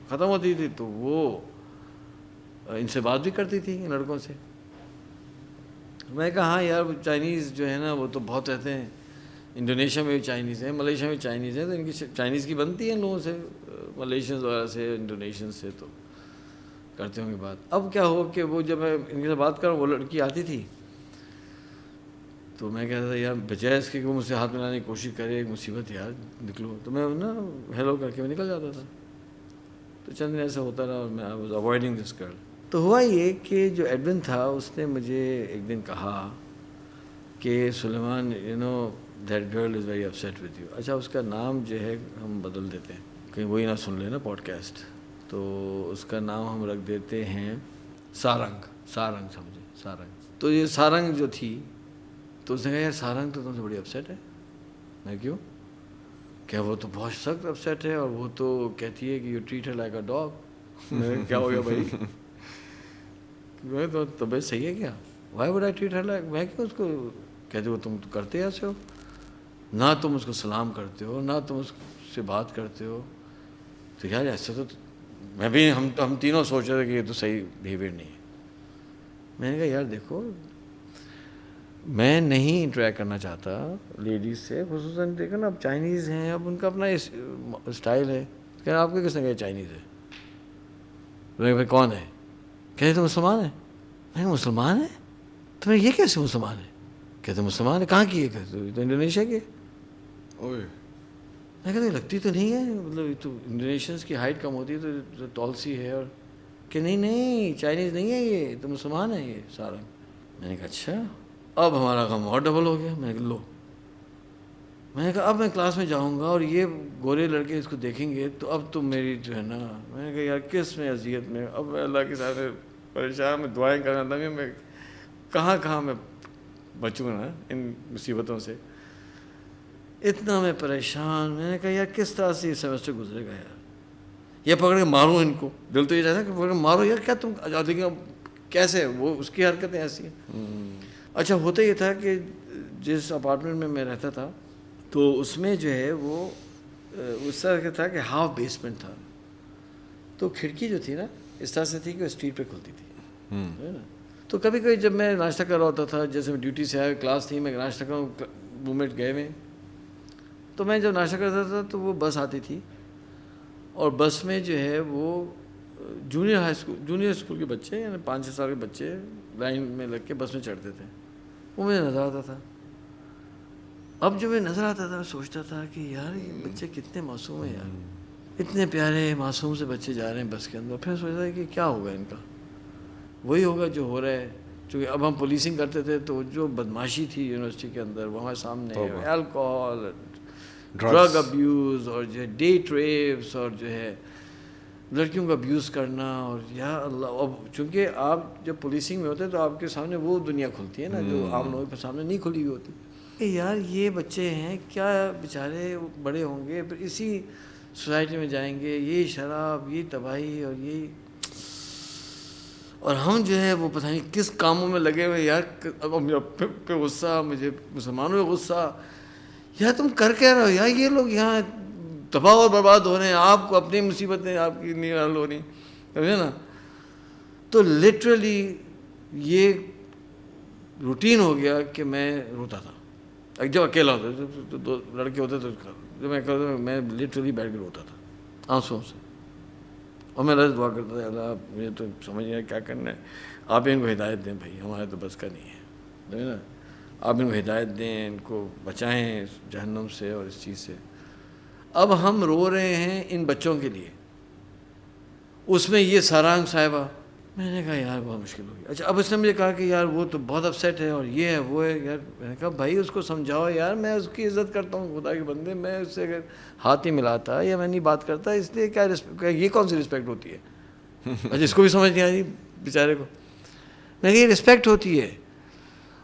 ختم ہوتی تھی تو وہ ان سے بات بھی کرتی تھی ان لڑکوں سے. میں کہا ہاں یار چائنیز جو ہے نا وہ تو بہت رہتے ہیں, انڈونیشیا میں بھی چائنیز ہیں, ملیشیا میں چائنیز ہیں, تو ان کی چائنیز کی بنتی ہے ان لوگوں سے, ملیشینز وغیرہ سے, انڈونیشینز سے, تو کرتے ہوں گے بات. اب کیا ہو کہ وہ جب میں ان کے بات کروں وہ لڑکی آتی تھی تو میں کہتا تھا یار بجائے اس کے کہ وہ مجھ سے ہاتھ ملانے کی کوشش کرے, ایک مصیبت یار نکلو, تو میں نا ہیلو کر کے میں نکل جاتا تھا. تو چند دن ایسا ہوتا رہا اور میں I was avoiding this girl. تو ہوا یہ کہ جو ایڈون تھا اس نے مجھے ایک دن کہا کہ Suleman you know that girl is very upset with you. اچھا اس کا نام جو ہے ہم بدل دیتے ہیں کہیں وہی نہ سن لے نا پوڈ کاسٹ, تو اس کا نام ہم رکھ دیتے ہیں سارنگ. سمجھے سارنگ. تو یہ سارنگ جو تھی تو اس نے کہا یار سارنگ تو تم سے بڑی اپسیٹ ہے. میں کیوں, کہ وہ تو بہت سخت اپسیٹ ہے اور وہ تو کہتی ہے کہ you treat her like a dog. میں کیا ہو گیا بھائی, میں تو طبیعت صحیح ہے کیا, why would I treat her like, میں کیوں اس کو کہتے ہو تم کرتے ایسے ہو, نہ تم اس کو سلام کرتے ہو نہ تم اس سے بات کرتے ہو. تو یار ایسا تو میں بھی ہم تینوں سوچ رہے تھے کہ یہ تو صحیح بیہیویئر نہیں ہے. میں نے کہا یار دیکھو میں نہیں انٹریکٹ کرنا چاہتا لیڈیز سے, خصوصاً دیکھو نا اب چائنیز ہیں, اب ان کا اپنا اسٹائل ہے. کہ آپ کو کس نے کہا چائنیز ہے, بھائی کون ہے, کہتے تو مسلمان ہے. میں مسلمان ہے تو میں یہ کیسے مسلمان ہے, کہتے مسلمان ہے کہاں کی ہے, کہتے تو انڈونیشیا کے. میں کہتے لگتی تو نہیں ہے, مطلب تو انڈونیشینس کی ہائٹ کم ہوتی ہے تو ٹال سی ہے, اور کہ نہیں چائنیز نہیں ہے یہ تو مسلمان ہے یہ سارا. میں نے کہا اچھا, اب ہمارا غم اور ڈبل ہو گیا. میں نے کہا لو, میں نے کہا اب میں کلاس میں جاؤں گا اور یہ گورے لڑکے اس کو دیکھیں گے تو اب تم میری جو ہے نا, میں نے کہا یار کس میں اذیت میں, اب میں اللہ کے ساتھ پریشان, میں دعائیں کرنا تھا کہ میں کہاں میں بچوں نا ان مصیبتوں سے. اتنا میں پریشان, میں نے کہا یار کس طرح سے یہ سیمسٹر گزرے گا یار, یہ پکڑ کے ماروں ان کو, دل تو یہ چاہتا ہے کہ پکڑ کے مارو یار, کیا تم دیکھیں کیسے وہ اس کی حرکتیں ایسی ہیں. اچھا ہوتا یہ تھا کہ جس اپارٹمنٹ میں رہتا تھا تو اس میں جو ہے وہ اس طرح کا تھا کہ ہاف بیسمنٹ تھا, تو کھڑکی جو تھی نا اس طرح سے تھی کہ اسٹریٹ پہ کھلتی تھی, ہے نا. تو کبھی کبھی جب میں ناشتہ کر رہا ہوتا تھا, جیسے میں ڈیوٹی سے آیا, کلاس تھی, میں ناشتہ کروں, مومنٹ گئے میں, تو میں جب ناشتہ کرتا تھا تو وہ بس آتی تھی, اور بس میں جو ہے وہ جونیئر اسکول کے بچے, یعنی 5-6 سال کے بچے لائن میں لگ کے بس میں چڑھتے تھے. وہ مجھے نظر آتا تھا. اب جو میں نظر آتا تھا میں سوچتا تھا کہ یار یہ بچے کتنے معصوم ہیں یار, اتنے پیارے معصوم سے بچے جا رہے ہیں بس کے اندر. پھر سوچتا تھا کہ کیا ہوگا ان کا, وہی ہوگا جو ہو رہا ہے. چونکہ اب ہم پولیسنگ کرتے تھے تو جو بدماشی تھی یونیورسٹی کے اندر وہ ہمارے سامنے, الکوہول, ڈرگ ابیوز, اور جو ہے ڈیٹ ریپس, اور جو ہے لڑکیوں کا ابیوز کرنا. اور یا اللہ, اب چونکہ آپ جب پولیسنگ میں ہوتے ہیں تو آپ کے سامنے وہ دنیا کھلتی ہے نا جو عام لوگوں کے سامنے نہیں کھلی ہوئی ہوتی. کہ یار یہ بچے ہیں کیا بیچارے بڑے ہوں گے, پھر اسی سوسائٹی میں جائیں گے, یہ شراب, یہ تباہی, اور یہ, اور ہم جو ہے وہ پتہ نہیں کس کاموں میں لگے ہوئے. یار پہ غصہ, مجھے مسلمانوں پہ غصہ, یار تم کر کیا رہے ہو یار, یہ لوگ یہاں تباہ اور برباد ہو رہے ہیں, آپ کو اپنی مصیبتیں آپ کی نہیں حل ہو رہی, سمجھے نا. تو لٹرلی یہ روٹین ہو گیا کہ میں روتا تھا جب اکیلا ہوتا تو دو لڑکے ہوتے تو جب میں کرتا میں لٹرلی بیٹھ کے روتا تھا آنسوں سے. اور میں اللہ دعا کرتا تھا, اللہ مجھے تو سمجھ نہیں آیا کیا کرنا ہے, آپ ان کو ہدایت دیں بھائی, ہمارے تو بس کا نہیں ہے, سمجھے نا. آپ ان کو ہدایت دیں, ان کو بچائیں جہنم سے اور اس چیز سے. اب ہم رو رہے ہیں ان بچوں کے لیے, اس میں یہ سارانگ صاحبہ. میں نے کہا یار بہت مشکل ہو گیا. اچھا اب اس نے مجھے کہا کہ یار وہ تو بہت اپسیٹ ہے اور یہ ہے وہ ہے. یار میں نے کہا بھائی اس کو سمجھاؤ یار, میں اس کی عزت کرتا ہوں خدا کے بندے, میں اس سے اگر ہاتھ ہی ملاتا یا میں نہیں بات کرتا اس لیے کیا یہ کون سی رسپیکٹ ہوتی ہے. اچھا اس کو بھی سمجھ نہیں آئی بیچارے کو. میں نے کہا یہ رسپیکٹ ہوتی ہے.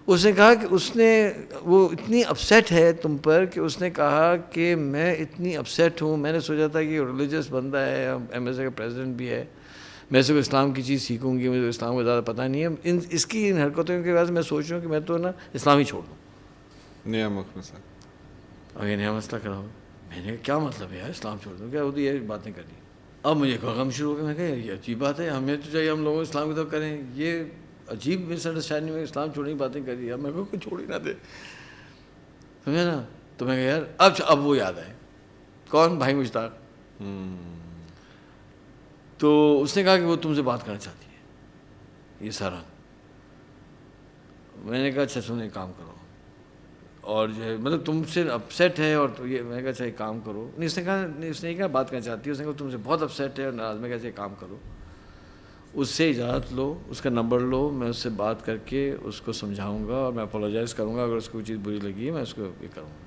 اس نے کہا کہ اس نے وہ اتنی اپسیٹ ہے تم پر کہ اس نے کہا کہ میں اتنی اپسیٹ ہوں, میں نے سوچا تھا کہ ریلیجس بندہ ہے, ایم ایس اے کا پریزیڈنٹ بھی ہے, میں سے کوئی اسلام کی چیز سیکھوں گی, مجھے اسلام کو زیادہ پتہ نہیں ہے. اس کی ان حرکتوں کی وجہ سے میں سوچ رہا ہوں کہ میں تو نا اسلام ہی چھوڑ دوں. نیا مسئلہ, اب یہ نیا مسئلہ کرا ہو. میں نے کہا کیا مطلب ہے یار اسلام چھوڑ دوں, کیا ہوتی ہے یہ باتیں کرنی. اب مجھے غم شروع ہو گیا. میں کہا یہ عجیب بات ہے, ہمیں تو چاہیے ہم لوگوں اسلام کی طرف کریں, یہ عجیب مس انڈرسٹینڈنگ میں اسلام چھوڑنے کی باتیں کر رہی ہے. اب میں کوئی چھوڑ ہی نہ دے, سمجھے نا. تو میں کہا یار اب وہ یاد آئے. کون؟ بھائی مشتاق. تو اس نے کہا کہ وہ تم سے بات کرنا چاہتی ہے یہ سارا. میں نے کہا اچھا سنو ایک کام کرو, اور جو ہے مطلب تم سے اپسیٹ ہے, اور تو یہ میں نے کہا اچھا ایک کام کرو. نہیں اس نے کہا بات کرنا چاہتی ہے, اس نے کہا تم سے بہت اپسیٹ ہے اور ناراض. میں کہا ایک کام کرو, اس سے اجازت لو, اس کا نمبر لو, میں اس سے بات کر کے اس کو سمجھاؤں گا اور میں اپولوجائز کروں گا. اگر اس کو کوئی چیز بری لگی ہے میں اس کو یہ کروں گا.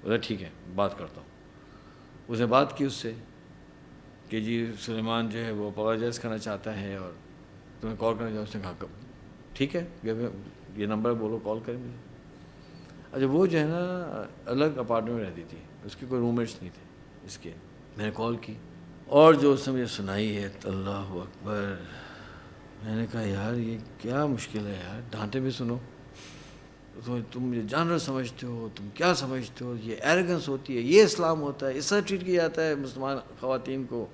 بولا ٹھیک ہے بات کرتا ہوں. اس نے بات کی اس سے کہ جی سلیمان جو ہے وہ اپولوجائز کرنا چاہتا ہے اور تمہیں کال کرنا چاہتا. اس نے کہا ٹھیک ہے یہ نمبر بولو کال کریں مجھے. اچھا وہ جو ہے نا الگ اپارٹمنٹ میں رہتی تھی, اس کے کوئی روم میٹس نہیں تھے اس کے. میں نے کال کی اور جو اس نے مجھے سنائی ہے اللہ اکبر. میں نے کہا یار یہ کیا مشکل ہے یار, ڈانٹے بھی سنو. تم مجھے جانور سمجھتے ہو, تم کیا سمجھتے ہو, یہ ایروگنس ہوتی ہے, یہ اسلام ہوتا ہے, اس طرح ٹریٹ کیا جاتا ہے مسلمان خواتین کو.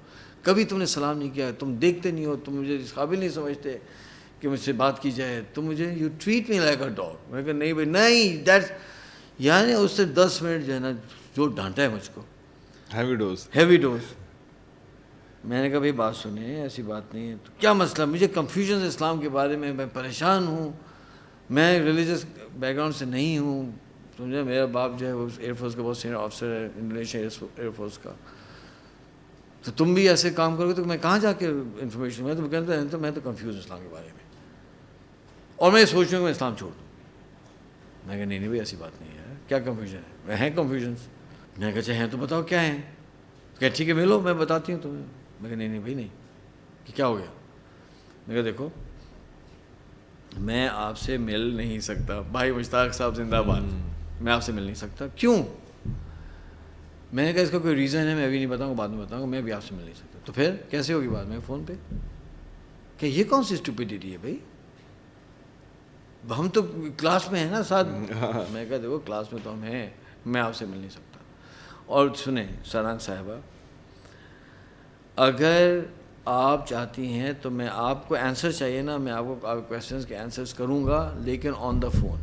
کبھی تم نے سلام نہیں کیا, تم دیکھتے نہیں ہو, تم مجھے اس قابل نہیں سمجھتے کہ مجھ سے بات کی جائے, تم مجھے you treat me like a dog. میں نے کہا نہیں بھائی نہیں, دیٹس یعنی اس سے 10 منٹ جو ہے نا جو ڈانٹا ہے مجھ کو, ہیوی ڈوز. میں نے کہا بھائی بات سنیں, ایسی بات نہیں ہے. تو کیا مسئلہ, مجھے کنفیوژن ہے اسلام کے بارے میں پریشان ہوں, میں ریلیجس بیک گراؤنڈ سے نہیں ہوں, سمجھے. میرا باپ جو ہے وہ ایئر فورس کا بہت سینئر آفیسر ہے, انڈونیشیا ایئر فورس کا. تو تم بھی ایسے کام کرو گے تو میں کہاں جا کے انفارمیشن. میں تو کہتا ہوں میں تو کنفیوز اسلام کے بارے میں, اور میں سوچ رہا ہوں کہ میں اسلام چھوڑ دوں. میں کہا نہیں بھائی ایسی بات نہیں ہے, کیا کنفیوژن ہے, ہیں کنفیوژنس. میں کہا اچھا ہیں تو بتاؤ کیا ہیں. کہ ٹھیک ہے ملو میں بتاتی ہوں تمہیں. میں کہا نہیں بھائی نہیں, کہ کیا ہو گیا. میں کہا دیکھو میں آپ سے مل نہیں سکتا, بھائی مشتاق صاحب زندہ باد, میں آپ سے مل نہیں سکتا. کیوں؟ میں نے کہا اس کا کوئی ریزن ہے, میں ابھی نہیں بتاؤں گا, بعد میں بتاؤں گا, میں ابھی آپ سے مل نہیں سکتا. تو پھر کیسے ہوگی بات؟ میں فون پہ کہ یہ کون سی اسٹوپیڈیٹی ہے بھائی, ہم تو کلاس میں ہیں نا ساتھ. میں کہا دیکھو کلاس میں تو ہم ہیں, میں آپ سے مل نہیں سکتا. اور سنیں سارانگ صاحبہ, اگر آپ چاہتی ہیں تو میں آپ کو آنسر چاہیے نا, میں آپ کو آپ کویشچنس کے آنسرس کروں گا, لیکن آن دا فون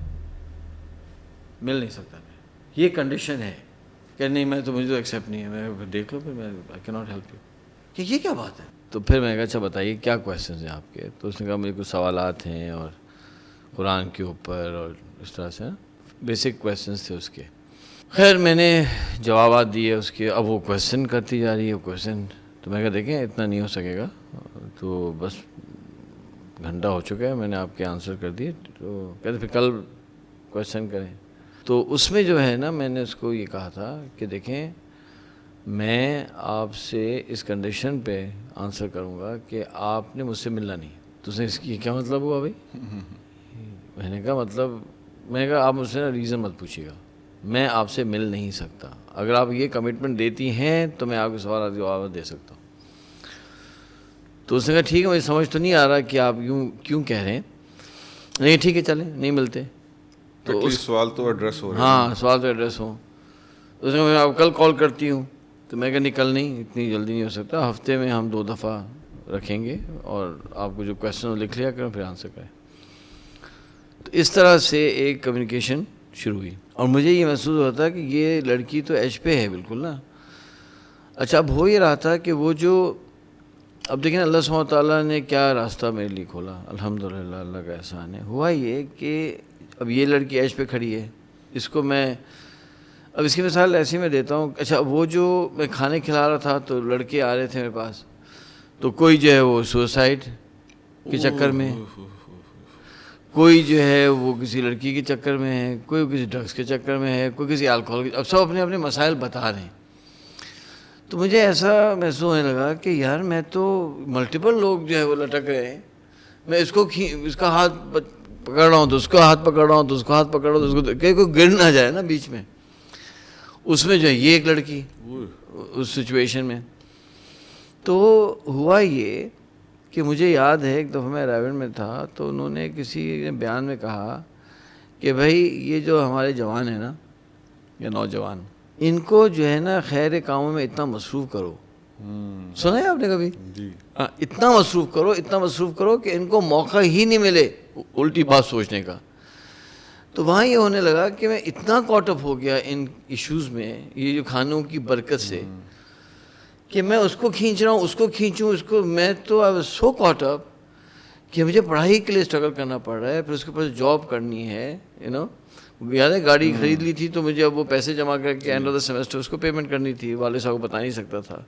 مل نہیں سکتا میں. یہ کنڈیشن ہے کہ نہیں میں تو مجھے تو ایکسیپٹ نہیں ہے. میں دیکھ لو پھر, میں آئی کی ناٹ ہیلپ یو. کہ یہ کیا بات ہے؟ تو پھر میں نے کہا اچھا بتائیے کیا کویشچنز ہیں آپ کے. تو اس نے کہا مجھے کچھ سوالات ہیں اور قرآن کے اوپر اور اس طرح سے بیسک کویشچنس تھے اس کے. خیر میں نے جوابات دیے اس کے. اب وہ کویشچن کرتی جا رہی ہے کویشچن, تو میں کہا دیکھیں اتنا نہیں ہو سکے گا, تو بس گھنٹہ ہو چکا ہے, میں نے آپ کے آنسر کر دیے, تو کہتے پھر کل کویشچن کریں. تو اس میں جو ہے نا میں نے اس کو یہ کہا تھا کہ دیکھیں میں آپ سے اس کنڈیشن پہ آنسر کروں گا کہ آپ نے مجھ سے ملنا نہیں. تو اس نے اس کی کیا مطلب ہوا بھائی؟ میں نے کہا مطلب, میں نے کہا آپ مجھ سے نا ریزن مت پوچھیے گا, میں آپ سے مل نہیں سکتا. اگر آپ یہ کمٹمنٹ دیتی ہیں تو میں آپ کے سوالات کے جواب دے سکتا ہوں. تو اس نے کہا ٹھیک ہے, مجھے سمجھ تو نہیں آ رہا کہ آپ یوں کیوں کہہ رہے ہیں, نہیں ٹھیک ہے چلیں نہیں ملتے. تو سوال تو ایڈریس ہو رہا ہے. ہاں سوال تو ایڈریس ہو. اس نے کہا میں آپ کل کال کرتی ہوں. تو میں کہا نہیں کل نہیں, اتنی جلدی نہیں ہو سکتا, ہفتے میں ہم 2 دفعہ رکھیں گے اور آپ کو جو کویشچن لکھ لیا کریں پھر آنسر کریں. تو اس طرح سے ایک کمیونیکیشن شروع ہوئی, اور مجھے یہ محسوس ہوتا ہے کہ یہ لڑکی تو ایج پہ ہے بالکل نا. اچھا اب ہو یہ رہا تھا کہ وہ جو, اب دیکھیں اللہ سبحانہ تعالیٰ نے کیا راستہ میرے لیے کھولا, الحمدللہ اللہ کا احسان ہے. ہوا یہ کہ اب یہ لڑکی ایج پہ کھڑی ہے, اس کو میں اب اس کی مثال ایسی میں دیتا ہوں. اچھا وہ جو میں کھانے کھلا رہا تھا تو لڑکے آ رہے تھے میرے پاس, تو کوئی جو ہے وہ سوسائڈ کے چکر میں, کوئی جو ہے وہ کسی لڑکی کے چکر میں ہے, کوئی کسی ڈرگس کے چکر میں ہے, کوئی کسی الکوہل کے, اب سب اپنے اپنے مسائل بتا رہے ہیں. تو مجھے ایسا محسوس ہونے لگا کہ یار میں تو ملٹیپل لوگ جو ہے وہ لٹک رہے ہیں, میں اس کو اس کا ہاتھ پکڑ رہا ہوں تو اس کا ہاتھ پکڑ رہا ہوں تو اس کا ہاتھ پکڑ رہا ہوں تو اس کو, کہ کوئی گر نہ جائے نا بیچ میں. اس میں جو ہے یہ ایک لڑکی اس سچویشن میں. تو ہوا یہ کہ مجھے یاد ہے ایک دفعہ میں رائیگڑھ میں تھا, تو انہوں نے کسی بیان میں کہا کہ بھائی یہ جو ہمارے جوان ہیں نا یا نوجوان, ان کو جو ہے نا خیر کاموں میں اتنا مصروف کرو. سنا ہے آپ نے کبھی؟ جی. اتنا مصروف کرو کہ ان کو موقع ہی نہیں ملے الٹی بات سوچنے کا. تو وہاں یہ ہونے لگا کہ میں اتنا کاٹ اپ ہو گیا ان ایشوز میں, یہ جو کھانوں کی برکت سے, کہ میں اس کو کھینچ رہا ہوں, اس کو کھینچوں, اس کو, میں تو آئی واز سو کاٹ اپ کہ مجھے پڑھائی کے لیے اسٹرگل کرنا پڑ رہا ہے, پھر اس کے پاس جاب کرنی ہے, یاد ہے گاڑی خرید لی تھی تو مجھے اب وہ پیسے جمع کر کے اینڈ آف دا سیمسٹر اس کو پیمنٹ کرنی تھی. والد صاحب کو بتا نہیں سکتا تھا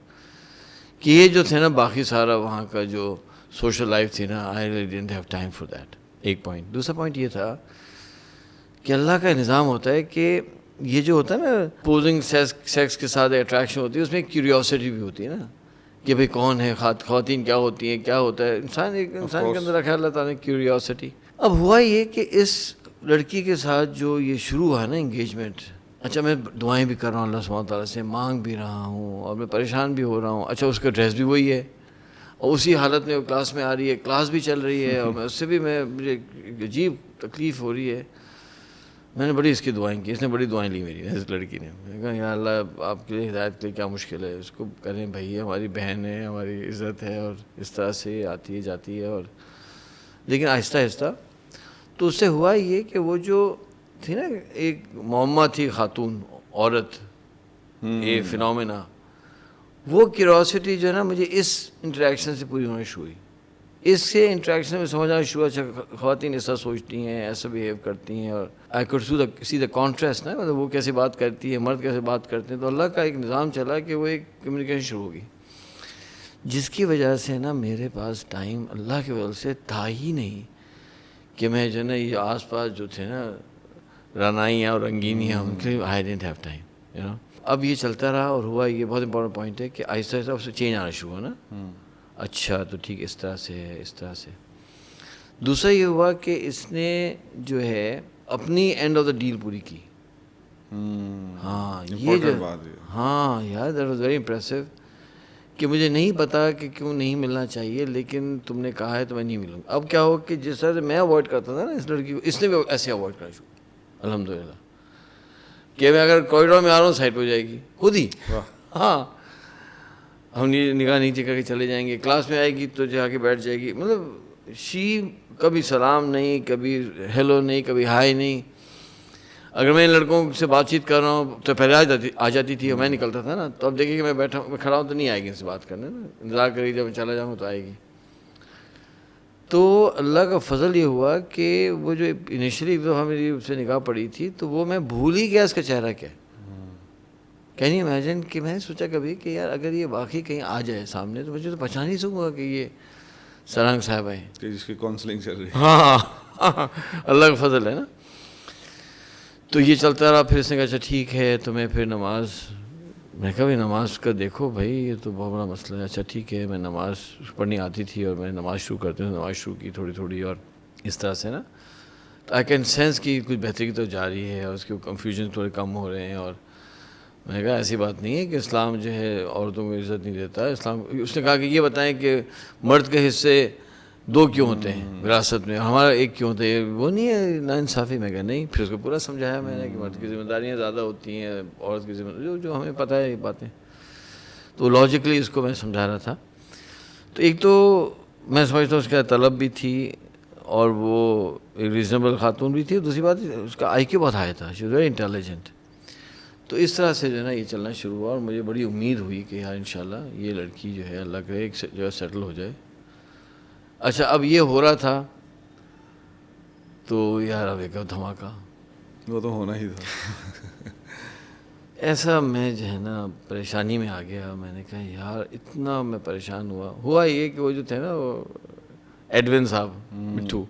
کہ یہ جو تھے نا باقی سارا وہاں کا جو سوشل لائف تھی نا, I really didn't have time for that. ایک پوائنٹ. دوسرا پوائنٹ یہ تھا کہ اللہ کا نظام ہوتا ہے کہ یہ جو ہوتا ہے نا پوزنگ سیکس کے ساتھ اٹریکشن ہوتی ہے, اس میں ایک کیوریوسٹی بھی ہوتی ہے نا کہ بھئی کون ہے, خواتین کیا ہوتی ہیں, کیا ہوتا ہے, انسان کے اندر رکھا اللہ تعالیٰ نے کیوریوسٹی. اب ہوا یہ کہ اس لڑکی کے ساتھ جو یہ شروع ہوا نا انگیجمنٹ, اچھا میں دعائیں بھی کر رہا ہوں اللہ سبحانہ تعالیٰ سے, مانگ بھی رہا ہوں اور میں پریشان بھی ہو رہا ہوں. اچھا اس کا ڈریس بھی وہی ہے اور اسی حالت میں وہ کلاس میں آ رہی ہے, کلاس بھی چل رہی ہے, اور میں اس سے بھی مجھے عجیب تکلیف ہو رہی ہے. میں نے بڑی اس کی دعائیں کی, اس نے بڑی دعائیں لی میری, اس لڑکی نے. میں نے کہا یا اللہ آپ کے لیے ہدایت کے لیے کیا مشکل ہے, اس کو کریں بھائی, ہماری بہن ہے, ہماری عزت ہے, اور اس طرح سے آتی ہے جاتی ہے. اور لیکن آہستہ آہستہ تو اس سے ہوا یہ کہ وہ جو تھی نا ایک معمہ تھی, خاتون عورت, یہ فنومینا, وہ کیوریوسٹی جو ہے نا مجھے اس انٹریکشن سے پوری ہونا شروع ہوئی. اس سے انٹریکشن میں سمجھ آنا شروع, اچھا خواتین ایسا سوچتی ہیں, ایسا بیہیو کرتی ہیں, اور I could see the contrast نا, مطلب وہ کیسے بات کرتی ہے, مرد کیسے بات کرتے ہیں. تو اللہ کا ایک نظام چلا کہ وہ ایک کمیونیکیشن شروع ہوگی, جس کی وجہ سے نا میرے پاس ٹائم اللہ کے وجہ سے تھا ہی نہیں کہ میں جو ہے نا یہ آس پاس جو تھے نا رانائیاں اور رنگینیاں, ان کے لیے آئی ڈنٹ ہیو ٹائم. اب یہ چلتا رہا, اور ہوا یہ بہت امپورٹنٹ پوائنٹ ہے کہ آہستہ آہستہ اس سے چینج آنا شروع ہوا نا. اچھا تو ٹھیک اس طرح سے ہے, اس طرح سے. دوسرا یہ ہوا کہ اس نے جو ہے اپنی اینڈ آف دا ڈیل پوری کی. ہاں یہ جو, ہاں یار دیٹ واز ویری امپریسو, کہ مجھے نہیں پتا کہ کیوں نہیں ملنا چاہیے, لیکن تم نے کہا ہے تو میں نہیں ملوں گا. اب کیا ہو کہ جس طرح سے میں اوائڈ کرتا تھا نا اس لڑکی کو, اس نے بھی ایسے اوائڈ کرنا شروع, الحمدللہ, کہ میں اگر کوریڈور میں آ رہا ہوں سائڈ پہ ہو جائے گی خود ہی. ہاں ہم نگاہ نیچے کر کے چلے جائیں گے, کلاس میں آئے گی تو جا کے بیٹھ جائے گی. مطلب شی کبھی سلام نہیں, کبھی ہیلو نہیں, کبھی ہائی نہیں. اگر میں ان لڑکوں سے بات چیت کر رہا ہوں تو پہلے آ جاتی تھی اور میں نکلتا تھا نا, تو اب دیکھیے کہ میں بیٹھا میں کھڑا ہوں تو نہیں آئے گی ان سے بات کرنے نا, انتظار کری جب میں چلا جاؤں تو آئے گی. تو اللہ کا فضل یہ ہوا کہ وہ جو انیشلی ایک دفعہ میری اس سے نگاہ پڑی تھی تو وہ میں بھول ہی گیا اس کا چہرہ کیا. کین یو امیجن کہ میں نے سوچا کبھی کہ یار اگر یہ واقعی کہیں آ جائے سامنے تو مجھے تو پہچان ہی سکوں گا کہ یہ سرانگ صاحب ہیں کہ جس کی کاؤنسلنگ چل رہی ہے. ہاں اللہ کا فضل ہے نا. تو یہ چلتا رہا. پھر اس نے کہا اچھا ٹھیک ہے تو میں پھر نماز, میں کہا بھائی نماز کا دیکھو بھائی یہ تو بہت بڑا مسئلہ ہے. اچھا ٹھیک ہے. میں نماز پڑھنی آتی تھی اور میں نماز شروع کرتے ہیں, نماز شروع کی تھوڑی تھوڑی اور اس طرح سے نا آئی کین سینس کی کچھ بہتری تو جاری ہے اور اس کے کنفیوژن تھوڑے کم ہو رہے ہیں. اور میں نے کہا ایسی بات نہیں ہے کہ اسلام جو ہے عورتوں کو عزت نہیں دیتا. اسلام, اس نے کہا کہ یہ بتائیں کہ مرد کے حصے 2 کیوں ہوتے ہیں وراثت میں, ہمارا 1 کیوں ہوتا ہے, وہ نہیں ہے ناانصافی. میں کہا نہیں. پھر اس کو پورا سمجھایا میں نے کہ مرد کی ذمہ داریاں زیادہ ہوتی ہیں, عورت کی ذمہ جو ہمیں پتہ ہے یہ باتیں. تو لاجکلی اس کو میں سمجھا رہا تھا. تو ایک تو میں سمجھتا ہوں اس کا طلب بھی تھی اور وہ ایک ریزنیبل خاتون بھی تھی. دوسری بات اس کا آئی کیو بہت ہائی تھا, شی واز ویری انٹیلیجنٹ. تو اس طرح سے جو ہے نا یہ چلنا شروع ہوا اور مجھے بڑی امید ہوئی کہ یار انشاءاللہ یہ لڑکی جو ہے اللہ کرے ایک جگہ سیٹل ہو جائے. اچھا اب یہ ہو رہا تھا تو یار اب ایک دھماکہ, وہ تو ہونا ہی تھا. ایسا میں جو ہے نا پریشانی میں آ گیا. میں نے کہا یار اتنا میں پریشان ہوا یہ کہ وہ جو تھے نا وہ ایڈون صاحب مٹھو,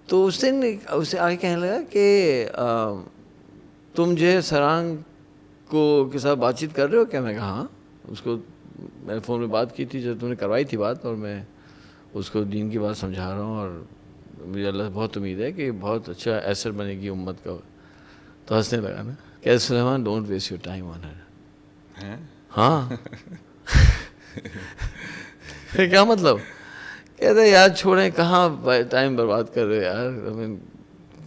تو اس دن اسے آگے کہنے لگا کہ تم جو ہے سرانگ کو کے ساتھ بات چیت کر رہے ہو کیا؟ میں کہا ہاں. اس کو میں نے فون میں بات کی تھی جب تم نے کروائی تھی بات, اور میں اس کو دین کی بات سمجھا رہا ہوں اور مجھے اللہ سے بہت امید ہے کہ بہت اچھا ایسر بنے گی امت کا. تو ہنسنے لگا نا کہ Suleman don't waste your time on her. ہاں کیا مطلب؟ کہتے یار چھوڑیں, کہاں ٹائم برباد کر رہے ہو یار,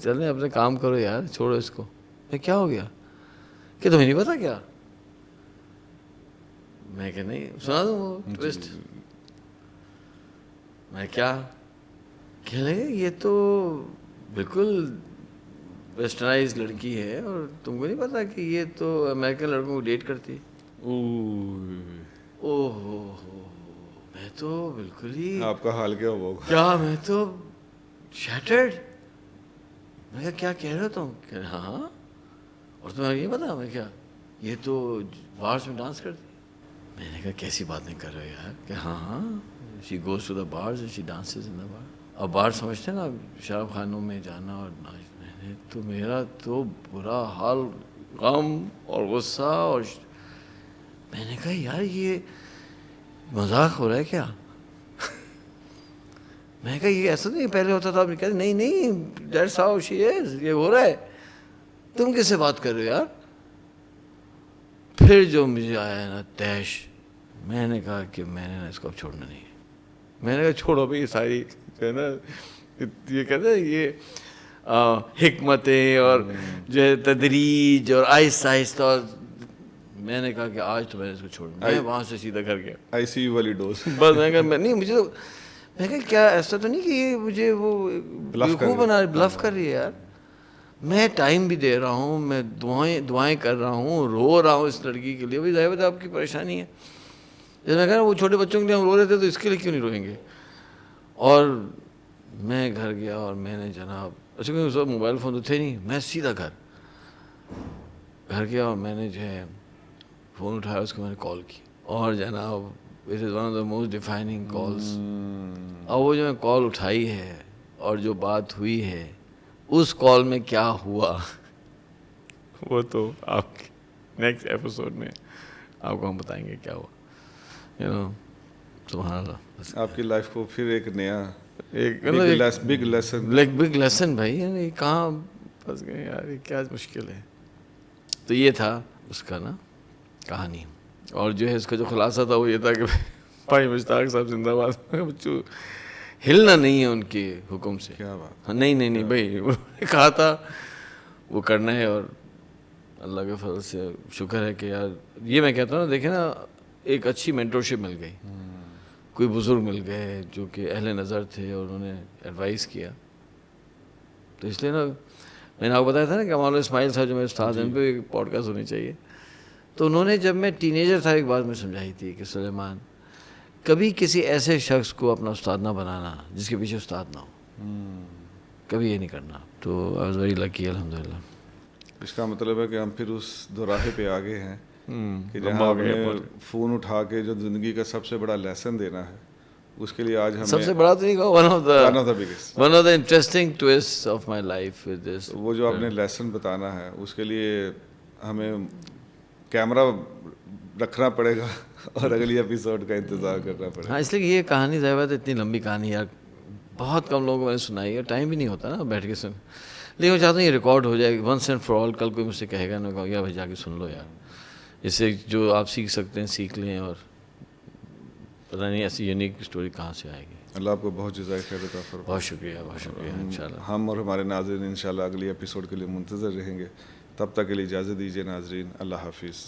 چلیں اپنے کام کرو یار, چھوڑو اس کو. میں کیا ہو گیا کہ تمہیں نہیں پتا کیا؟ میں کہ نہیں, سنا دوں وہ ٹویسٹ. میں کیا کہنے لگے یہ تو بالکل ویسٹرنائز لڑکی ہے اور تم کو نہیں پتا کہ یہ تو امریکن لڑکوں کو ڈیٹ کرتی ہے. او ہو میں تو بالکل ہی, آپ کا حال کیا ہوگا؟ کیا میں تو شیٹرڈ. میں کہا کیا کہہ رہے ہو تم؟ کہ ہاں اور تمہیں یہ پتا؟ میں کیا یہ تو بارس میں ڈانس کرتی. میں نے کہا کیسی بات نہیں کر رہے یار؟ کہ ہاں she goes to the bars and she dances in the bar. اب بار سمجھتے ہیں نا شراب خانوں میں جانا اور ناچ. میں نے تو میرا تو برا حال, غم اور غصہ, اور میں نے کہا یار یہ مذاق ہو رہا ہے کیا؟ میں نے کہا یہ ایسا نہیں پہلے ہوتا تھا. آپ نے کہا نہیں دیٹس ہاؤ شی از, یہ ہو رہا ہے. تم کس سے بات کر رہے ہو یار؟ پھر جو مجھے آیا نا تیش, میں نے کہا کہ میں نے نا اس کو اب چھوڑنا نہیں ہے. میں نے کہا چھوڑو بھائی, ساری جو ہے نا یہ کہتے ہیں یہ حکمتیں اور جو ہے تدریج اور آہستہ آہستہ, اور میں نے کہا کہ آج تو میں نے اس کو چھوڑنا. میں وہاں سے سیدھا گھر گیا. آئی سی یو والی ڈوز. بس میں کہا نہیں مجھے تو, میں کہا کیا ایسا تو نہیں کہ یہ مجھے وہ بیوقوف بنا بلف کر رہی ہے یار. میں ٹائم بھی دے رہا ہوں, میں دعائیں کر رہا ہوں, رو رہا ہوں اس لڑکی کے لیے. بھائی ظاہر بات آپ کی پریشانی ہے. جیسے میں کہہ رہا ہوں وہ چھوٹے بچوں کے لیے ہم رو رہے تھے تو اس کے لیے کیوں نہیں روئیں گے. اور میں گھر گیا اور میں نے جناب, اچھا کہ اس وقت موبائل فون تو تھے نہیں, میں سیدھا گھر گیا اور میں نے جو ہے فون اٹھایا, اس کو میں نے کال کی, اور جناب it is one of the most defining calls. اور وہ جو میں کال اٹھائی ہے اور جو بات ہوئی ہے اس کال میں کیا ہوا وہ تو آپ کے نیکسٹ ایپیسوڈ میں آپ کو ہم بتائیں گے کیا ہوا. یو نو سبحان اللہ. آپ کی لائف کو پھر ایک نیا ایک بگ لیسن, بگ لیسن بھائی, یعنی کہاں پھنس گئے یار, یہ کیا مشکل ہے. تو یہ تھا اس کا نا کہانی. اور جو ہے اس کا جو خلاصہ تھا وہ یہ تھا کہ بھائی مشتاق صاحب زندہ باد, بچوں ہلنا نہیں ہے ان کے حکم سے. کیا بات. نہیں بھائی, انہوں نے کہا تھا وہ کرنا ہے, اور اللہ کے فضل سے شکر ہے کہ یار یہ میں کہتا ہوں نا, دیکھیں نا ایک اچھی مینٹورشپ مل گئی, کوئی بزرگ مل گئے جو کہ اہل نظر تھے اور انہوں نے ایڈوائز کیا. تو اس لیے نا میں نے آپ کو بتایا تھا نا کہ مولانا اسماعیل صاحب جو میرے استاد ہیں, ان پہ ایک پوڈ کاسٹ ہونی چاہیے. تو انہوں نے جب میں ٹین ایجر تھا ایک بات میں سمجھائی تھی کہ سلیمان کبھی کسی ایسے شخص کو اپنا استاد نہ بنانا جس کے پیچھے استاد نہ ہو، کبھی یہ نہیں کرنا. تو آئی واز ویری لکی الحمدللہ. اس کا مطلب ہے کہ ہم پھر اس دوراہے پہ آگے ہیں کہ جہاں ہم نے فون اٹھا کے جو زندگی کا سب سے بڑا لیسن دینا ہے، اس کے لیے آج ہمیں سب سے بڑا تو نہیں کہا، one of the interesting twist of my life is this. وہ جو آپ نے لیسن بتانا ہے اس کے لیے ہمیں کیمرہ رکھنا پڑے گا اور اگلی ایپیسوڈ کا انتظار کرنا پڑے گا. ہاں، اس لیے یہ کہانی ظاہر بات ہے اتنی لمبی کہانی یار بہت کم لوگوں کو میں نے سنائی ہے، ٹائم بھی نہیں ہوتا نا بیٹھ کے سن. لیکن میں چاہتا ہوں یہ ریکارڈ ہو جائے ونس اینڈ فار آل. کل کوئی مجھ سے کہے گا، میں کہوں گا بھائی جا کے سن لو یار، اس سے جو آپ سیکھ سکتے ہیں سیکھ لیں، اور پتہ نہیں ایسی یونیک اسٹوری کہاں سے آئے گی. اللہ آپ کو بہت جزائے خیر عطا فرمائے. بہت شکریہ، بہت شکریہ. انشاءاللہ ہم اور ہمارے ناظرین انشاءاللہ اگلی ایپیسوڈ کے لیے منتظر رہیں گے. تب تک کے لیے اجازت دیجیے ناظرین. اللہ حافظ.